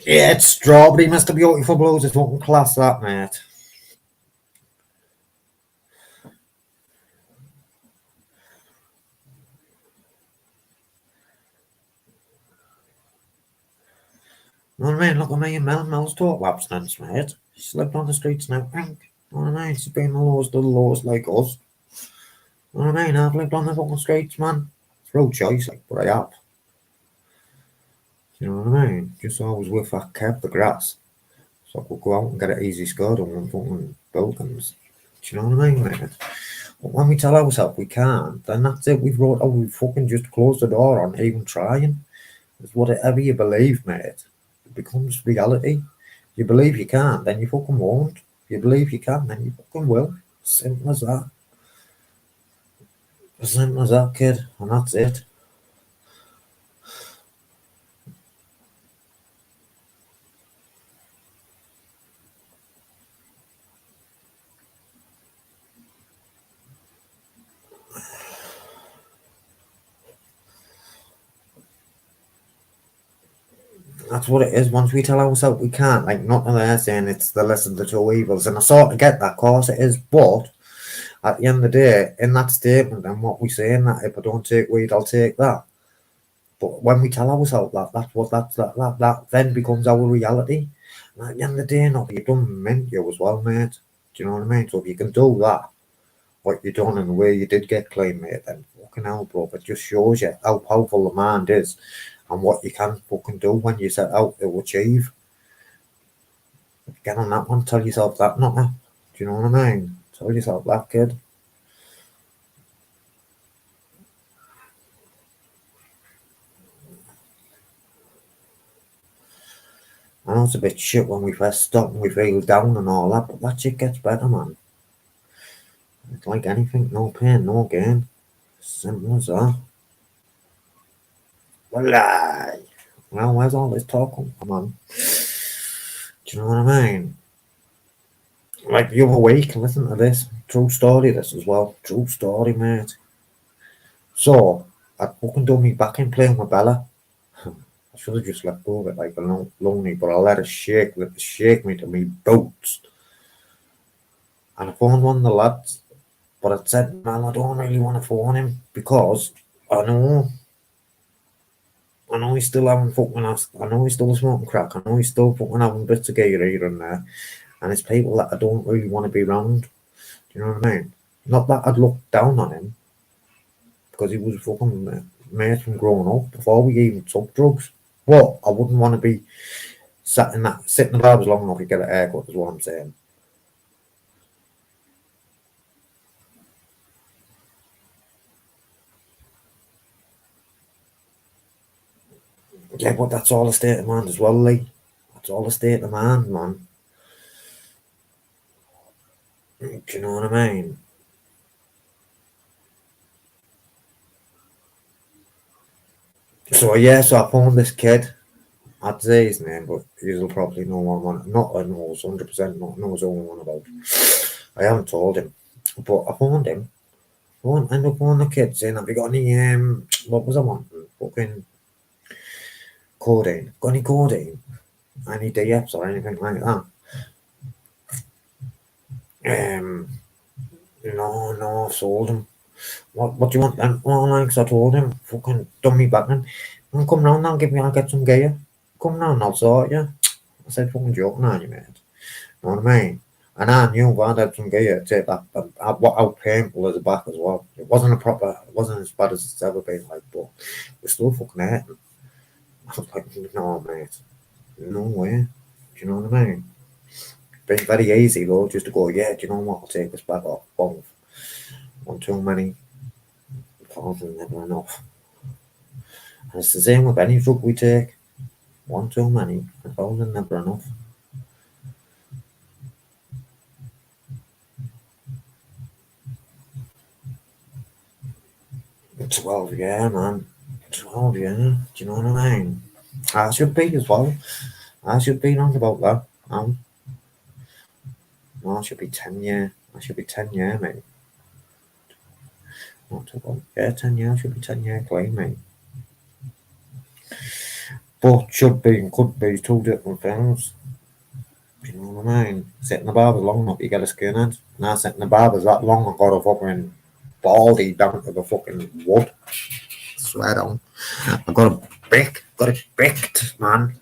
Yeah, it's strawberry, Mr. Beautiful Blues. It's fucking class, that, mate. You know what I mean? Look at me and Mel. Mel's total abstinence, mate. She's lived on the streets now, pink. You know what I mean? She's been the laws like us. You know what I mean? I've lived on the fucking streets, man. Through choice, like, but I have. You know what I mean? Just always with that kept the grass. So I could go out and get an easy skirt on and fucking buildings. Do you know what I mean, mate? But when we tell ourselves we can't, then that's it. We've wrote, oh, we fucking just closed the door on even trying. It's whatever you believe, mate. It becomes reality. You believe you can't, then you fucking won't. If you believe you can, then you fucking will. Simple as that. As simple as that, kid. And that's it. That's what it is. Once we tell ourselves we can't, like, not they're saying it's the lesser of the two evils, and I sort of get that, of course it is, but at the end of the day, in that statement and what we say in that, if I don't take weed, I'll take that. But when we tell ourselves that, that then becomes our reality. And at the end of the day, not you done meant you as well, mate. Do you know what I mean? So if you can do that, what you done and the way you did get clean, mate, then fucking hell, bro. It just shows you how powerful the mind is and what you can fucking do when you set out to achieve. Get on that one, tell yourself that, not that. Do you know what I mean? Tell yourself that, kid. I know it's a bit shit when we first stop and we feel down and all that, but that shit gets better, man. It's like anything, no pain, no gain. Simple as that. Well, where's all this talk come on? Do you know what I mean? Like the other week, listen to this. True story, this as well. True story, mate. So, I fucking done me back in playing with Bella. I should have just let go of it like a lonely, but I let it shake me to me boots. And I phoned one of the lads, but I said, man, I don't really want to phone him because I know he's still having fucking ass. I know he's still smoking crack. I know he's still fucking having bits of gear here and there. And it's people that I don't really want to be around. Do you know what I mean? Not that I'd look down on him because he was fucking mate from growing up before we even took drugs. But I wouldn't want to be sitting in the barbers long enough to get a haircut, is what I'm saying. Yeah, but that's all a state of mind as well, Lee. That's all a state of mind, man. Do you know what I mean? So yeah, so I phoned this kid. I'd say his name, but you'll probably know what I'm not. I know 100% not knows all I'm on about. I haven't told him, but I phoned him. I ended up phoning the kid saying, "Have you got any what was I wanting? Fucking codeine? Got any codeine? Any DFs or anything like that?" No, I've sold him. What do you want then? Well, like, 'cause I told him, fucking dummy backing. I'll come round, I'll get some gear. Come round, I'll sort you. I said, fucking joking on you, mate. You know what I mean? And I knew I'd had some gear to take that, how painful is the back as well. It wasn't as bad as it's ever been, like, but it's still fucking hurting. I was like, no, mate. No way. Do you know what I mean? Been very easy, though, just to go, yeah, do you know what? I'll take this back off. Both. One too many. Thousand never enough. And it's the same with any drug we take. One too many. 1,000 never enough. 12, yeah, man. 12, yeah. Do you know what I mean? I should be as well. I should be on about that. No, I should be 10 year. I should be 10 year, mate. Not too long. Yeah, 10 year. I should be 10 year clean, mate. But should be and could be two different things. Do you know what I mean? Sitting the barbers long enough, you get a skinhead. Now sitting the barbers that long, I've got a fucking baldy down to the fucking wood. Swear down. I got it baked, man.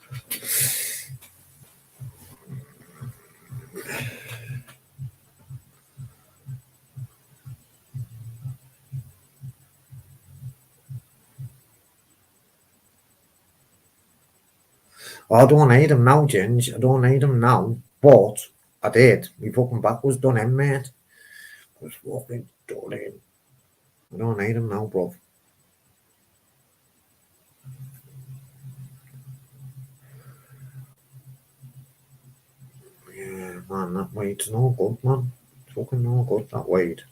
I don't need them now, Ginge. I don't need them now. But I did. My fucking back was done in, mate. It was fucking done in. I don't need them now, bro. Yeah, man, that weight's no good, man. It's fucking no good, that weight.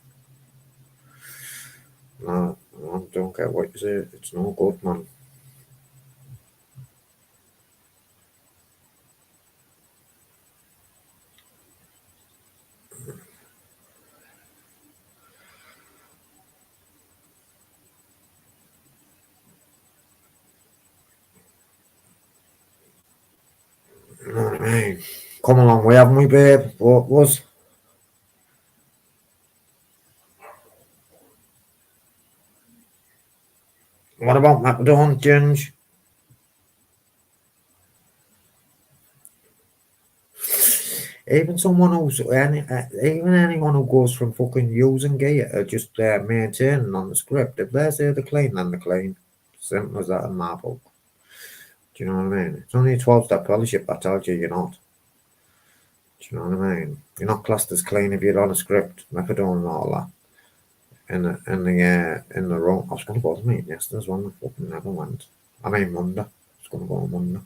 No, I don't get what you say. It's no good, man. You know what I mean? Come a long way, haven't we, babe? What was? What about Macadon, Ginge? Even someone who's even anyone who goes from fucking using gear to just maintaining on the script, if they say they're clean, then they're clean. Simple as that in my book. Do you know what I mean? It's only a 12-step fellowship, I told you you're not. Do you know what I mean? You're not classed as clean if you're on a script, methadone and all that. In the room. I was gonna go to the meeting yesterday as well, I fucking never went. I mean Monday. I was gonna go on Monday.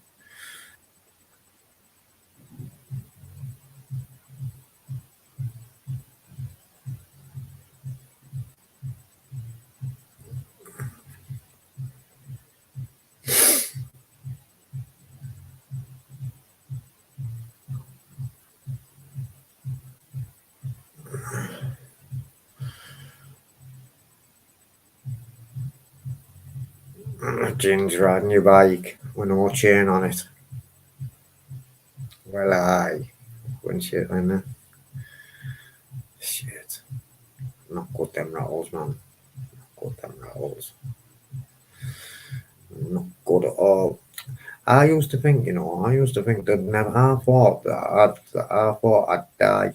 Ginge riding your bike with no chain on it. Well, aye. When shit, innit? Shit. Not good, them rattles, man. Not good, them rattles. Not good at all. I used to think that never. I thought I'd die.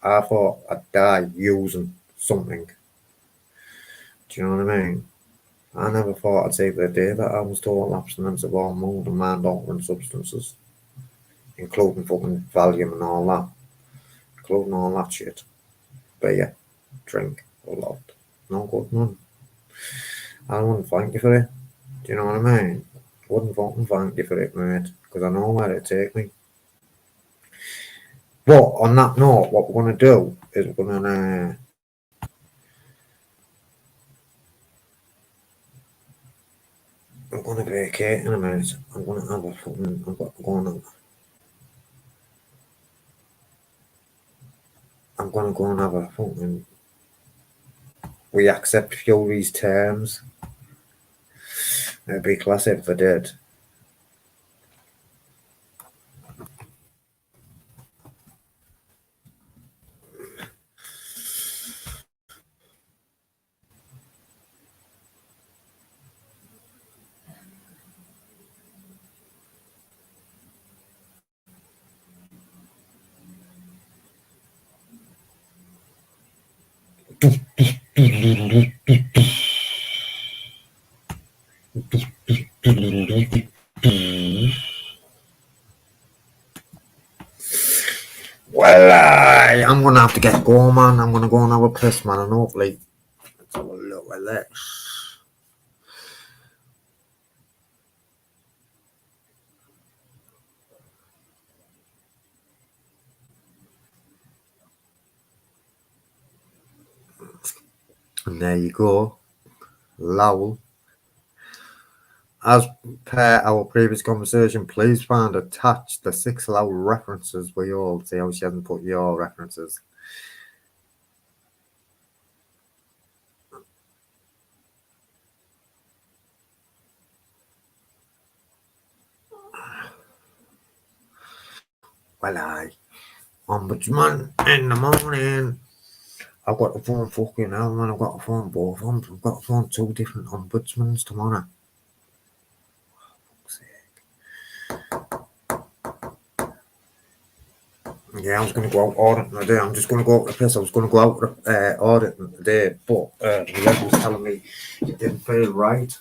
I thought I'd die using something. Do you know what I mean? I never thought I'd say the day that I was total abstinence of all mood and mind-altering substances, including fucking Valium and all that, including all that shit. Beer, drink, a lot. No good, man. I wouldn't thank you for it. Do you know what I mean? I wouldn't fucking thank you for it, mate, because I know where it'd take me. But on that note, what we're going to do is we're going to I'm going to vacate in a minute. I'm going to have a fucking. I'm going to go and have a fucking. We accept Fury's terms. It'd be classy if I did. Well, I'm going to have to get going, man. I'm going to go and have a piss, man, and hopefully let's have a look at this. And there you go. Lowell. As per our previous conversation, please find attached the 6 Lowell references we all see how she hasn't put your references. Well, Ombudsman in the morning. I've got to phone fucking hell, man. I've got to phone both of them. I've got to phone 2 different ombudsmans tomorrow. Yeah, I was going to go out auditing today. I'm just going to go out to the piss. I was going to go out auditing today, but the leg was telling me it didn't feel right.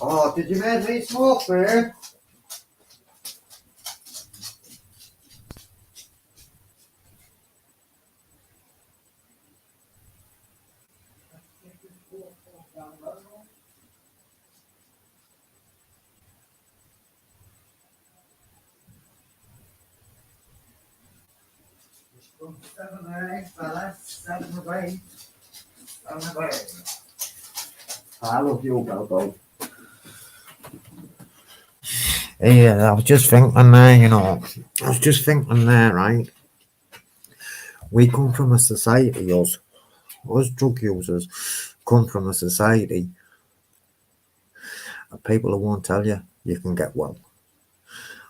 Oh, did you make me smoke, babe? Seven or eight, fellas. 7 or 8. 7 or 8. I love you, Belbo. Yeah, I was just thinking there, you know. I was just thinking there, right? We come from a society, us drug users, come from a society of people who won't tell you you can get well.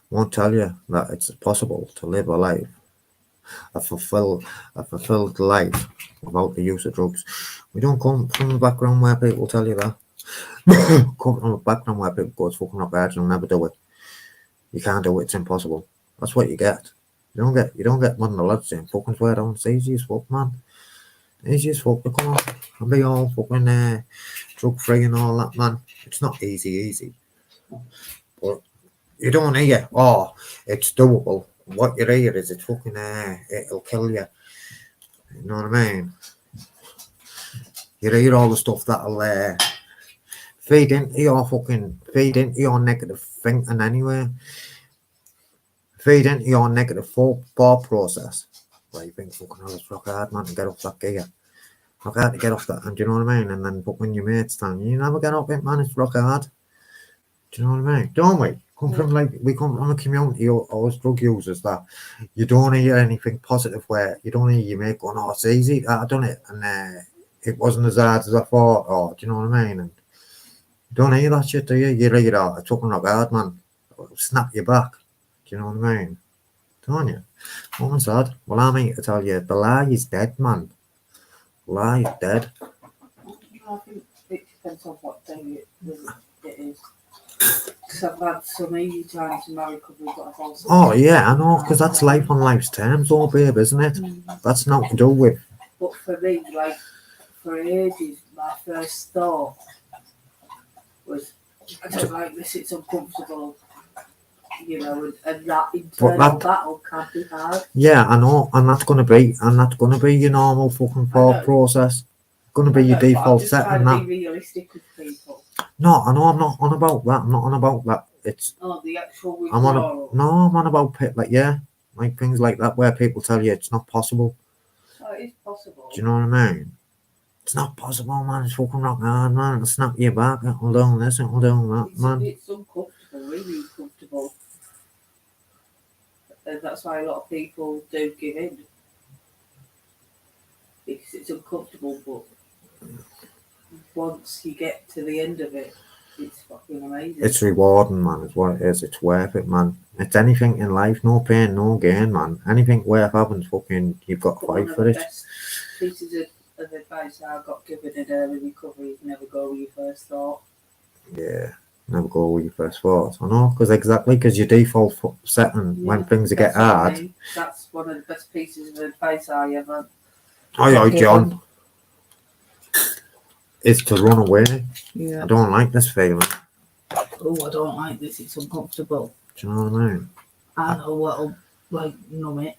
Won't tell you that it's possible to live a life, a fulfilled life without the use of drugs. We don't come from a background where people tell you that. Come from a background where people go, it's fucking not bad, you'll never do it. You can't do it, it's impossible. That's what you get. You don't get one of the lads saying fucking swear down, it's easy as fuck, man. Easy as fuck to come on and be all fucking drug free and all that, man. It's not easy. But you don't hear, oh, it's doable. What you hear is it's fucking it'll kill you. You know what I mean? You hear all the stuff that'll feed into your negative thinking anyway. Feed into your negative thought process. Where you think fucking hell, it's rock hard, man, to get off that gear. Rock hard to get off that, and do you know what I mean? And then fucking your mates telling you never get off it, man, it's rock hard. Do you know what I mean? Don't we? We come from a community of us drug users that you don't hear anything positive where you don't hear your mate going, oh, it's easy, I done it, and it wasn't as hard as I thought, or do you know what I mean? And you don't hear that shit, do you? You hear, oh, it's fucking rock hard, man. It'll snap you back. Do you know what I mean? Don't you? Woman said, well, I'm here to tell you, the lie is dead, man. The lie is dead.
I think it depends on what day it is. Because I've had some easy times in my recovery, but I've also.
Oh, yeah, I know, because that's life on life's terms, though, babe, isn't it? That's not to do with.
But for me, like, for ages, my first thought was, I don't like this, it's uncomfortable. You know, and that internal battle can be hard.
Yeah, I know, and that's gonna be your normal fucking thought process. Gonna be your default setting.
That. Be realistic with people.
No, I know. I'm not on about that. I'm not on about that. It's.
Oh, the actual withdrawal.
I'm on about like things like that where people tell you it's not possible.
Oh, it is possible.
Do you know what I mean? It's not possible, man. It's fucking rock hard, man. It'll snap you back. It'll do this. It'll do that, man.
It's uncomfortable, really uncomfortable. And that's why a lot of people do give in. Because it's uncomfortable, but once you get to the end of it, it's fucking amazing.
It's rewarding, man. It's what it is. It's worth it, man. It's anything in life, no pain, no gain, man. Anything worth having, fucking, you've got to
But one
fight
of
for
the
it.
best pieces of advice I got given in early recovery is never go with your first thought.
Yeah, never go with your first thoughts. I know, because your default setting when things get
That's what I
hard.
mean. That's one of the best pieces of advice I ever
Oh,
got
yeah, John,
given.
is to run away.
Yeah.
I don't like this feeling.
Oh, I don't like this. It's uncomfortable.
Do you know what I mean?
I know what'll like numb it.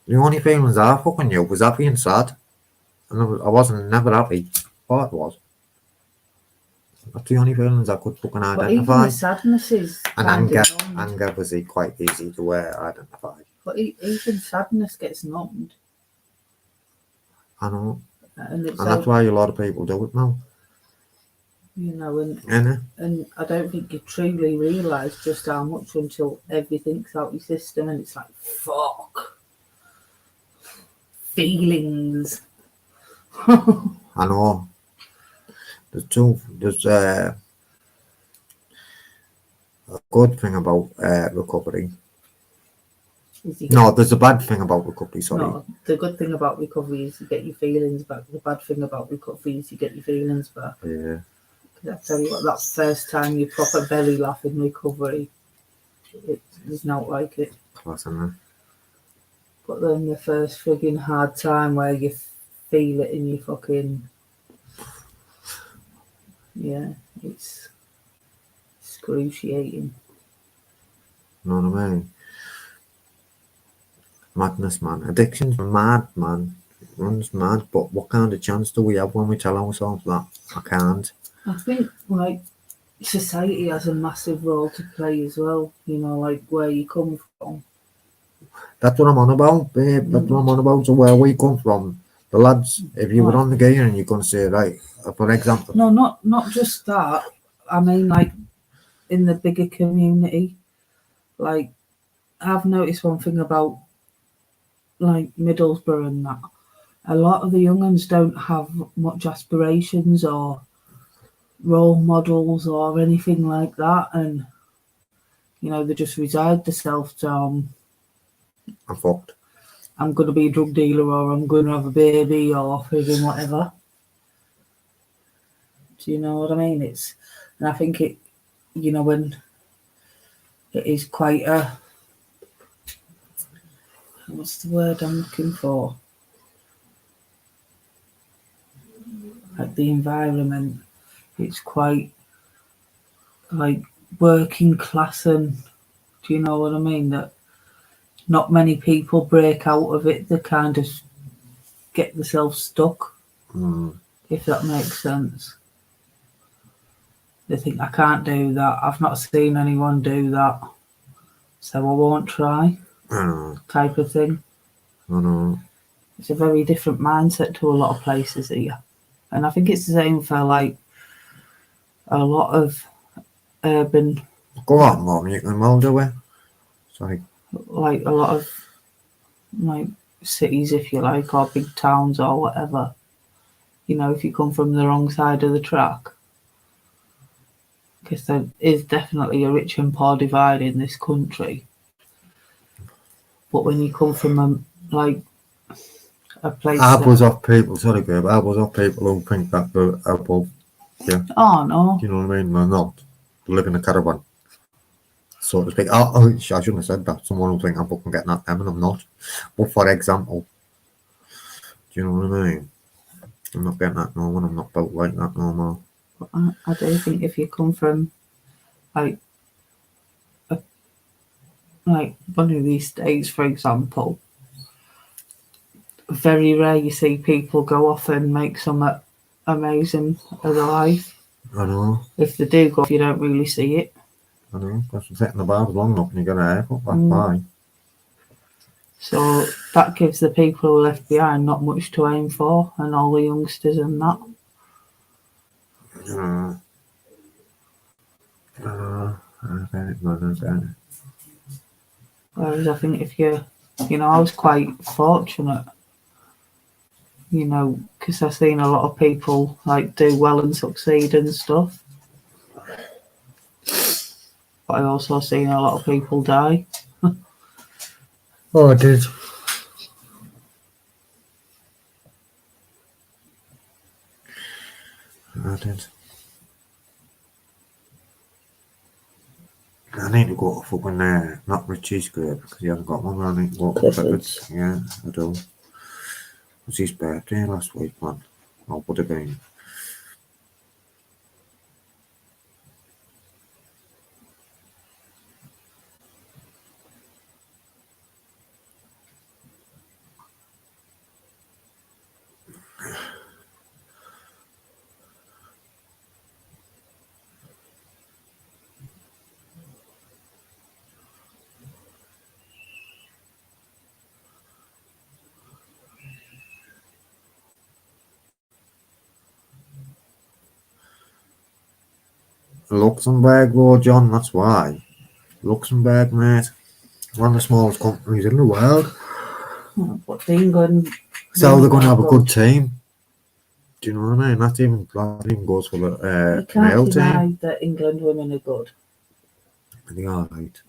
The only feelings I fucking knew was happy and sad. And I wasn't never happy. Thought I was. That's the only feelings I could fucking
But even
identify.
the sadness is
And
kind
anger,
of numbed.
anger was quite easy to identify.
But even sadness gets numbed.
I know.
And it's
And that's
like,
why a lot of people do it now.
you know,
Innit?
and I don't think you truly realise just how much until everything's out your system and it's like, fuck. Feelings.
I know. There's a good thing about recovery. No, there's a bad thing about recovery, sorry.
No, the good thing about recovery is you get your feelings back. The bad thing about recovery is you get your feelings back.
Yeah.
I tell you what, that first time you proper belly laugh in recovery, it's not like it.
Class, innit?
But then the first frigging hard time where you feel it in your fucking, yeah, it's excruciating.
You know what I mean? Madness, man. Addiction's mad, man. It runs mad. But what kind of chance do we have when we tell ourselves that? I can't.
I think, like, society has a massive role to play as well, you know, like where you come from.
That's what I'm on about, babe. That's what I'm on about. So where we come from, the lads, if you were on the gear and you're going to say, right, for example.
No, not just that. I mean, like, in the bigger community, like, I've noticed one thing about, like, Middlesbrough and that. A lot of the young ones don't have much aspirations or role models or anything like that. And, you know, they just reside themselves down.
I'm fucked.
I'm going to be a drug dealer or I'm going to have a baby or frigging whatever. Do you know what I mean? And I think it, you know, when it is quite a, what's the word I'm looking for? Like the environment, it's quite like working class and, do you know what I mean? That not many people break out of it. They kind of get themselves stuck, if that makes sense. They think, I can't do that. I've not seen anyone do that, so I won't try, type of thing.
I know.
It's a very different mindset to a lot of places here. And I think it's the same for, like, a lot of urban...
Go on, Mum, you can well do it. Sorry.
Like, a lot of, like, cities, if you like, or big towns or whatever. You know, if you come from the wrong side of the track. Because there is definitely a rich and poor divide in this country. But when you come from a place...
I was off people, sorry babe, I was off people who think that they're above. Yeah.
Oh, no.
Do you know what I mean? They're not. They live in a caravan, so to speak. I shouldn't have said that. Someone will think I'm fucking getting at them and I'm not. But for example, do you know what I mean? I'm not getting at no one. I'm not built like that no more.
I do think if you come from, like one of these states, for example, very rare you see people go off and make something amazing of their life.
I know.
If they do go off, you don't really see it.
I know. Because you're sitting in the bar long enough and you get a haircut, that's fine.
So that gives the people who are left behind not much to aim for, and all the youngsters and that. Whereas I think if you know, I was quite fortunate. You know, because I've seen a lot of people like do well and succeed and stuff. But I also seen a lot of people die.
Oh, I did. I did. I need to go to fucking not Richie's grave because he hasn't got one. I need to go to Clifford's. Yeah, I do. It was his birthday last week, man. Or would have been. Luxembourg, Lord John, that's why. Luxembourg, mate. One of the smallest companies in the world.
But England,
So they're going to have a good team. Do you know what I mean? That even goes for
you
the
can't
male
deny
team.
that England women are good.
They are right.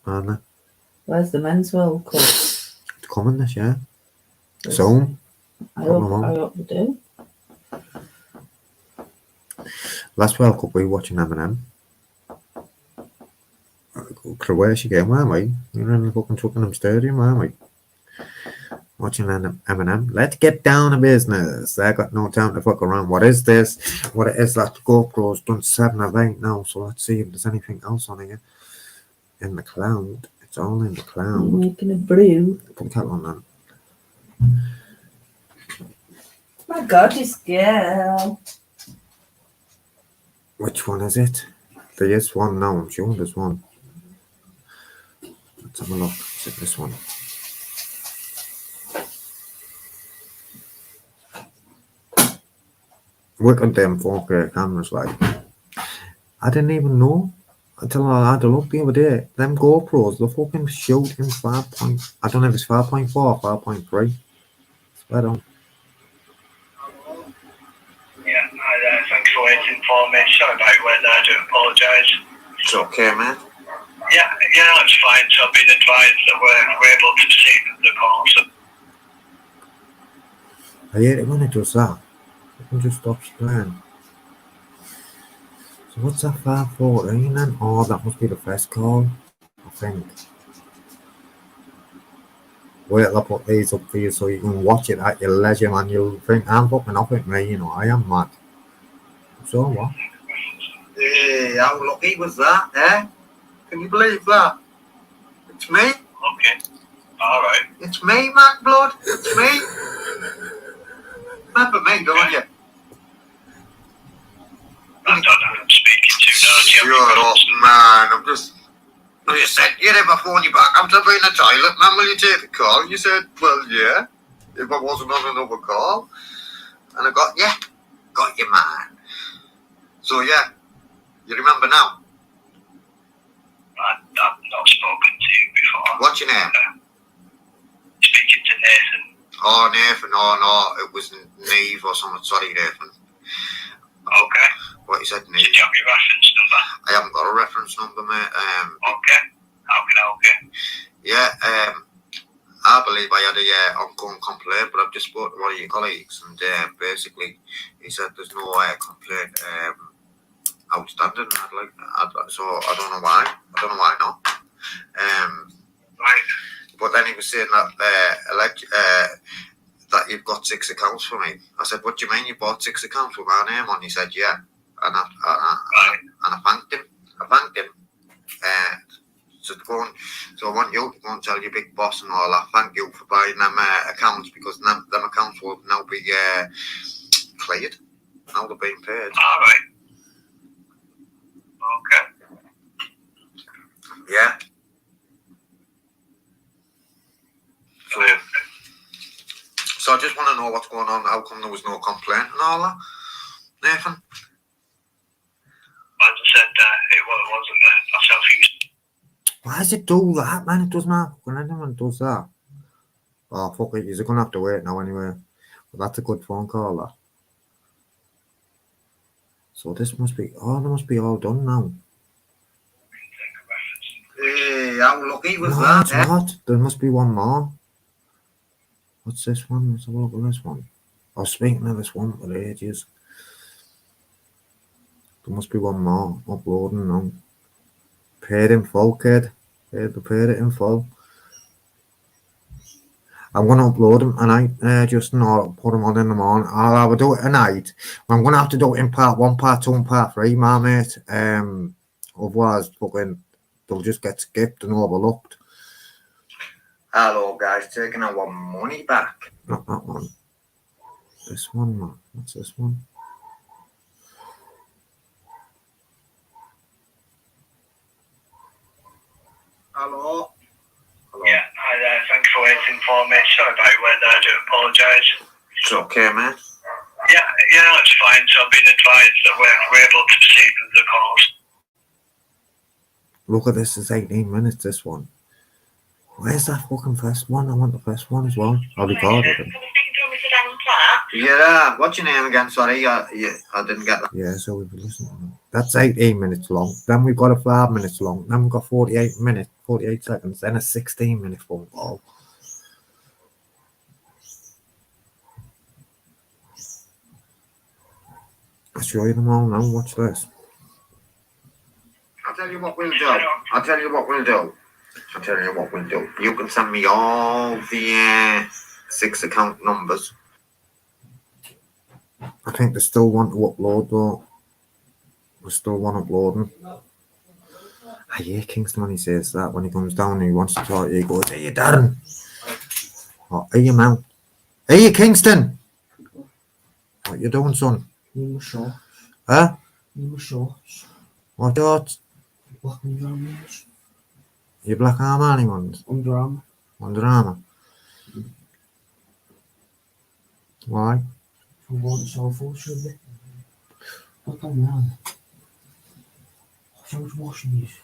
Aren't they?
Where's the men's World Cup?
It's coming this year. Soon.
I hope they do.
Last World Cup we were watching Eminem. Croatia game, weren't we? We were in the fucking Twickenham Stadium, weren't we? Watching Eminem. Let's get down to business. I got no time to fuck around. What is this? What it is, that GoPro's done 7 of 8 now, so let's see if there's anything else on here. In the cloud. It's all in the cloud.
Making a brew.
Put the kettle on then.
My God, this girl.
Which one is it? There is one now, I'm sure there's one. Let's have a look. Is it this one? Look at them 4K cameras, like. I didn't even know until I had a look the other day. Them GoPros, they fucking shoot in 5 point. I don't know if it's 5.4 or 5.3. Swear on.
Yeah, thanks for waiting for me. Sorry about it, wait there, I do apologise.
It's okay, man.
Yeah, that's fine. So I've been advised that we're able to proceed with the call. So
I hate it when it does that. It can just stop playing. So what's that 514 then? Oh, that must be the first call, I think. Wait till I put these up for you so you can watch it at your leisure, man. You'll think I'm fucking off it, me, you know, I am mad. So what?
Hey, how lucky was that, eh? Can you believe that? It's me.
okay, all right.
It's me, Mac Blood. It's me. Remember me, don't you?
I don't know who I'm speaking to now. Do you have
You're
any
up,
questions?
man. I'm just. You said you'd ever phone you back after being in the toilet, man. Will you take a call? You said, well, yeah. If I wasn't on another call. And I got you, man. So, yeah. You remember now?
I've not spoken to you before.
What's your name?
Speaking to Nathan.
Oh, Nathan. Oh, no. It was Neve or something. Sorry, Nathan.
Okay.
What you said,
Did
Neve?
you have your reference number?
I haven't got a reference number, mate.
Okay. How can I help you?
Yeah, I believe I had a ongoing complaint, but I've just spoke to one of your colleagues, and basically he said there's no complaint outstanding. So I don't know why. I don't know why not.
Right.
But then he was saying that that you've got 6 accounts for me. I said, what do you mean you bought 6 accounts with my name on? He said, yeah. And I thanked him. So I want you to go and tell your big boss and all that. Thank you for buying them accounts, because them accounts will now be cleared. Now they're being paid.
All right. Okay.
Yeah. So I just want to know what's going on. How come there was no complaint and all that, Nathan?
As I said, it wasn't myself who.
Why does it do that, man? It does not. When anyone does that. Oh, fuck it. You're going to have to wait now anyway. That's a good phone call, that. So this must be, oh, they must be all done now.
How lucky was
No,
that?
it's not. There must be one more. What's this one? Let's have a look at this one. I was speaking of this one for ages. There must be one more uploading now. Paid in full, kid. Paid it in full. I'm going to upload them tonight, just not put them on in the morning. I'll have to do it tonight. I'm going to have to do it in part 1, part 2, and part 3, my mate. Otherwise, fucking, they'll just get skipped and overlooked.
Hello, guys. Taking our money back.
Not that one. This one, man. What's this one?
Hello. Hello.
Yeah, hi there. Thanks for waiting for me. Sorry about your weather. I do apologise.
It's okay, mate.
Yeah, that's fine. So I've been advised that we're able to proceed with the calls.
Look at this. It's 18 minutes, this one. Where's that fucking first one? I want the first one as well. I'll record it.
Yeah, what's your name again? Sorry, I didn't get that.
Yeah, so we've listened to that. That's 18 minutes long. Then we've got a 5 minutes long. Then we've got 48 minutes, 48 seconds. Then a 16-minute phone call. I'll show you them all now. Watch this.
I'll tell you what we'll do. You can send me all the 6 account numbers.
I think they still want to upload though. They still want uploading. I hear Kingston when he says that. When he comes down and he wants to talk to you, he goes, "Hey, you Darren." Oh, hey, you man. Hey, you Kingston. What you doing, son?
You were short.
Huh?
You were short.
What thoughts?
Black Under Armours.
You Black Armani ones?
Under Armour.
Under Armour. Why?
From going to Southall, should be. Look on man. I was washing these.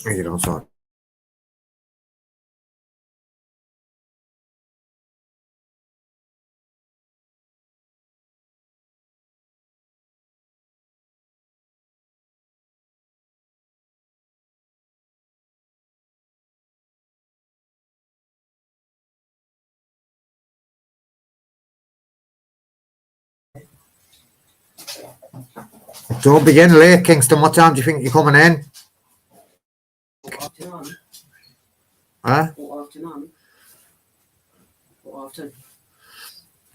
You don't sorry. Don't begin late, Kingston. What time do you think you're coming in? Huh?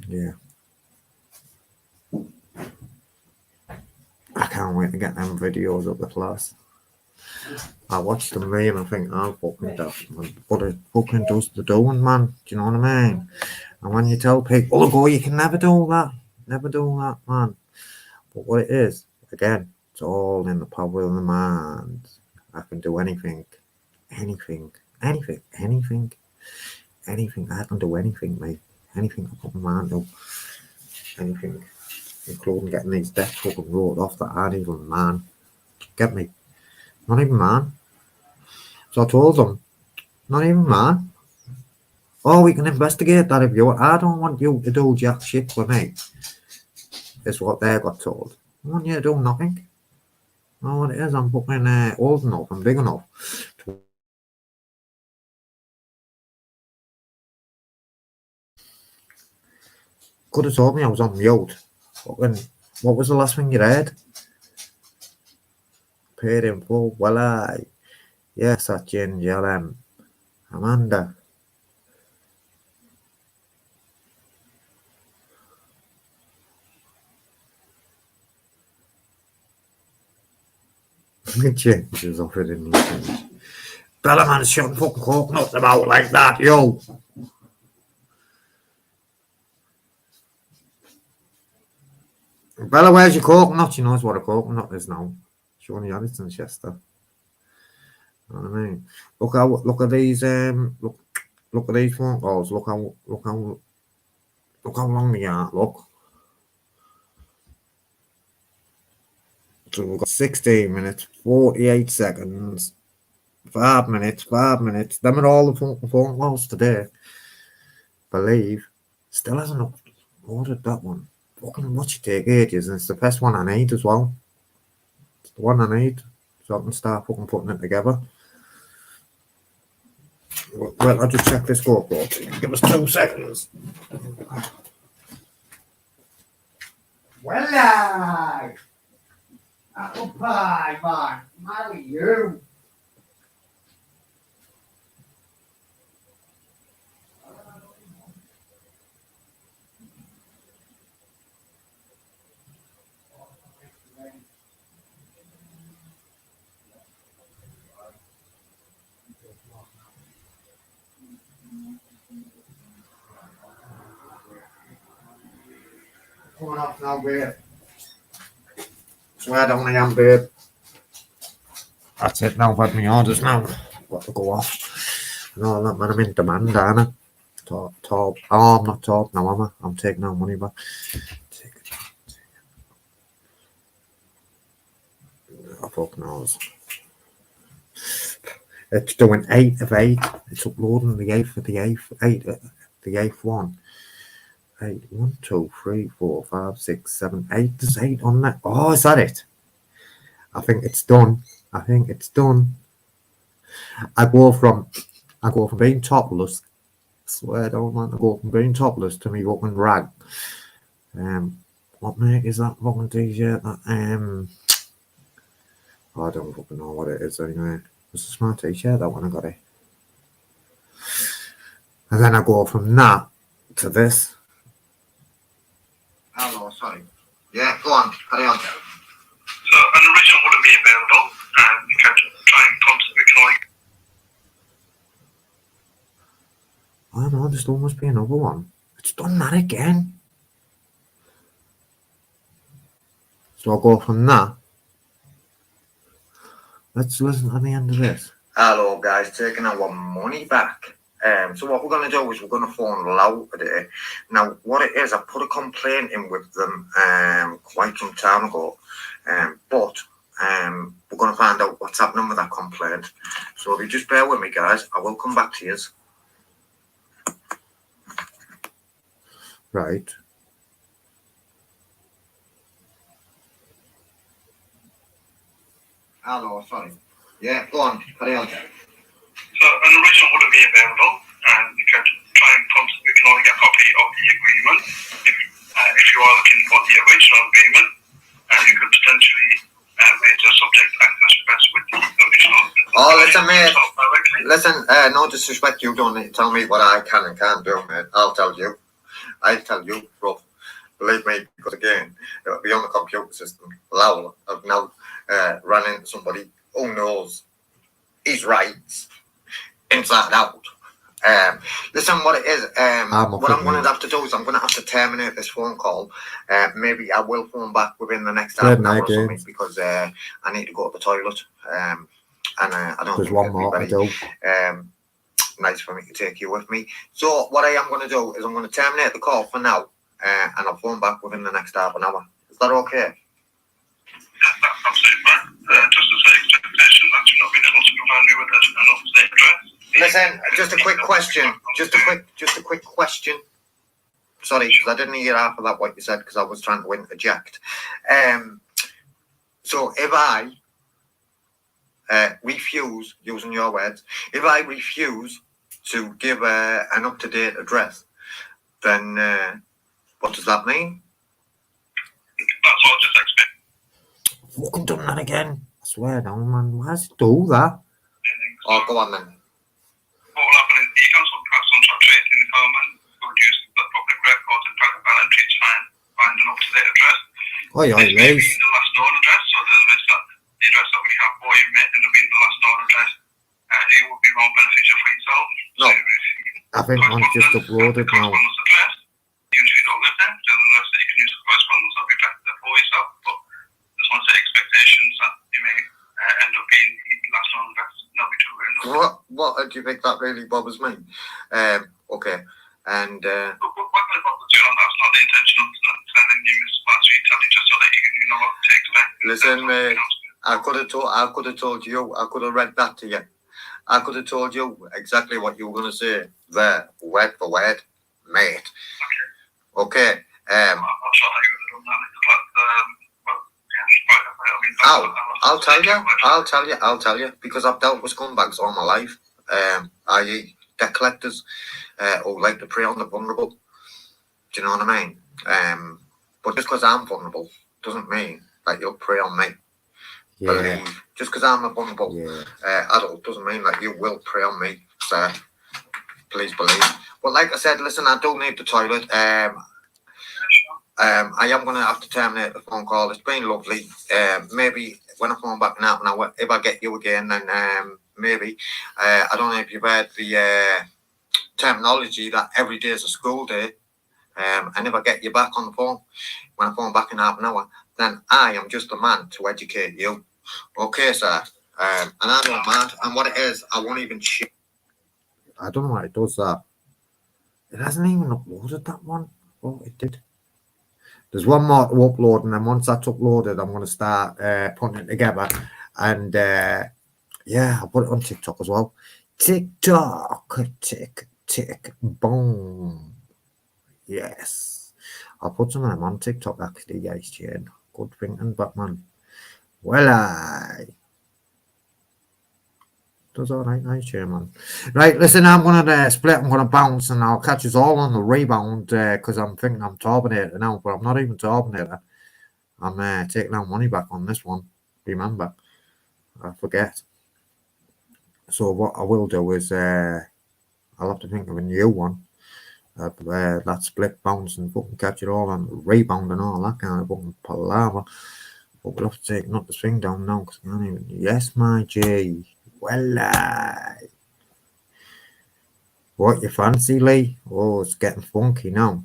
Yeah. I can't wait to get them videos up the class. I watch them and I think, I'm fucking daft, man. But it fucking does the doing, man. Do you know what I mean? And when you tell people, oh, go, you can never do that. Never do that, man. But what it is, again, it's all in the power of the mind. I can do anything. Anything. Anything. Anything. Anything. I can do anything, mate. Anything I put my mind to. Anything. Including getting these debts fucking wrote off that aren't even man. Get me? Not even man. So I told them, not even man. Oh, we can investigate that if you want. I don't want you to do jack shit for me. Is what they got told. I want you to do nothing. Know what it is? I'm fucking old enough. I'm big enough. Could have told me I was on mute. Fucking, what was the last thing you read? Paid in full. Well, yes, that's Ginger Amanda. Changes of it in these things. Bellaman's shouldn't fucking coconuts about like that, yo. Bella, where's your coconut? She knows what a coconut is now. She only had it in Chester. You know what I mean? Look at these look at these phone calls. Look how long they are. Look. So we've got 16 minutes, 48 seconds, 5 minutes, 5 minutes. Them are all the phone calls today. Believe. Still hasn't ordered that one. Fucking watch it take ages, and it's the best one I need as well. It's the one I need, so I can start fucking putting it together. Well, I'll just check this GoPro. Give us 2 seconds.
Well, apple pie, man. Marry you.
Coming off now, babe. Swear down I am, babe. That's it now, I've had my orders now. Got to go off. No, that man, I'm in demand, aren't I? Top. Oh, I'm not top now, am I? I'm taking our money back. Oh, fuck knows. It's doing 8 of 8. It's uploading the 8th of the 8th. 8, the 8th one. 8, 1, 2, 3, 4, 5, 6, 7, 8. There's 8 on that. Oh, is that it? I think it's done. I go from being topless. I swear, don't want to go from being topless to me fucking rag. What make is that fucking t-shirt? I don't fucking know what it is anyway. It's a smart t-shirt, that one I got it. And then I go from that to this.
Hello, sorry. Yeah, go on, carry on.
So an original wouldn't be available, and you can try and contact me.
Oh no, there still must be another one. It's done that again. So I'll go from that. Let's listen to the end of this.
Hello guys, taking our money back. So what we're going to do is we're going to phone Low today. Now, what it is, I put a complaint in with them quite some time ago, but we're going to find out what's happening with that complaint. So if you just bear with me, guys, I will come back to you.
Right.
Hello, sorry. Yeah, go on, carry on.
So an original wouldn't be available, and you can try and contact. We can only get a copy of the agreement. If you are looking for the original agreement, you could potentially make a subject access request with the original.
Oh, listen, mate. Listen, no disrespect. You don't need to tell me what I can and can't do, mate. I'll tell you, bro. Believe me, because again, it'll be on the computer system. Lowell, I've now run into somebody who knows his rights inside out. Listen, what it is, what I'm going to have to do is I'm going to have to terminate this phone call. Maybe I will phone back within the next half an hour or something, because I need to go to the toilet. And I don't
There's
think
one
it'd be
more to
very
do.
nice for me to take you with me. So what I am going to do is I'm going to terminate the call for now, and I'll phone back within the next half an hour. Is that okay?
Yes, that's absolutely fine. Just to set expectation that you're not being able to provide me with an up-to-date address.
Listen, just a quick question. Just a quick question. Sorry, because I didn't hear half of that what you said, because I was trying to interject. So if I refuse, using your words, if I refuse to give an up-to-date address, then what does that mean?
That's all. Just expect.
Fucking done that again. I swear down, man. Why does it do that?
Oh, go on then.
What will happen is the council will pass on to tracing the government, will use the public records and private balance to find an up-to-date address.
Oh, yeah,
This may be
Liz.
the last known address, so the address that we have for you may end up being the last known address. It will be more beneficial for yourself.
No.
I think one's just uploaded now.
Correspondence address. Usually don't live there, so unless you can use the correspondence, that'll be better for yourself. But just want to set expectations that you may end up being the last known address. That'll be true.
What do you think that really bothers me? Okay, and
But what I bother you on, that's not the intention of sending you Mr. Batsui, telling just so that you know what to expect.
listen, mate, I could have told you, I could have read that to you. I could have told you exactly what you were going to say there, word for word, mate. Okay.
I'm not sure how you would have done that because well, yeah, I mean,
I'll tell you, because I've dealt with scumbags all my life, i.e. debt collectors, who like to prey on the vulnerable. Do you know what I mean? But just because I'm vulnerable doesn't mean that you'll prey on me.
Yeah.
Believe. Just because I'm a vulnerable
Yeah.
adult doesn't mean that you will prey on me, sir. Please believe. But like I said, listen, I do need the toilet. I am going to have to terminate the phone call. It's been lovely. Maybe when I phone back in half an hour, if I get you again, then maybe. I don't know if you've heard the terminology that every day is a school day. And if I get you back on the phone, when I phone back in half an hour, then I am just a man to educate you. Okay, sir. And I don't mind. And what it is, I won't even check.
I don't know why it does that. It hasn't even uploaded that one. Oh, it did. There's one more to upload, and then once that's uploaded, I'm going to start putting it together. And yeah, I'll put it on TikTok as well. TikTok, tick, boom. Yes. I'll put some of them on TikTok actually, guys, Jane. Good thinking, Batman. Well, does all right, nice, Chairman. Right, listen, I'm going to split, I'm going to bounce, and I'll catch us all on the rebound because I'm thinking I'm Terminator now, but I'm not even Terminator. I'm taking our money back on this one. Remember, I forget. So what I will do is I'll have to think of a new one. That split bounce and fucking catch it all and rebound and all that kind of fucking palaver. But we'll have to take not this thing down now because I can't even. Yes, my G. Well, what you fancy, Lee? Oh, it's getting funky now.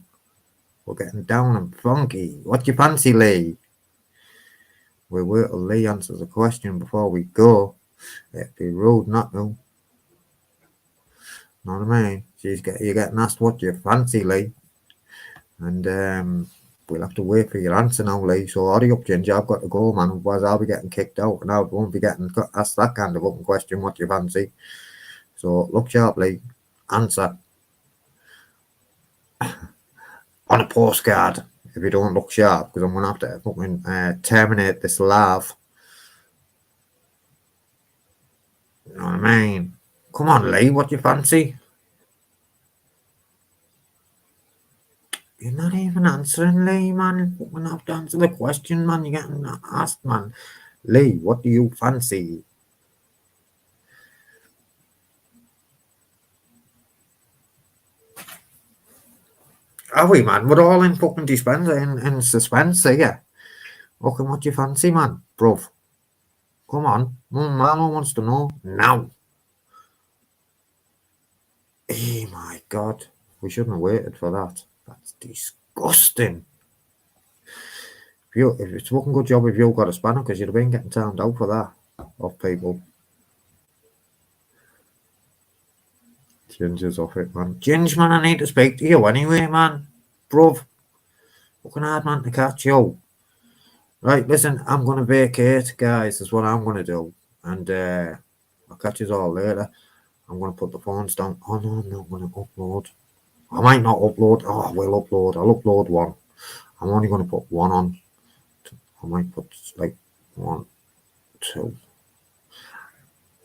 We're getting down and funky. What you fancy, Lee? We'll wait till Lee answers the question before we go. It'd be rude not to. Know what I mean? You're getting asked what you fancy, Lee. And we'll have to wait for your answer now, Lee. So hurry up, Ginger. I've got to go, man. Otherwise I'll be getting kicked out and I won't be getting asked that kind of open question, what you fancy. So look sharply. Answer. On a postcard. If you don't look sharp, because I'm going to have to fucking terminate this live. You know what I mean? Come on, Lee. What you fancy? You're not even answering, Lee, man. You're going to have to answer the question, man. You're getting asked, man. Lee, what do you fancy? Are we, man? We're all in fucking dispenser in suspense here. Okay, what do you fancy, man? Bruv. Come on. Marlo wants to know now. Oh, my God. We shouldn't have waited for that. That's disgusting. If it's a fucking good job if you've got a spanner, because you'd have been getting turned out for that off people. Ginger's off it, man. Ginge, man, I need to speak to you anyway, man. Bruv. Fucking hard, man, to catch you. Right, listen, I'm going to vacate, guys. That's what I'm going to do. And I'll catch you all later. I'm going to put the phones down. Oh, no, I'm not going to upload. I might not upload. Oh, I will upload. I'll upload one. I'm only going to put one on. I might put like 1, 2.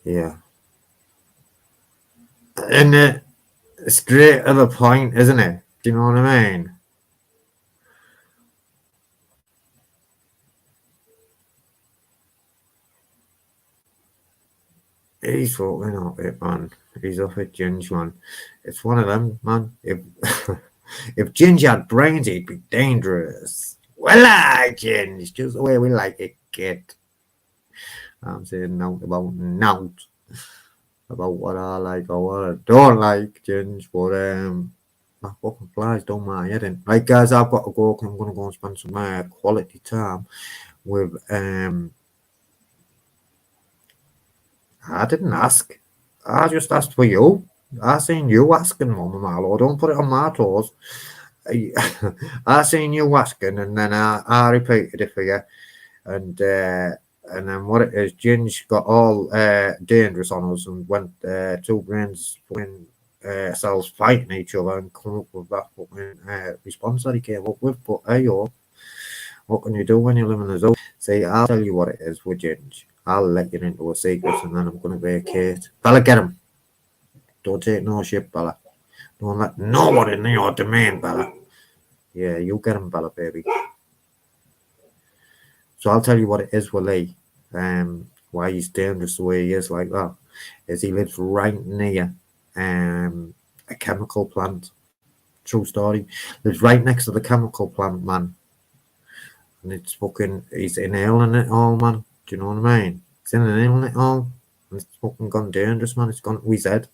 Yeah. And straight to the point, isn't it? Do you know what I mean? He's fucking off it, man. He's off it, Ginge, man. It's one of them, man. If if Ginge had brains, he'd be dangerous. Well, Ginge, just the way we like it, kid. I'm saying note about note. About what I like or what I don't like, Ginge. But my fucking flies don't mind heading. Right, guys, I've got to go. I'm going to go and spend some quality time with I didn't ask. I just asked for you. I seen you asking, Mama Marlo. Don't put it on my toes. I seen you asking, and then I repeated it for you. And And then what it is, Ginge got all dangerous on us and went two brains fucking cells fighting each other and come up with that fucking response that he came up with. But hey, yo, what can you do when you live in a zoo? See, I'll tell you what it is with Ginge. I'll let you into a secret and then I'm going to vacate. Bella, get him. Don't take no shit, Bella. Don't let nobody in your domain, Bella. Yeah, you get him, Bella, baby. So I'll tell you what it is with Lee. Why he's dangerous the way he is like that is he lives right near a chemical plant. True story. Lives right next to the chemical plant, man. And it's fucking, he's inhaling it all, man. Do you know what I mean? He's inhaling it all. And it's fucking gone dangerous, man. It's gone to his head.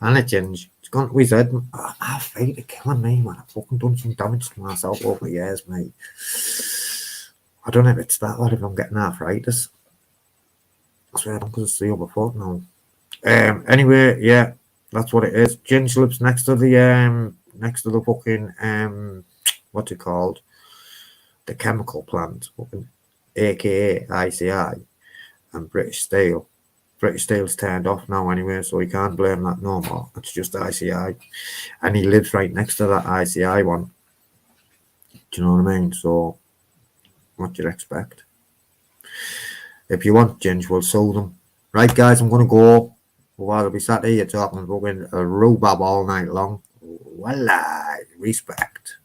And it changed. It's gone to his head. My feet are killing me, man. I've fucking done some damage to myself over the years, mate. I don't know if it's that or if I'm getting arthritis. I swear, I'm going to see over foot now. Anyway, yeah, that's what it is. Ginge lives next to the fucking what's it called? The chemical plant, fucking aka ICI and British Steel. British Steel's turned off now anyway, so he can't blame that no more. It's just ICI. And he lives right next to that ICI one. Do you know what I mean? So what do you expect? If you want Ginge, we'll sell them. Right, guys, I'm going to go. Otherwise, I'll be sat here talking fucking a rhubarb all night long. Voila, respect.